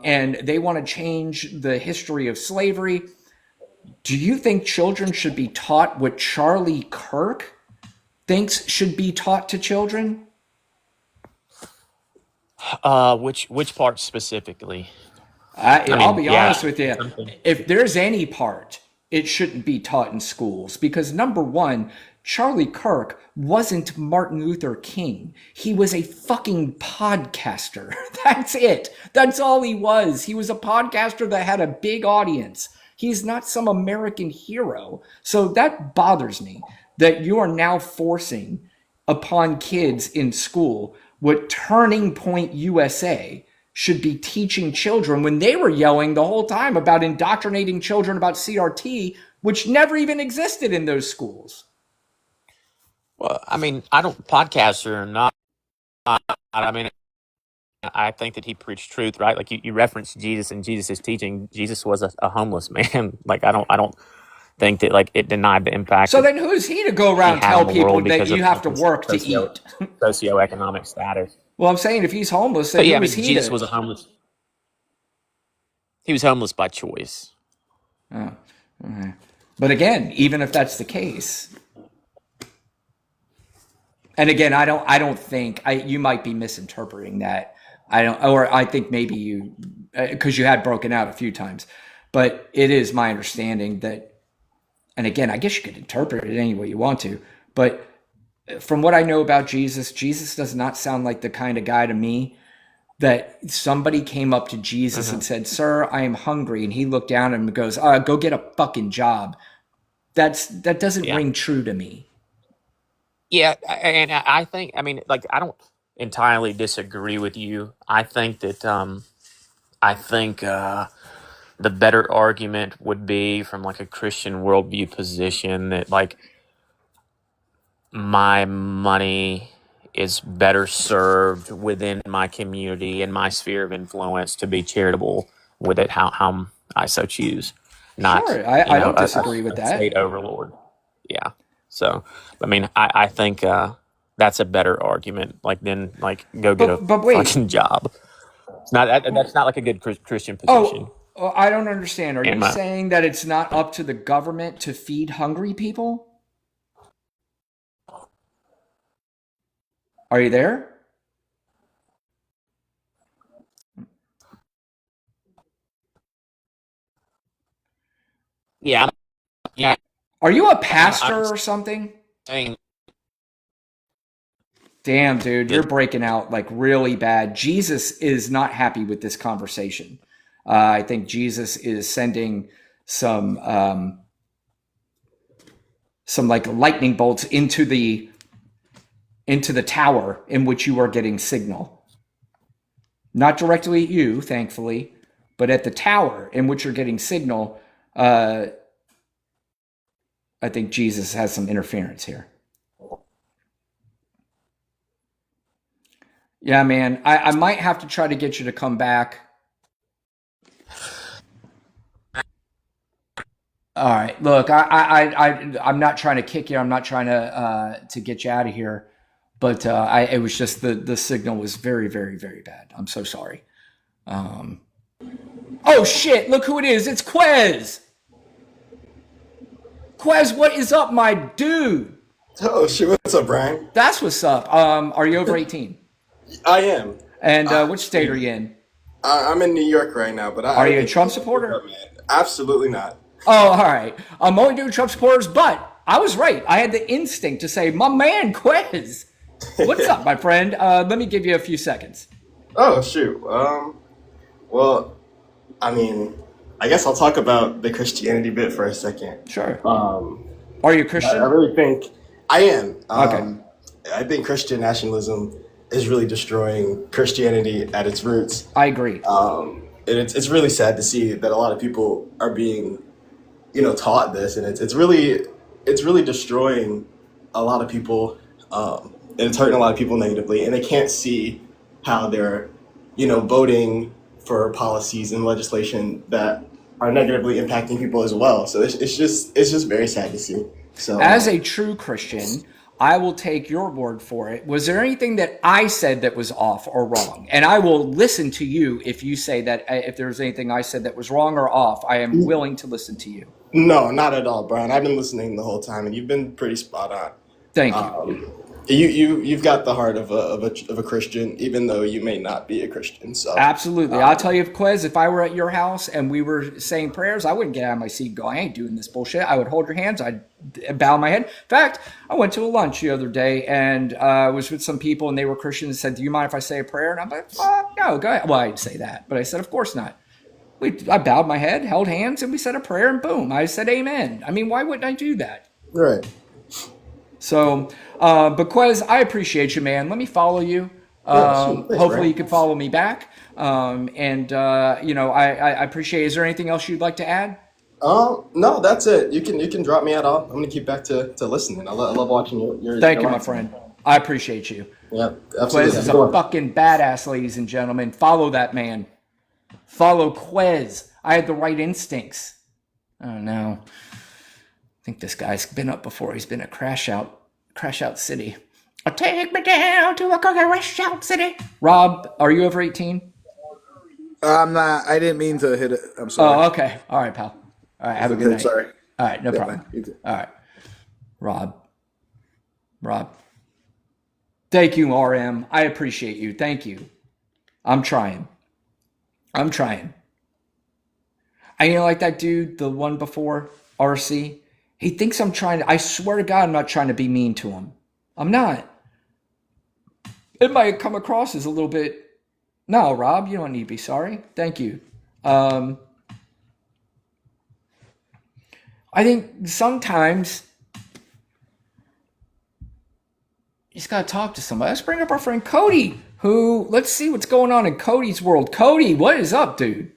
And they want to change the history of slavery. Do you think children should be taught what Charlie Kirk thinks should be taught to children? Which part specifically? I I'll mean, be yeah, honest with you. something. If there's any part, it shouldn't be taught in schools because number one, Charlie Kirk wasn't Martin Luther King. He was a fucking podcaster. That's it. That's all he was. He was a podcaster that had a big audience. He's not some American hero. So that bothers me that you are now forcing upon kids in school what Turning Point USA should be teaching children when they were yelling the whole time about indoctrinating children about CRT, which never even existed in those schools. Well, I mean, I don't podcasts or not. I mean, I think that he preached truth, right? Like you referenced Jesus and Jesus' teaching. Jesus was a homeless man. Like I don't think that like it denied the impact So that then who's he to go he around had on tell the people world that because you of have like to his work to eat? socioeconomic status. Well, I'm saying if he's homeless, then But yeah, I who is mean, he Jesus to? was a homeless. He was homeless by choice. Oh, okay. But again, even if that's the case, and again, I don't think you might be misinterpreting that. I don't, or I think maybe you, because you had broken out a few times, but it is my understanding that, and again, I guess you could interpret it any way you want to, but from what I know about Jesus, Jesus does not sound like the kind of guy to me that somebody came up to Jesus Hmm. and said, "Sir, I am hungry," and he looked down and goes, "Go get a fucking job." That doesn't Yeah, ring true to me. yeah, and I think I mean like I don't entirely disagree with you. I think that I think the better argument would be from like a Christian worldview position that like my money is better served within my community and my sphere of influence to be charitable with it how I so choose, not Sure, I don't disagree with a state that. overlord. Yeah. So, I mean, I think that's a better argument. Like then, like go get a But wait. fucking job. It's not that's not like a good Christian position. Oh, I don't understand. Are And you my saying that it's not up to the government to feed hungry people? Are you there? yeah, yeah. Are you a I'm pastor or something? saying Damn, dude, you're that breaking out like really bad. Jesus is not happy with this conversation. I think Jesus is sending some some like lightning bolts into the tower in which you are getting signal. Not directly at you, thankfully, but at the tower in which you're getting signal. Uh, I think Jesus has some interference here. Yeah, man. I might have to try to get you to come back. All right. Look, I'm not trying to kick you. I'm not trying to get you out of here. But it was just the signal was very, very, very bad. I'm so sorry. Oh shit! Look who it is. It's Quez. Quez, what is up, my dude? Oh shit! What's up, Brian? That's what's up. Are you over 18? I am. And which state are you in? I'm in New York right now, but Are you a Trump supporter? Absolutely not. Oh, all right. I'm only doing Trump supporters, but I was right. I had the instinct to say, my man, Quez. What's up, my friend? Let me give you a few seconds. Oh shoot. Well, I mean, I guess I'll talk about the Christianity bit for a second. Sure. Are you a Christian? I really think I am. Okay. I think Christian nationalism is really destroying Christianity at its roots. I agree. And it's really sad to see that a lot of people are being, taught this, and it's really destroying a lot of people, and it's hurting a lot of people negatively, and they can't see how they're, voting for policies and legislation that are negatively impacting people as well. So it's just very sad to see. So as a true Christian, I will take your word for it. Was there anything that I said that was off or wrong? And I will listen to you if you say that if there's anything I said that was wrong or off. I am willing to listen to you. No, not at all, Brian. I've been listening the whole time, and you've been pretty spot on. Thank you. You've got the heart of a Christian, even though you may not be a Christian. So absolutely, I'll tell you, Quez, if I were at your house and we were saying prayers, I wouldn't get out of my seat and go, I ain't doing this bullshit. I would hold your hands. I'd bow my head. In fact, I went to a lunch the other day and I was with some people and they were Christians and said, do you mind if I say a prayer? And I'm like, no, go ahead. Well, I didn't say that, but I said, of course not. I bowed my head, held hands, and we said a prayer, and boom, I said amen. I mean, why wouldn't I do that? Right. So, but Quez, I appreciate you, man. Let me follow you. Hopefully you can follow me back. I appreciate it. Is there anything else you'd like to add? No, that's it. You can drop me out. I'm gonna keep back to listening. I love watching your Thank you, my friend. I appreciate you. Yeah, absolutely. Quez is a fucking badass, ladies and gentlemen. Follow that man. Follow Quez. I had the right instincts. Oh no. I think this guy's been up before. He's been a crash out city. Take me down to a crash out city. Rob, are you over 18? I'm not. I didn't mean to hit it. I'm sorry. Oh, okay. All right, pal. All right, have a good night. Sorry. All right, no problem. Man, you too. All right. Rob. Thank you, RM. I appreciate you. Thank you. I'm trying. Like that dude, the one before, RC? He thinks I'm trying to, I swear to God, I'm not trying to be mean to him. I'm not. It might come across as a little bit, no, Rob, you don't need to be sorry. Thank you. I think sometimes you just got to talk to somebody. Let's bring up our friend Cody, let's see what's going on in Cody's world. Cody, what is up, dude?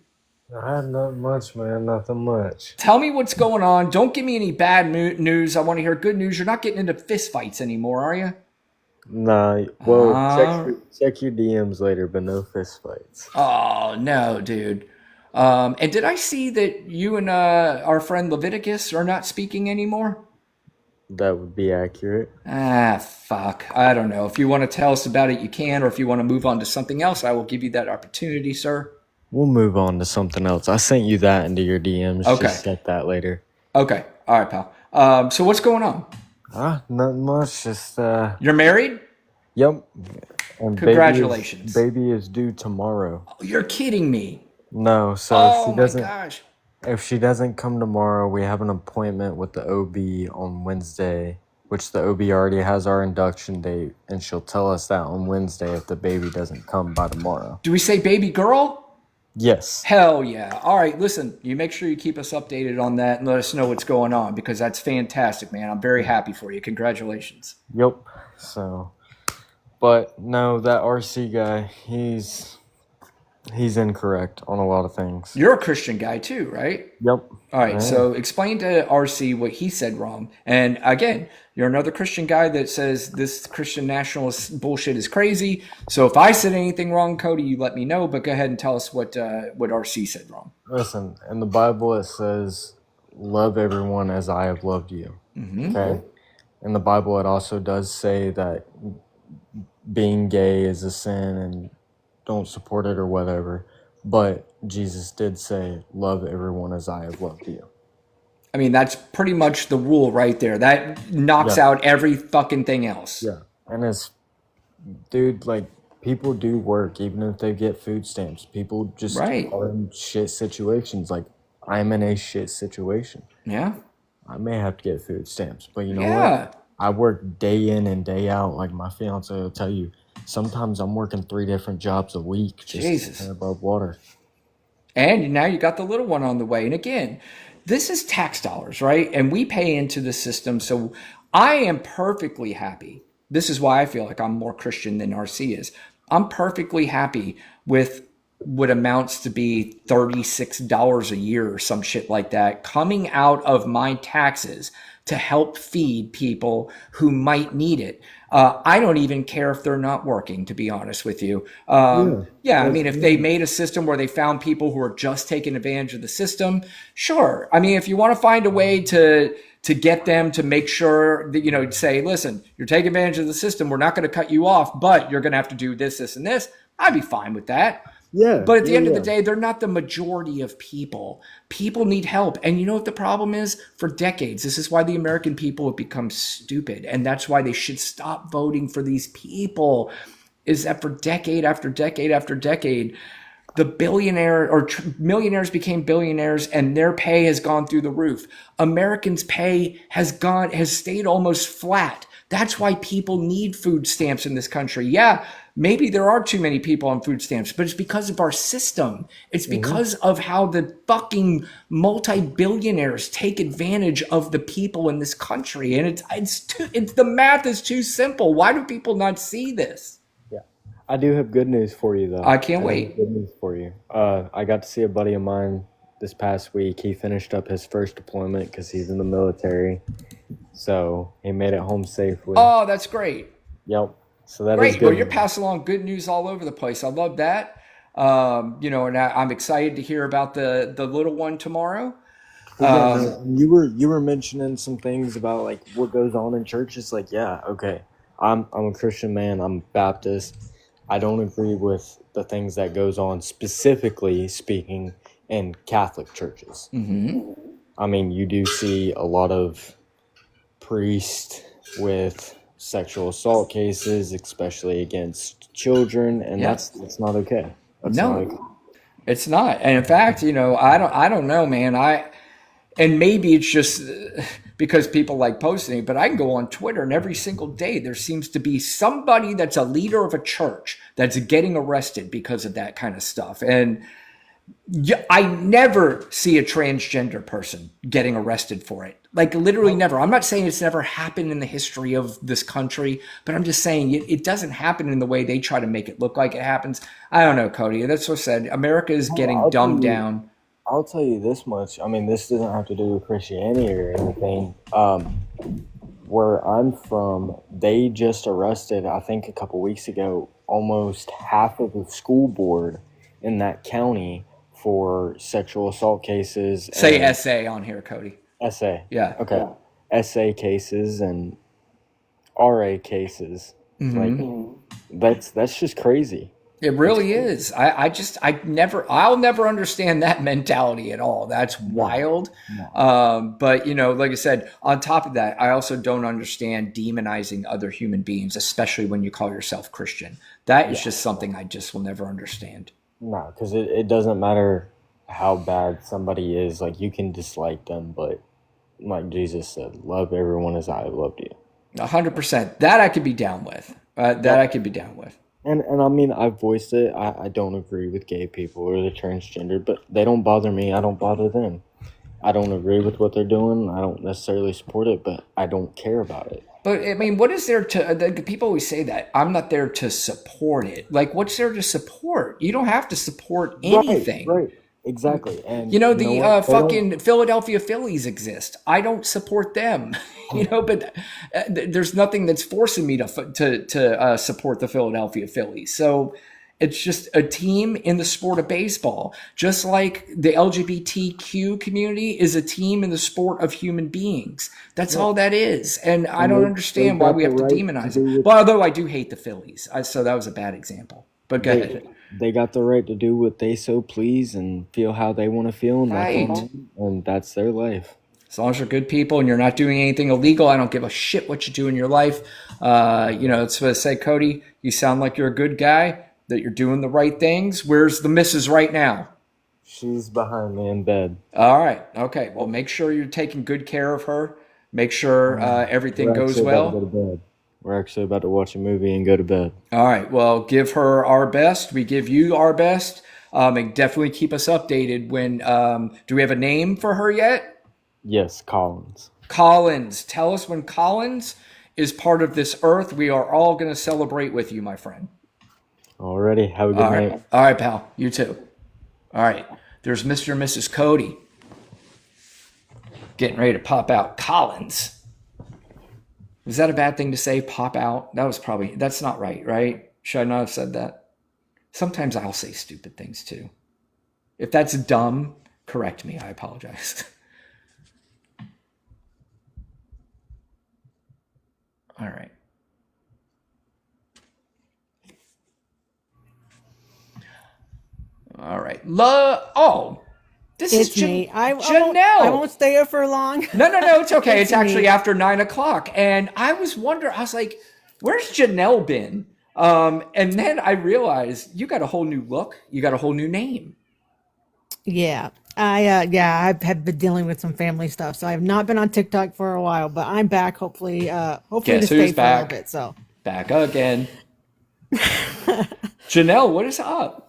Not much, man. Nothing much. Tell me what's going on. Don't give me any bad news. I want to hear good news. You're not getting into fist fights anymore, are you? Nah. Well, check your DMs later, but no fist fights. Oh, no, dude. And did I see that you and our friend Leviticus are not speaking anymore? That would be accurate. Fuck. I don't know. If you want to tell us about it, you can. Or if you want to move on to something else, I will give you that opportunity, sir. We'll move on to something else. I sent you that into your DMs. Okay. Just check that later. Okay. All right, pal. So what's going on? Nothing much. Just You're married? Yep. And Congratulations. Baby is due tomorrow. Oh, you're kidding me. No, so gosh. If she doesn't come tomorrow, we have an appointment with the OB on Wednesday, which the OB already has our induction date, and she'll tell us that on Wednesday if the baby doesn't come by tomorrow. Do we say baby girl? Yes. Hell yeah. All right, listen, you make sure you keep us updated on that and let us know what's going on because that's fantastic, man. I'm very happy for you. Congratulations. Yep. So, but no, that RC guy, he's He's incorrect on a lot of things. You're a Christian guy too, right? Yep. All right, I so am. explain to RC what he said wrong. And again, you're another Christian guy that says this Christian nationalist bullshit is crazy. So if I said anything wrong, Cody, you let me know. But go ahead and tell us what RC said wrong. Listen, in the Bible it says, "Love everyone as I have loved you." Mm-hmm. Okay. In the Bible it also does say that being gay is a sin and don't support it or whatever. But Jesus did say, "Love everyone as I have loved you." I mean, that's pretty much the rule right there. That knocks Yeah. out every fucking thing else. Yeah. And it's, dude, like, people do work even if they get food stamps. People just Right. are in shit situations. Like, I'm in a shit situation. Yeah. I may have to get food stamps, but you know Yeah. what? I work day in and day out. Like my fiance will tell you, sometimes I'm working 3 different jobs a week just to Jesus. stay above water. And now you got the little one on the way. And again, this is tax dollars, right? And we pay into the system. So I am perfectly happy. This is why I feel like I'm more Christian than RC is. I'm perfectly happy with what amounts to be $36 a year or some shit like that coming out of my taxes to help feed people who might need it. I don't even care if they're not working, to be honest with you. Yeah, I mean, if they made a system where they found people who are just taking advantage of the system, sure. I mean, if you want to find a way to get them to make sure that, you know, say, listen, you're taking advantage of the system, we're not going to cut you off, but you're going to have to do this, this, and this, I'd be fine with that. Yeah. But at the end of the yeah. day, they're not the majority of people. People need help. And you know what the problem is? For decades, this is why the American people have become stupid. And that's why they should stop voting for these people, is that for decade after decade after decade, the billionaire or millionaires became billionaires and their pay has gone through the roof. Americans' pay has stayed almost flat. That's why people need food stamps in this country. Yeah, maybe there are too many people on food stamps, but it's because of our system. It's because of how the fucking multi-billionaires take advantage of the people in this country. And it's the math is too simple. Why do people not see this? I do have good news for you, though. I can't do wait. have good news for you. I got to see a buddy of mine this past week. He finished up his first deployment because he's in the military. So he made it home safely. Oh, that's great. Yep. So that is Great. good. Well, you're passing along good news all over the place. I love that. You know, and I'm excited to hear about the little one tomorrow. Yeah, man, you were mentioning some things about like what goes on in churches. Like, yeah, okay. I'm a Christian man. I'm Baptist. I don't agree with the things that goes on, specifically speaking, in Catholic churches. Mm-hmm. I mean, you do see a lot of priests with sexual assault cases, especially against children, and Yeah. that's not okay. That's No. not okay. It's not. And in fact, you know, I don't know, man. And maybe it's just because people like posting it, but I can go on Twitter and every single day there seems to be somebody that's a leader of a church that's getting arrested because of that kind of stuff. And I never see a transgender person getting arrested for it. Like literally never. I'm not saying it's never happened in the history of this country, but I'm just saying it doesn't happen in the way they try to make it look like it happens. I don't know, Cody. That's what I said. America is getting I'll tell dumbed you- down. I'll tell you this much. I mean, this doesn't have to do with Christianity or anything. Where I'm from, they just arrested, I think a couple weeks ago, almost half of the school board in that county for sexual assault cases. Say and SA on here, Cody. SA. Yeah. Okay. SA cases and RA cases. Mhm. Like that's just crazy. It really is. I'll never understand that mentality at all. That's wild. But you know, like I said, on top of that, I also don't understand demonizing other human beings, especially when you call yourself Christian. That is just something I just will never understand. No, because it doesn't matter how bad somebody is. Like, you can dislike them, but like Jesus said, love everyone as I have loved you. 100%. That I could be down with. I could be down with. And I mean, I've voiced it. I don't agree with gay people or the transgender, but they don't bother me. I don't bother them. I don't agree with what they're doing. I don't necessarily support it, but I don't care about it. But I mean, what is there to? People always say that I'm not there to support it. Like, what's there to support? You don't have to support Right, anything. right, exactly. And You know, you know the what? They don't. fucking Philadelphia Phillies exist. I don't support them. But there's nothing that's forcing me to support the Philadelphia Phillies. So it's just a team in the sport of baseball, just like the LGBTQ community is a team in the sport of human beings. That's Yeah, all that is, and I and don't they understand why got we the have to right to demonize it. do what Well, although I do hate the Phillies, so that was a bad example. But go they ahead. they got the right to do what they so please and feel how they want to feel, and that's on Right. them, and that's their life. As long as you're good people and you're not doing anything illegal, I don't give a shit what you do in your life. It's what I say, Cody, you sound like you're a good guy, that you're doing the right things. Where's the missus right now? She's behind me in bed. All right. Okay. Well, make sure you're taking good care of her. Make sure everything We're goes actually about to go to well. bed. We're actually about to watch a movie and go to bed. All right. Well, give her our best. We give you our best. And definitely keep us updated when, do we have a name for her yet? Yes, Collins. Collins. Tell us when Collins is part of this earth. We are all going to celebrate with you, my friend. Alrighty, have a good All right. night. All right, pal. You too. All right. There's Mr. and Mrs. Cody getting ready to pop out. Collins. Was that a bad thing to say? Pop out? That's not right, right? Should I not have said that? Sometimes I'll say stupid things too. If that's dumb, correct me. I apologize. All right. All right. This It's is me. I Janelle. won't stay here for long. No, it's okay. It's actually me. after 9:00. And I was wondering, I was like, where's Janelle been? And then I realized you got a whole new look. You got a whole new name. Yeah. I have been dealing with some family stuff, so I have not been on TikTok for a while, but I'm back. Hopefully to Guess stay who's for a little back? bit. So Back again. Janelle, what is up?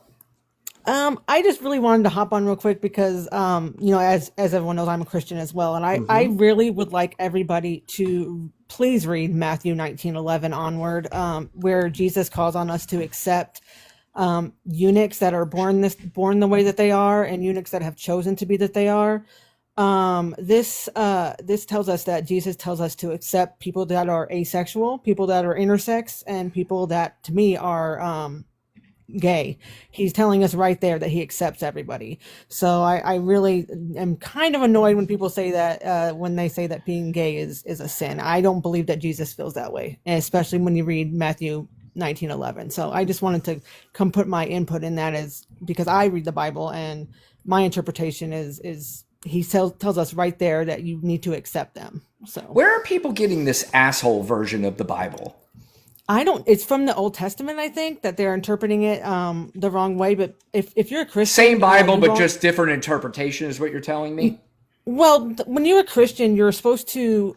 I just really wanted to hop on real quick because as everyone knows, I'm a Christian as well, and I really would like everybody to please read Matthew 19:11 onward, where Jesus calls on us to accept eunuchs that are born the way that they are, and eunuchs that have chosen to be that they are. This tells us that Jesus tells us to accept people that are asexual, people that are intersex, and people that to me are gay. He's telling us right there that he accepts everybody. So I really am kind of annoyed when people say that when they say that being gay is a sin. I don't believe that Jesus feels that way, and especially when you read Matthew 19:11. So I just wanted to come put my input in that, is because I read the Bible and my interpretation is he tells us right there that you need to accept them. So Where are people getting this asshole version of the Bible? it's from the Old Testament, I think, that they're interpreting it the wrong way. But if you're a Christian, Same Bible, you but don't- just different interpretation is what you're telling me? Well, when you're a Christian, you're supposed to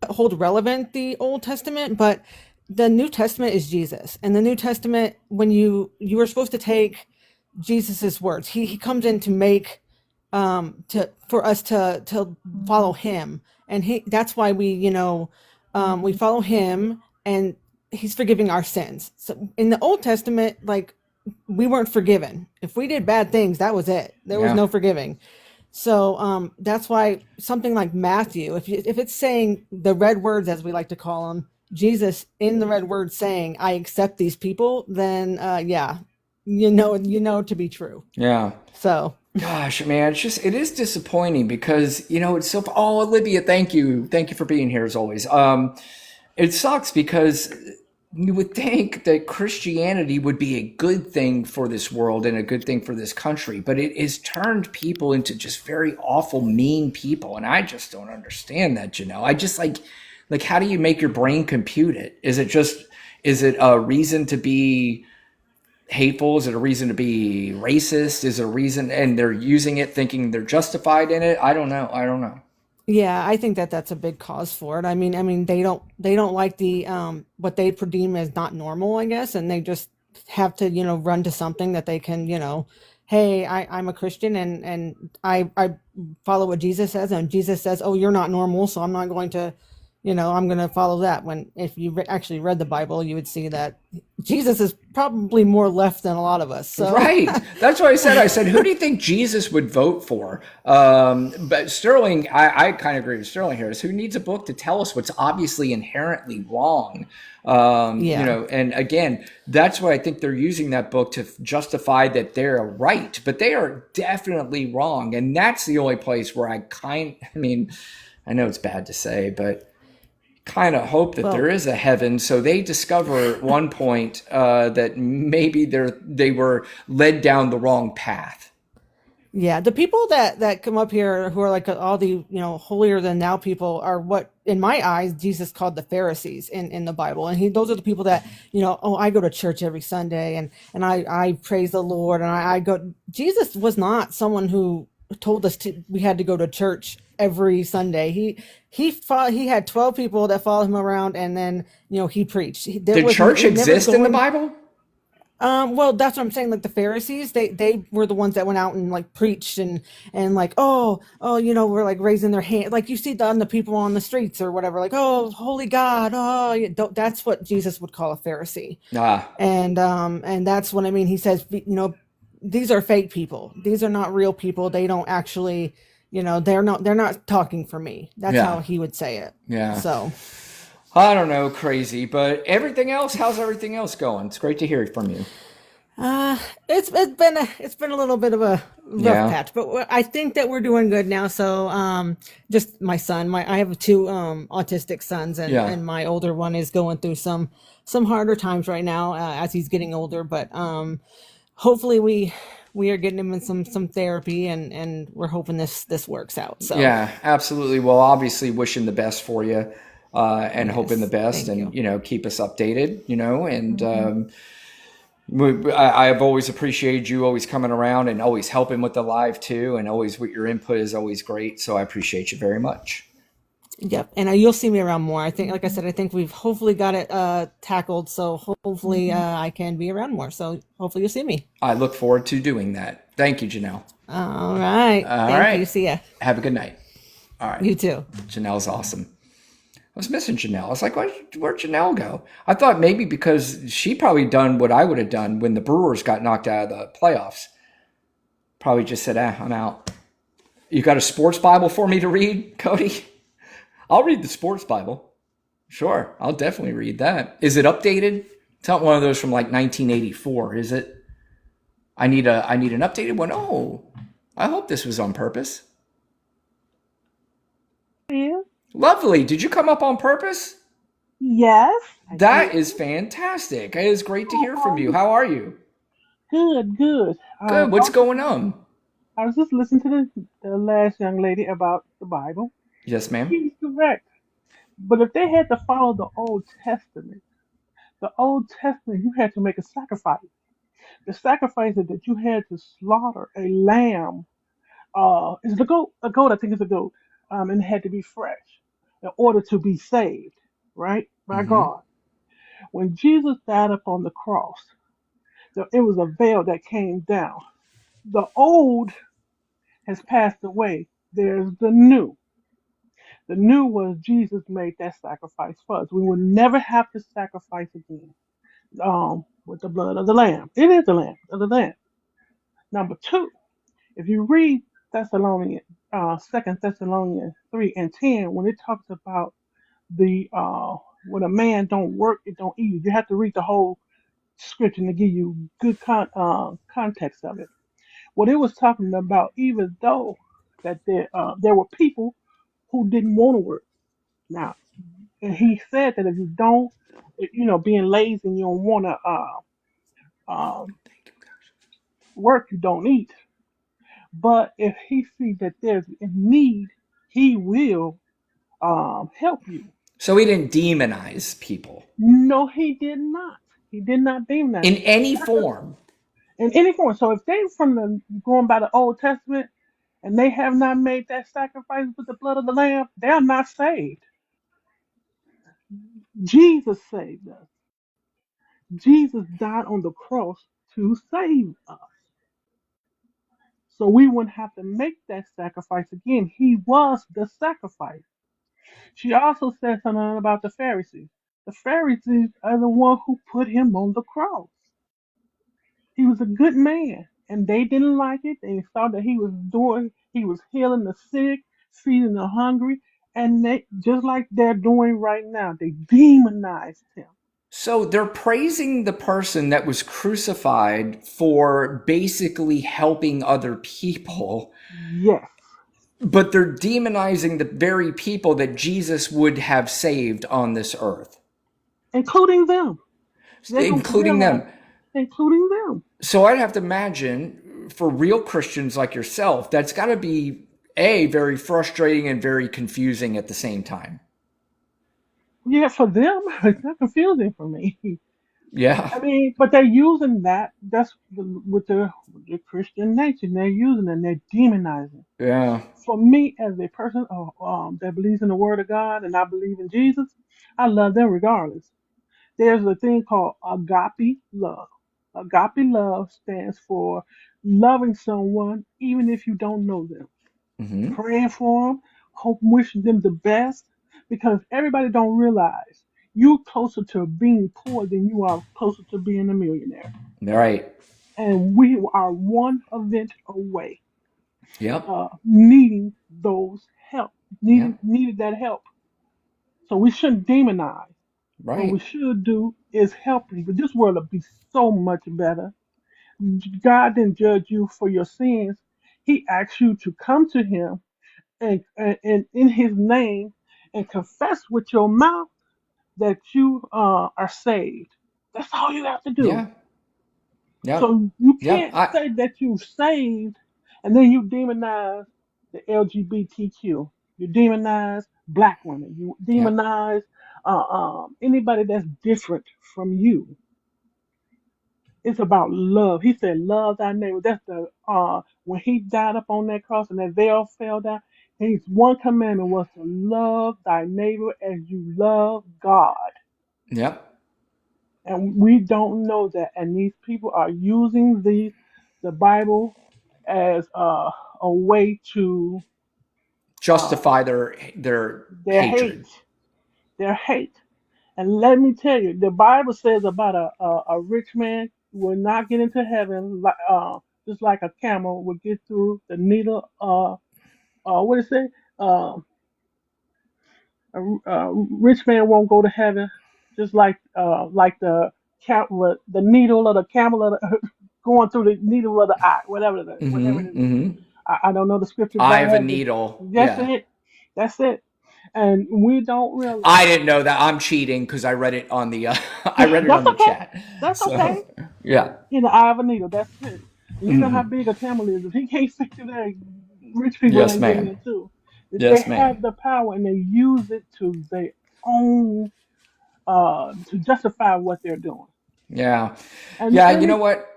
hold relevant the Old Testament, but the New Testament is Jesus. And the New Testament, when you are supposed to take Jesus's words. He comes in to make for us to follow him. And that's why we follow him, and he's forgiving our sins. So in the Old Testament, like, we weren't forgiven. If we did bad things, that was it. There was no forgiving. So that's why something like Matthew, if it's saying the red words, as we like to call them, Jesus in the red words saying, I accept these people, then you know to be true. Yeah. So gosh, man, it is disappointing because, it's so, Olivia, thank you for being here as always. It sucks because you would think that Christianity would be a good thing for this world and a good thing for this country, but it has turned people into just very awful, mean people. And I just don't understand that, Janelle. I just like, how do you make your brain compute it? Is it a reason to be hateful? Is it a reason to be racist? Is it a reason, and they're using it thinking they're justified in it? I don't know. Yeah, I think that's a big cause for it. I mean, they don't like the what they deem as not normal, I guess, and they just have to run to something that they can hey, I'm a Christian and I follow what Jesus says, and Jesus says, oh, you're not normal, so I'm not going to I'm going to follow that. When if you actually read the Bible, you would see that Jesus is probably more left than a lot of us. So Right. That's what I said. I said, who do you think Jesus would vote for? But Sterling, I kind of agree with Sterling here. Is who needs a book to tell us what's obviously inherently wrong? yeah. And again, that's why I think they're using that book to justify that they're right, but they are definitely wrong. And that's the only place where I mean, I know it's bad to say, but kind of hope that there Well, is a heaven. So they discover at one point that maybe they were led down the wrong path. yeah, the people that come up here who are like all the holier than thou people are what in my eyes Jesus called the Pharisees in the Bible, and those are the people that oh, I go to church every Sunday and I praise the Lord and I go. Jesus was not someone who told us we had to go to church every Sunday. He had 12 people that followed him around, and then he preached. Did church It never exist in the going. Bible? Well, that's what I'm saying. Like the Pharisees, they were the ones that went out and like preached and like, oh, we're like raising their hand, like you see the people on the streets or whatever, like, oh, holy God, oh, that's what Jesus would call a Pharisee. Ah, And that's what I mean. He says, these are fake people. These are not real people. They don't actually, they're not talking for me. That's yeah, how he would say it. yeah. So. I don't know, crazy, but everything else, how's everything else going? It's great to hear from you. Uh, it's been a little bit of a rough Yeah, patch, but I think that we're doing good now. So, just my son, I have two autistic sons, and yeah. my older one is going through some harder times right now as he's getting older. But hopefully we are getting him in some therapy, and we're hoping this works out. So Yeah, absolutely. Well, obviously, wishing the best for you, and hoping the yes, best, thank and you. keep us updated. And Hmm. I've always appreciated you always coming around and always helping with the live too, and always with your input is always great. So I appreciate you very much. Yep, and you'll see me around more. I think, like I said, I think we've hopefully got it tackled. So hopefully I can be around more. So hopefully you'll see me. I look forward to doing that. Thank you, Janelle. All right, All thank you. right. See ya. Have a good night. All right. You too. Janelle's awesome. I was missing Janelle. I was like, where'd Janelle go? I thought maybe because she probably done what I would have done when the Brewers got knocked out of the playoffs. Probably just said, I'm out. You got a sports Bible for me to read, Cody? I'll read the sports Bible. Sure, I'll definitely read that. Is it updated? It's not one of those from like 1984, is it? I need an updated one. Oh, I hope this was on purpose. Yeah. Lovely. Did you come up on purpose? Yes, I That did. is fantastic. It is great to Oh, hear how from are you. you? How are you? Good, good. Good. What's going on? I was just listening to the last young lady about the Bible. Yes, ma'am. She's correct. But if they had to follow the Old Testament, you had to make a sacrifice. The sacrifice that you had to slaughter a lamb, is the goat, a goat, I think it's a goat, and it had to be fresh in order to be saved, right? By Mm-hmm. God. When Jesus died upon the cross, it was a veil that came down. The old has passed away. There's the new. The new was Jesus made that sacrifice for us. We will never have to sacrifice again. With the blood of the lamb. It is the lamb of the lamb. Number two, if you read Thessalonians, Second Thessalonians 3:10, when it talks about the when a man don't work, it don't eat. You have to read the whole scripture to give you good context of it. What it was talking about, even though that there were people who didn't want to work. Now, and he said that if you don't, being lazy and you don't want to um, work, you don't eat. But if he sees that there's a need, he will help you. So he didn't demonize people No, he did not. He did not deem that. in any form. In any form. So if they from the going by the Old Testament and they have not made that sacrifice with the blood of the Lamb, they are not saved. Jesus saved us. Jesus died on the cross to save us. So we wouldn't have to make that sacrifice again. He was the sacrifice. She also said something about the Pharisees. The Pharisees are the one who put him on the cross. He was a good man, and they didn't like it. They thought that he was healing the sick, feeding the hungry, and they, just like they're doing right now, they demonized him. So they're praising the person that was crucified for basically helping other people, Yes, but they're demonizing the very people that Jesus would have saved on this earth, including them. They don't including realize, them. including them. So I'd have to imagine for real Christians like yourself, that's got to be A, very frustrating and very confusing at the same time. Yeah, for them, it's not confusing for me. Yeah. I mean, but they're using that. That's with the Christian nature. They're using it and they're demonizing. Yeah. For me, as a person that believes in the Word of God and I believe in Jesus, I love them regardless. There's a thing called agape love. Agape love stands for loving someone even if you don't know them, Mm-hmm. praying for them, hope, wishing them the best, because everybody don't realize you're closer to being poor than you are closer to being a millionaire, Right. and we are one event away Yep. needing those help, Yep. needed that help. So we shouldn't demonize. What we Right. should do is help people. This world will be so much better. God didn't judge you for your sins. He asked you to come to Him and in His name and confess with your mouth that you are saved. That's all you have to do. Yeah. Yep. So you Yep. can't say that you're saved and then you demonize the LGBTQ. You demonize black women. You Yep. demonize anybody that's different from you. It's about love. He said, "Love thy neighbor." That's the when he died up on that cross and that veil fell down. His one commandment was to love thy neighbor as you love God. Yep. And we don't know that. And these people are using the Bible as a way to uh, Justify their their hate, hatred. their hate. And let me tell you, the Bible says about a rich man will not get into heaven like just like a camel will get through the needle. What did it say? Uh, a rich man won't go to heaven, just like the needle of the camel of the, going through the needle of the eye, whatever it Mm-hmm. is. Mm-hmm. I don't know the scripture Eye by of a heart, but needle. that's Yeah. it. That's it. And we don't I realize didn't know that. I'm cheating because I read it on the I read it on that's the okay. chat. That's okay. So yeah. In the eye of a needle, that's it. And you know how Mm-hmm. big a camel is. If he can't fit through there, rich people Yes, ain't getting ma'am. there too. They Yes, have ma'am. the power and they use it to their own to justify what they're doing. Yeah. And Yeah. let You know me, what?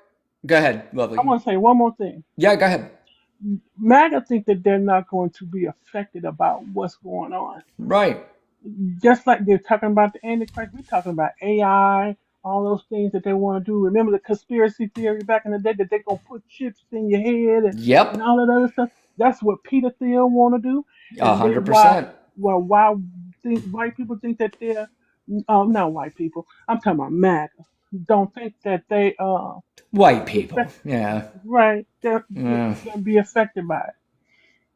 Go ahead, I lovely. want to say one more thing. Yeah. Go ahead. MAGA think that they're not going to be affected about what's going on. Right. Just like they're talking about the Antichrist, we're talking about AI, all those things that they want to do. Remember the conspiracy theory back in the day that they're gonna put chips in your head and Yep. all that other stuff. That's what Peter Thiel want to do, A and hundred then why percent. well why think white people think that they're not white people. I'm talking about MAGA. Don't think that they White people. affect, Yeah. right. They're Yeah. gonna be affected by it.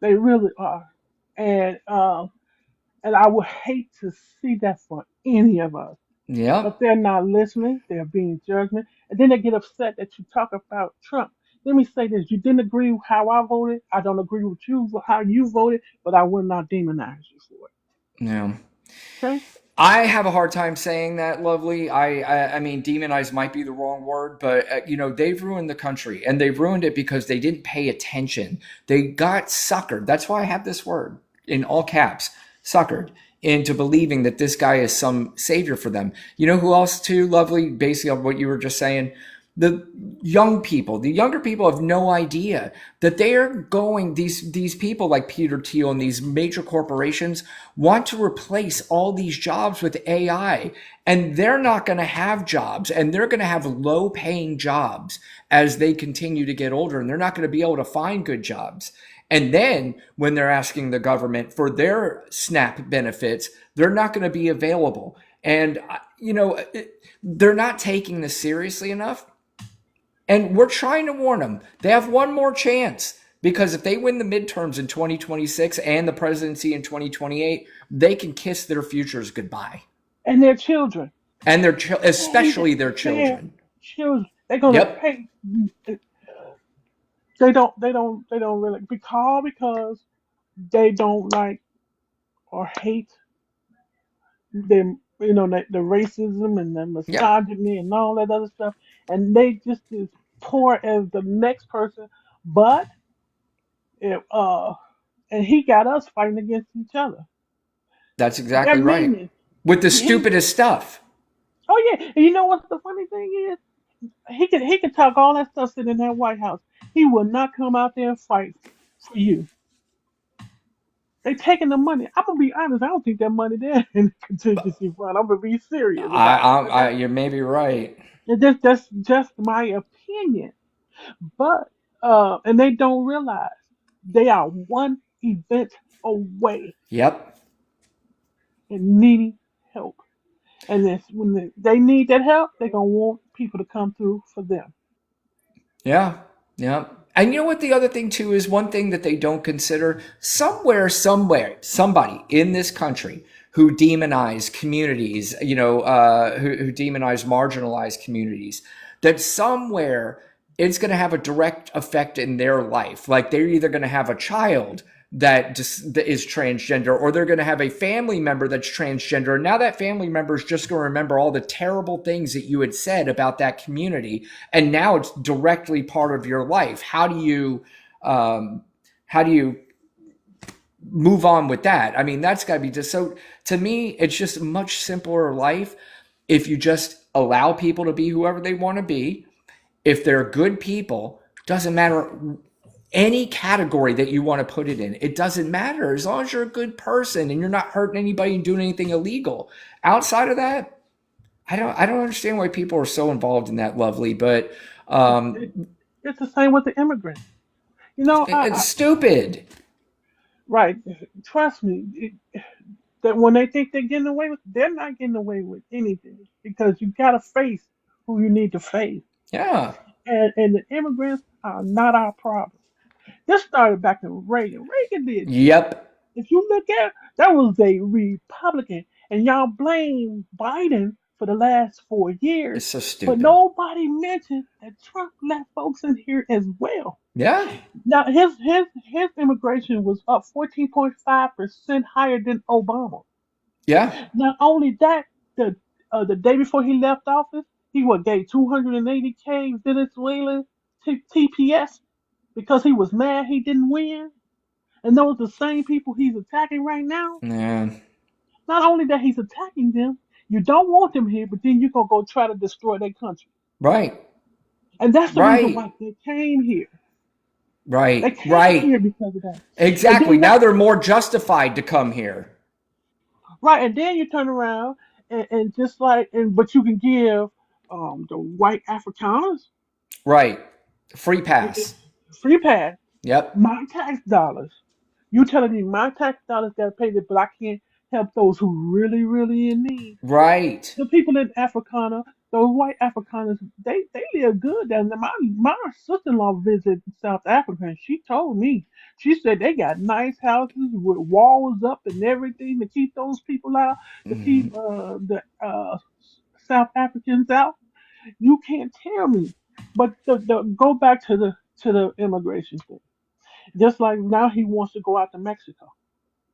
They really are, and and I would hate to see that for any of us. But Yep. they're not listening. They're being judgment. And then they get upset that you talk about Trump. Let me say this. You didn't agree with how I voted. I don't agree with you how you voted, but I will not demonize you for Yeah. it. Okay? I have a hard time saying that, lovely. I mean, demonize might be the wrong word, but they've ruined the country, and they've ruined it because they didn't pay attention. They got suckered. That's why I have this word in all caps, suckered into believing that this guy is some savior for them. You know who else too, lovely? Basically, on what you were just saying, the young people, the younger people have no idea that they are going, these people like Peter Thiel and these major corporations want to replace all these jobs with AI, and they're not going to have jobs, and they're going to have low paying jobs as they continue to get older, and they're not going to be able to find good jobs. And then when they're asking the government for their SNAP benefits, they're not going to be available. And, they're not taking this seriously enough. And we're trying to warn them. They have one more chance, because if they win the midterms in 2026 and the presidency in 2028, they can kiss their futures goodbye. And their children. And especially their Their children. children. They're gonna Yep. pay. They don't really because they don't like or hate them. The racism and the Yep. misogyny and all that other stuff, and they just as poor as the next person. But it, and he got us fighting against each other. That's They're exactly right. meaning. With the He, stupidest stuff. oh yeah, and you know what the funny thing is? He can talk all that stuff sitting in that White House. He will not come out there and fight for you. They taking the money. I'm gonna be honest. I don't think that money there in the contingency fund. I'm gonna be serious about it. You're maybe right. That's just my opinion. But and they don't realize they are one event away Yep. and needing help. And when they need that help, they're gonna want people to come through for them. Yeah. Yeah. And you know what the other thing too is, one thing that they don't consider: somewhere, somebody in this country who demonize communities, who demonize marginalized communities, that somewhere it's going to have a direct effect in their life. Like, they're either going to have a child that is transgender, or they're going to have a family member that's transgender. And now that family member is just going to remember all the terrible things that you had said about that community. And now it's directly part of your life. How do you move on with that? I mean, that's got to be just so, to me, it's just a much simpler life if you just allow people to be whoever they want to be. If they're good people, doesn't matter any category that you want to put it in. It doesn't matter, as long as you're a good person and you're not hurting anybody and doing anything illegal. Outside of that, I don't understand why people are so involved in that, Lovely. But It's the same with the immigrants. it's stupid. Right. Trust me, that when they think they're getting away with, they're not getting away with anything, because you got to face who you need to face. Yeah. And the immigrants are not our problem. This started back in Reagan. Reagan did this. Yep. If you look at, that was a Republican, and y'all blame Biden for the last 4 years, It's so but stupid. nobody mentioned that Trump let folks in here as well. Yeah. Now his immigration was up 14.5% higher than Obama. Yeah. Not only that, the day before he left office, he gave 280K Venezuelan TPS because he was mad he didn't win. And those are the same people he's attacking right now. Yeah. Not only that he's attacking them, you don't want them here, but then you're gonna go try to destroy their country. Right. And that's the reason Right. why they came here. They Right. came Right. here because of that. Exactly. And then Now they're more justified to come here. right, and then you turn around and just like, but you can give the white Afrikaners Right. Free pass. free pass, Yep. my tax dollars. You telling me my tax dollars got to pay this, but I can't help those who really, really in need. Right. The people in Africana, those white Afrikaners, they live good down there. My sister-in-law visited South Africa, and she told me, she said they got nice houses with walls up and everything to keep those people out, to keep Mhm. the South Africans out. You can't tell me. But go back to the immigration thing. Just like now he wants to go out to Mexico.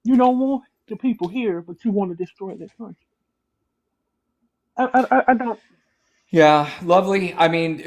You don't want the people here, but you want to destroy their country. I don't. Yeah, Lovely. I mean,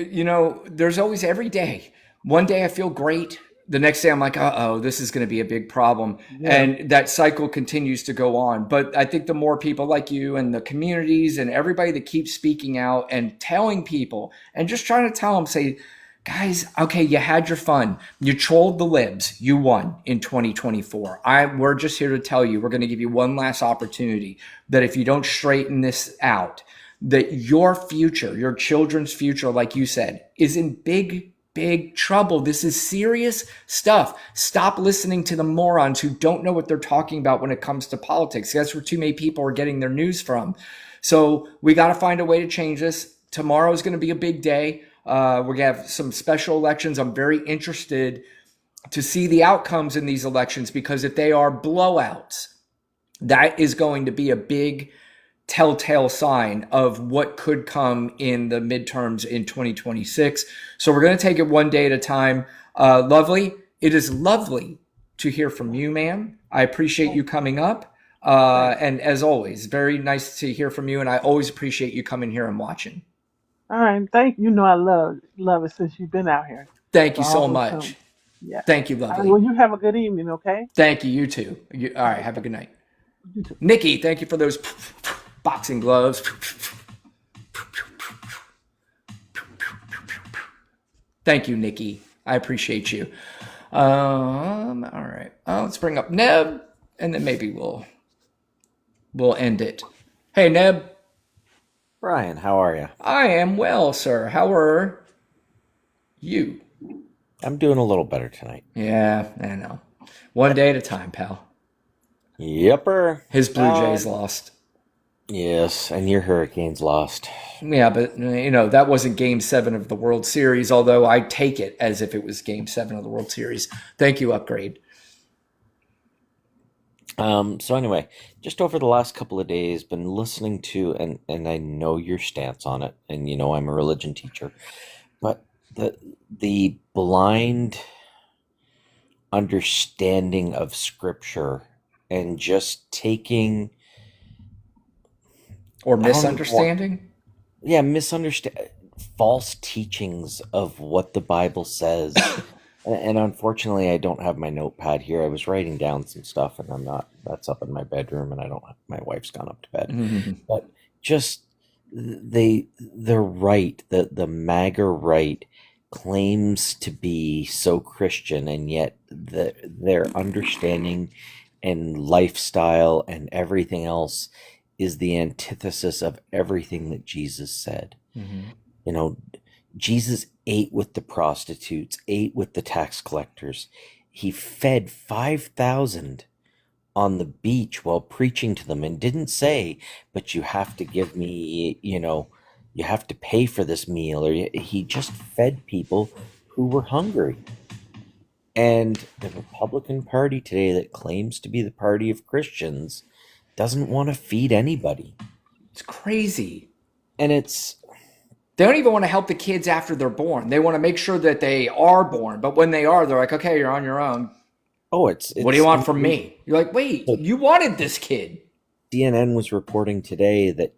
there's always, every day. One day I feel great. The next day I'm like, uh-oh, this is going to be a big problem. Yeah. And that cycle continues to go on. But I think the more people like you and the communities and everybody that keeps speaking out and telling people and just trying to tell them, say, guys, okay, you had your fun. You trolled the libs. You won in 2024. We're just here to tell you, we're going to give you one last opportunity, that if you don't straighten this out, that your future, your children's future, like you said, is in big big trouble. This is serious stuff. Stop listening to the morons who don't know what they're talking about when it comes to politics. That's where too many people are getting their news from. So we got to find a way to change this. Tomorrow is going to be a big day. We're going to have some special elections. I'm very interested to see the outcomes in these elections, because if they are blowouts, that is going to be a big telltale sign of what could come in the midterms in 2026. So we're going to take it one day at a time. Lovely. It is lovely to hear from you, ma'am. I appreciate you coming up. And as always, very nice to hear from you. And I always appreciate you coming here and watching. All right, thank you. You know I love it since you've been out here. Thank So you I so always much. come. Yeah. Thank you, All right, lovely. well, you have a good evening, okay? Thank you. You too. All right. Have a good night. You too. Nikki, thank you for those boxing gloves. Thank you, Nikki. I appreciate you. All right. Let's bring up Neb, and then maybe we'll end it. Hey, Neb. Brian, how are you? I am well, sir. How are you? I'm doing a little better tonight. Yeah, I know. One day at a time, pal. Yepper. His Blue Jays lost. Yes, and your Hurricanes lost. Yeah, but that wasn't Game 7 of the World Series, although I take it as if it was Game 7 of the World Series. Thank you, Upgrade. So anyway, just over the last couple of days, been listening to, and I know your stance on it, and I'm a religion teacher, but the blind understanding of Scripture and just taking or misunderstanding, misunderstand false teachings of what the Bible says. And unfortunately, I don't have my notepad here. I was writing down some stuff, and that's up in my bedroom, and my wife's gone up to bed. Mm-hmm. But just the right, the MAGA right claims to be so Christian, and yet their understanding and lifestyle and everything else is the antithesis of everything that Jesus said. Mm-hmm. Jesus ate with the prostitutes, ate with the tax collectors. He fed 5,000 on the beach while preaching to them, and didn't say, but you have to give me, you have to pay for this meal. Or he just fed people who were hungry. And the Republican Party today, that claims to be the party of Christians, doesn't want to feed anybody. It's crazy. And they don't even want to help the kids after they're born. They want to make sure that they are born. But when they are, they're like, okay, you're on your own. Oh, it's what do you want from me? You're like, wait, you wanted this kid. CNN was reporting today that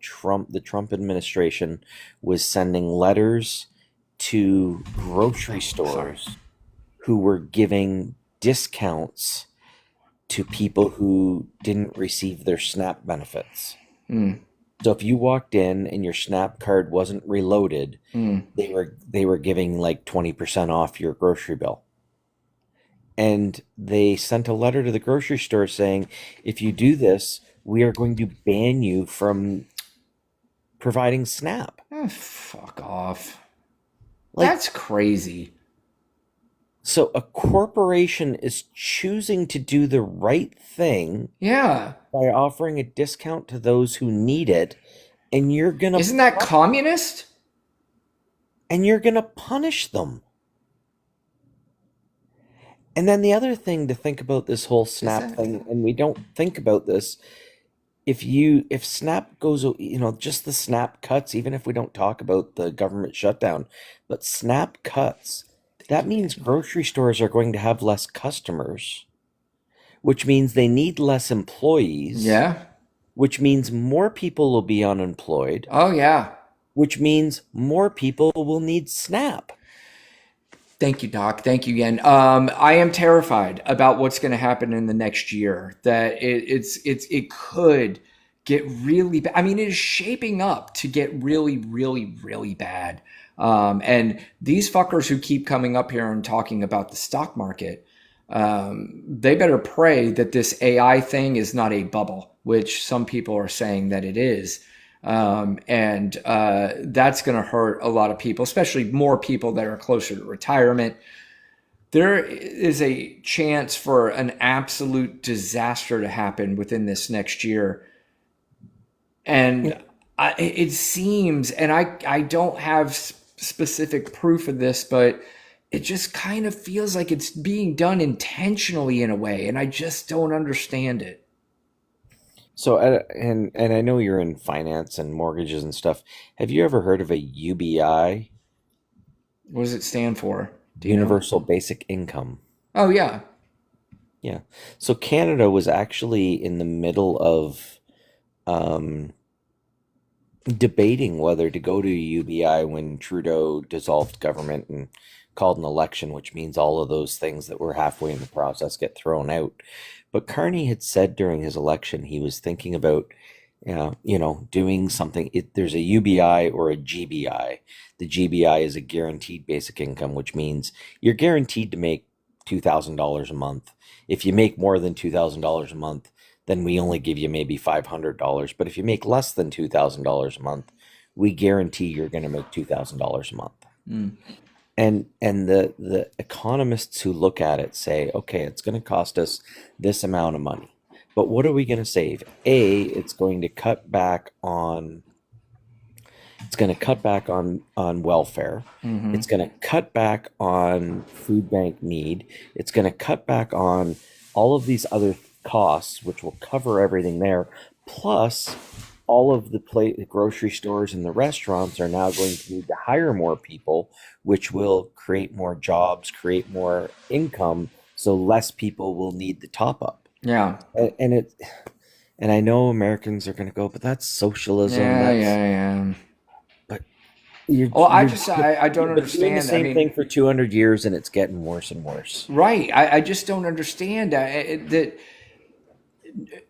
the Trump administration was sending letters to grocery stores who were giving discounts to people who didn't receive their SNAP benefits. Mm. So if you walked in and your SNAP card wasn't reloaded, they were giving like 20% off your grocery bill. And they sent a letter to the grocery store saying, if you do this, we are going to ban you from providing SNAP. Fuck off. That's crazy. So a corporation is choosing to do the right thing. Yeah. By offering a discount to those who need it. And you're going to... Isn't that communist? And you're going to punish them. And then the other thing to think about this whole SNAP thing, and we don't think about this, if SNAP goes, just the SNAP cuts, even if we don't talk about the government shutdown, but SNAP cuts, that means grocery stores are going to have less customers, which means they need less employees. Yeah. Which means more people will be unemployed. Oh, yeah. Which means more people will need SNAP. Thank you, Doc. Thank you again. I am terrified about what's going to happen in the next year. That it could get really bad. I mean, it is shaping up to get really, really, really bad. And these fuckers who keep coming up here and talking about the stock market, they better pray that this AI thing is not a bubble, which some people are saying that it is. And that's going to hurt a lot of people, especially more people that are closer to retirement. There is a chance for an absolute disaster to happen within this next year. And it seems, and I don't have specific proof of this, but it just kind of feels like it's being done intentionally in a way, and I just don't understand it. So, and I know you're in finance and mortgages and stuff. Have you ever heard of a UBI, What does it stand for? Do you know? Universal Basic Income? Oh, yeah. Yeah. So Canada was actually in the middle of um, debating whether to go to UBI when Trudeau dissolved government and called an election, which means all of those things that were halfway in the process get thrown out. But Carney had said during his election he was thinking about, doing something. There's a UBI or a GBI. The GBI is a guaranteed basic income, which means you're guaranteed to make $2,000 a month. If you make more than $2,000 a month, then we only give you maybe $500. But if you make less than $2,000 a month, we guarantee you're going to make $2,000 a month. Mm. And the economists who look at it say, okay, it's going to cost us this amount of money, but what are we going to save? It's going to cut back on welfare. Mhm. It's going to cut back on food bank need. It's going to cut back on all of these other costs, which will cover everything there. Plus, all of the grocery stores and the restaurants are now going to need to hire more people, which will create more jobs, create more income, so less people will need the top up. Yeah. And I know Americans are going to go, but that's socialism. Yeah. But I don't doing understand. the same thing for 200 years, and it's getting worse and worse. Right. I just don't understand that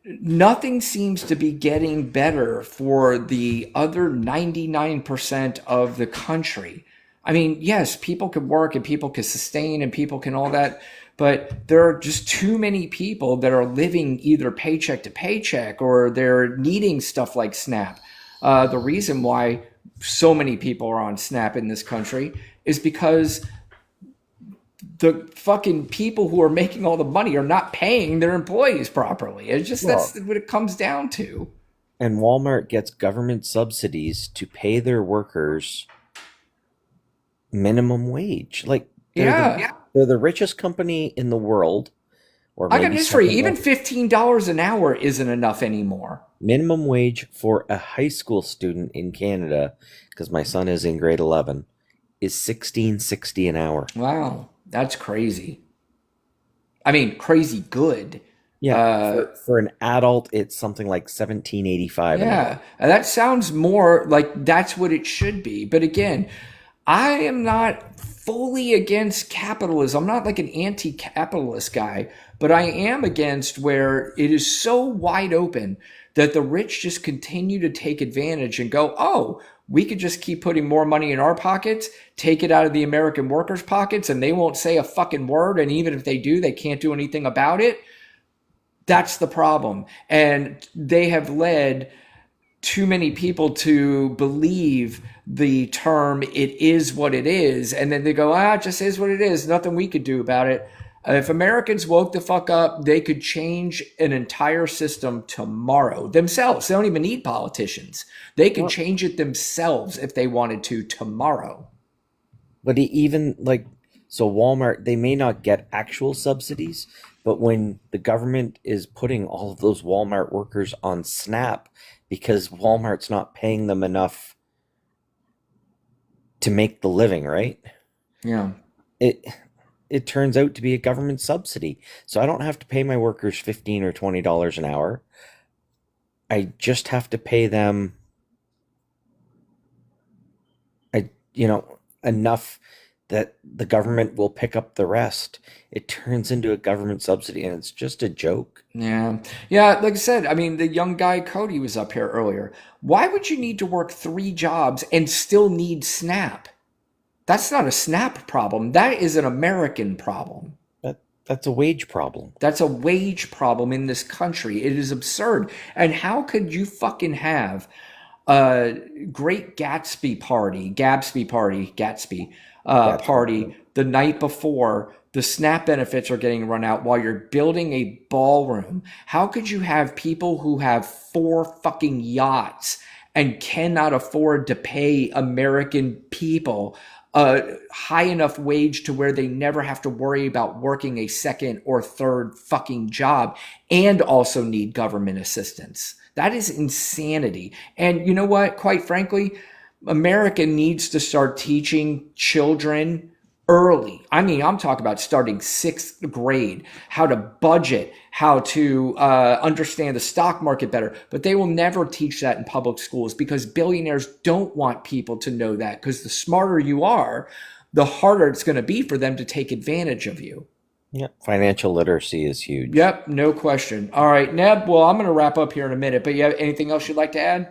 nothing seems to be getting better for the other 99% of the country. I mean, yes, people can work and people can sustain and people can all that, but there are just too many people that are living either paycheck to paycheck or they're needing stuff like SNAP. The reason why so many people are on SNAP in this country is because the fucking people who are making all the money are not paying their employees properly. It's just that's what it comes down to. And Walmart gets government subsidies to pay their workers minimum wage. Like they're the richest company in the world. Or I got news for you. Even $15 an hour isn't enough anymore. Minimum wage for a high school student in Canada, because my son is in grade 11, is $16.60 an hour. Wow. That's crazy. I mean, crazy good. Yeah, for an adult, it's something like $17.85. Yeah, and that sounds more like that's what it should be. But again, I am not fully against capitalism. I'm not like an anti-capitalist guy, but I am against where it is so wide open that the rich just continue to take advantage and go, oh, we could just keep putting more money in our pockets, take it out of the American workers' pockets, and they won't say a fucking word. And even if they do, they can't do anything about it. That's the problem. And they have led too many people to believe the term, it is what it is. And then they go, it just is what it is. Nothing we could do about it. If Americans woke the fuck up, they could change an entire system tomorrow themselves. They don't even need politicians. They could change it themselves if they wanted to tomorrow. But so Walmart, they may not get actual subsidies, but when the government is putting all of those Walmart workers on SNAP because Walmart's not paying them enough to make the living, right? Yeah. It turns out to be a government subsidy. So I don't have to pay my workers $15 or $20 an hour. I just have to pay them enough that the government will pick up the rest. It turns into a government subsidy, and it's just a joke. Yeah. Yeah, like I said, I mean, the young guy Cody was up here earlier. Why would you need to work 3 jobs and still need SNAP? That's not a SNAP problem. That is an American problem. That's a wage problem. That's a wage problem in this country. It is absurd. And how could you fucking have uh, Great Gatsby party the night before the SNAP benefits are getting run out while you're building a ballroom. How could you have people who have 4 fucking yachts and cannot afford to pay American people a high enough wage to where they never have to worry about working a second or third fucking job and also need government assistance? That is insanity. And you know what? Quite frankly, America needs to start teaching children early. I mean, I'm talking about starting 6th grade, how to budget, how to understand the stock market better. But they will never teach that in public schools because billionaires don't want people to know that, because the smarter you are, the harder it's going to be for them to take advantage of you. Yep. Financial literacy is huge. Yep, no question. All right, Neb, well, I'm going to wrap up here in a minute, but you have anything else you'd like to add?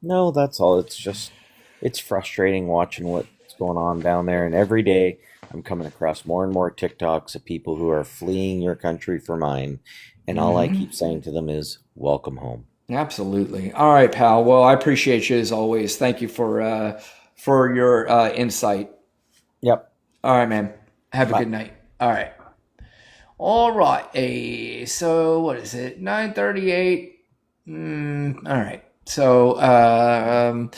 No, that's all. It's frustrating watching what's going on down there. And every day I'm coming across more and more TikToks of people who are fleeing your country for mine. And all I keep saying to them is, welcome home. Absolutely. All right, pal. Well, I appreciate you as always. Thank you for your insight. Yep. All right, man. Have Bye. a good night. All right. All right. So what is it? 9:38. All right. So I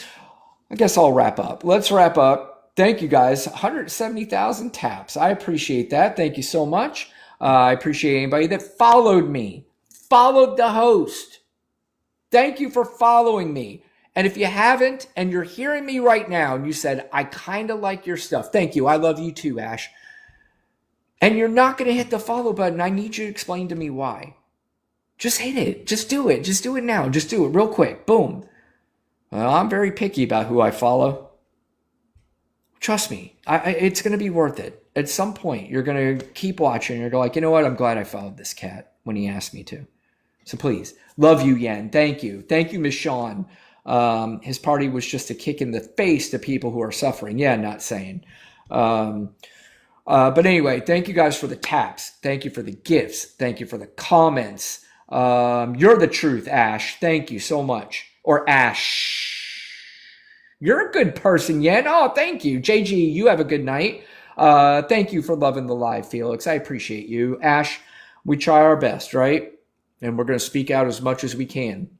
guess I'll wrap up. Let's wrap up. Thank you guys. 170,000 taps. I appreciate that. Thank you so much. I appreciate anybody that followed me, followed the host. Thank you for following me. And if you haven't, and you're hearing me right now, and you said, I kind of like your stuff. Thank you. I love you too, Ash. And you're not going to hit the follow button. I need you to explain to me why. Just hit it. Just do it. Just do it now. Just do it real quick. Boom. Well, I'm very picky about who I follow. Trust me. It's going to be worth it. At some point, you're going to keep watching. You're going to like, you know what? I'm glad I followed this cat when he asked me to. So please. Love you, Yen. Thank you. Thank you, Miss Sean. His party was just a kick in the face to people who are suffering. Yeah, not saying. But anyway, thank you guys for the taps. Thank you for the gifts. Thank you for the comments. You're the truth, Ash. Thank you so much. Or Ash. You're a good person, Yen. Oh, thank you. JG, you have a good night. Thank you for loving the live, Felix. I appreciate you. Ash, we try our best, right? And we're going to speak out as much as we can.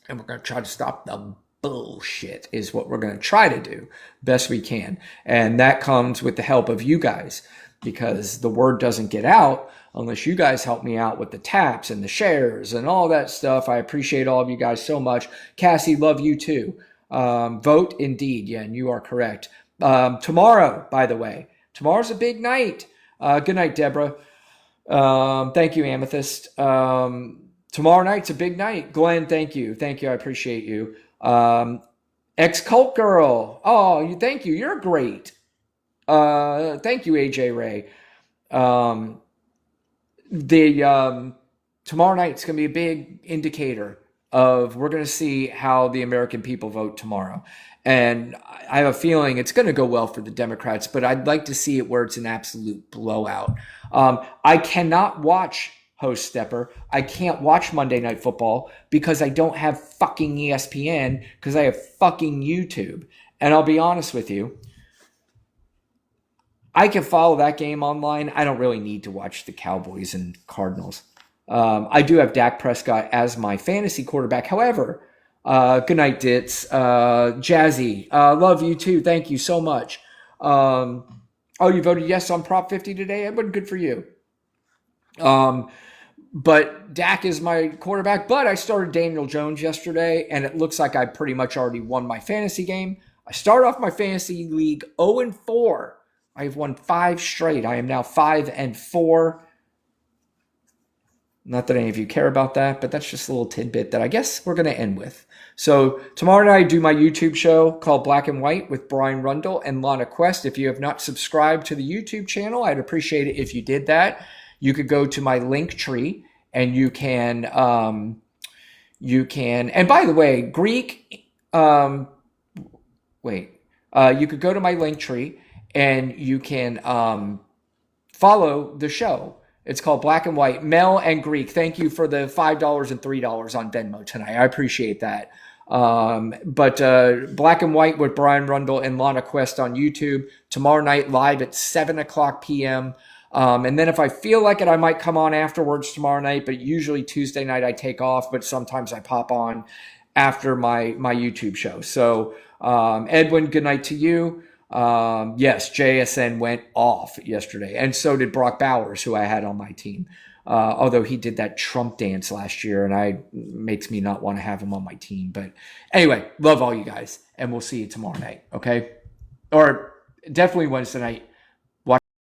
And we're going to try to stop the bullshit is what we're going to try to do best we can. And that comes with the help of you guys, because the word doesn't get out unless you guys help me out with the taps and the shares and all that stuff. I appreciate all of you guys so much. Cassie, love you too. Vote indeed. Yeah, and you are correct. Tomorrow, by the way, tomorrow's a big night. Good night, Deborah. Thank you, Amethyst. Tomorrow night's a big night. Glenn, thank you. Thank you. I appreciate you. Ex-Cult Girl. Oh, thank you. You're great. Thank you, AJ Ray. Tomorrow night's going to be a big indicator of, we're going to see how the American people vote tomorrow. And I have a feeling it's going to go well for the Democrats, but I'd like to see it where it's an absolute blowout. I cannot watch Host Stepper. I can't watch Monday Night Football because I don't have fucking ESPN, because I have fucking YouTube. And I'll be honest with you, I can follow that game online. I don't really need to watch the Cowboys and Cardinals. I do have Dak Prescott as my fantasy quarterback. However, good night, Ditz. Jazzy, love you too. Thank you so much. Oh, you voted yes on Prop 50 today? But good for you. But Dak is my quarterback. But I started Daniel Jones yesterday, and it looks like I pretty much already won my fantasy game. I started off my fantasy league 0-4. I've won 5 straight. I am now 5-4. Not that any of you care about that, but that's just a little tidbit that I guess we're going to end with. So tomorrow night I do my YouTube show called Black and White with Brian Rundle and Lana Quest. If you have not subscribed to the YouTube channel, I'd appreciate it if you did that. You could go to my link tree and you can, and by the way, Greek, you could go to my link tree and you can follow the show. It's called Black and White. Mel and Greek, thank you for the $5 and $3 on Venmo tonight. I appreciate that. But Black and White with Brian Rundle and Lana Quest on YouTube tomorrow night live at 7:00 p.m. And then if I feel like it, I might come on afterwards tomorrow night, but usually Tuesday night I take off, but sometimes I pop on after my YouTube show. So Edwin, good night to you. Yes, JSN went off yesterday, and so did Brock Bowers, who I had on my team. Although he did that Trump dance last year, and makes me not want to have him on my team. But anyway, love all you guys, and we'll see you tomorrow night, okay? Or definitely Wednesday night.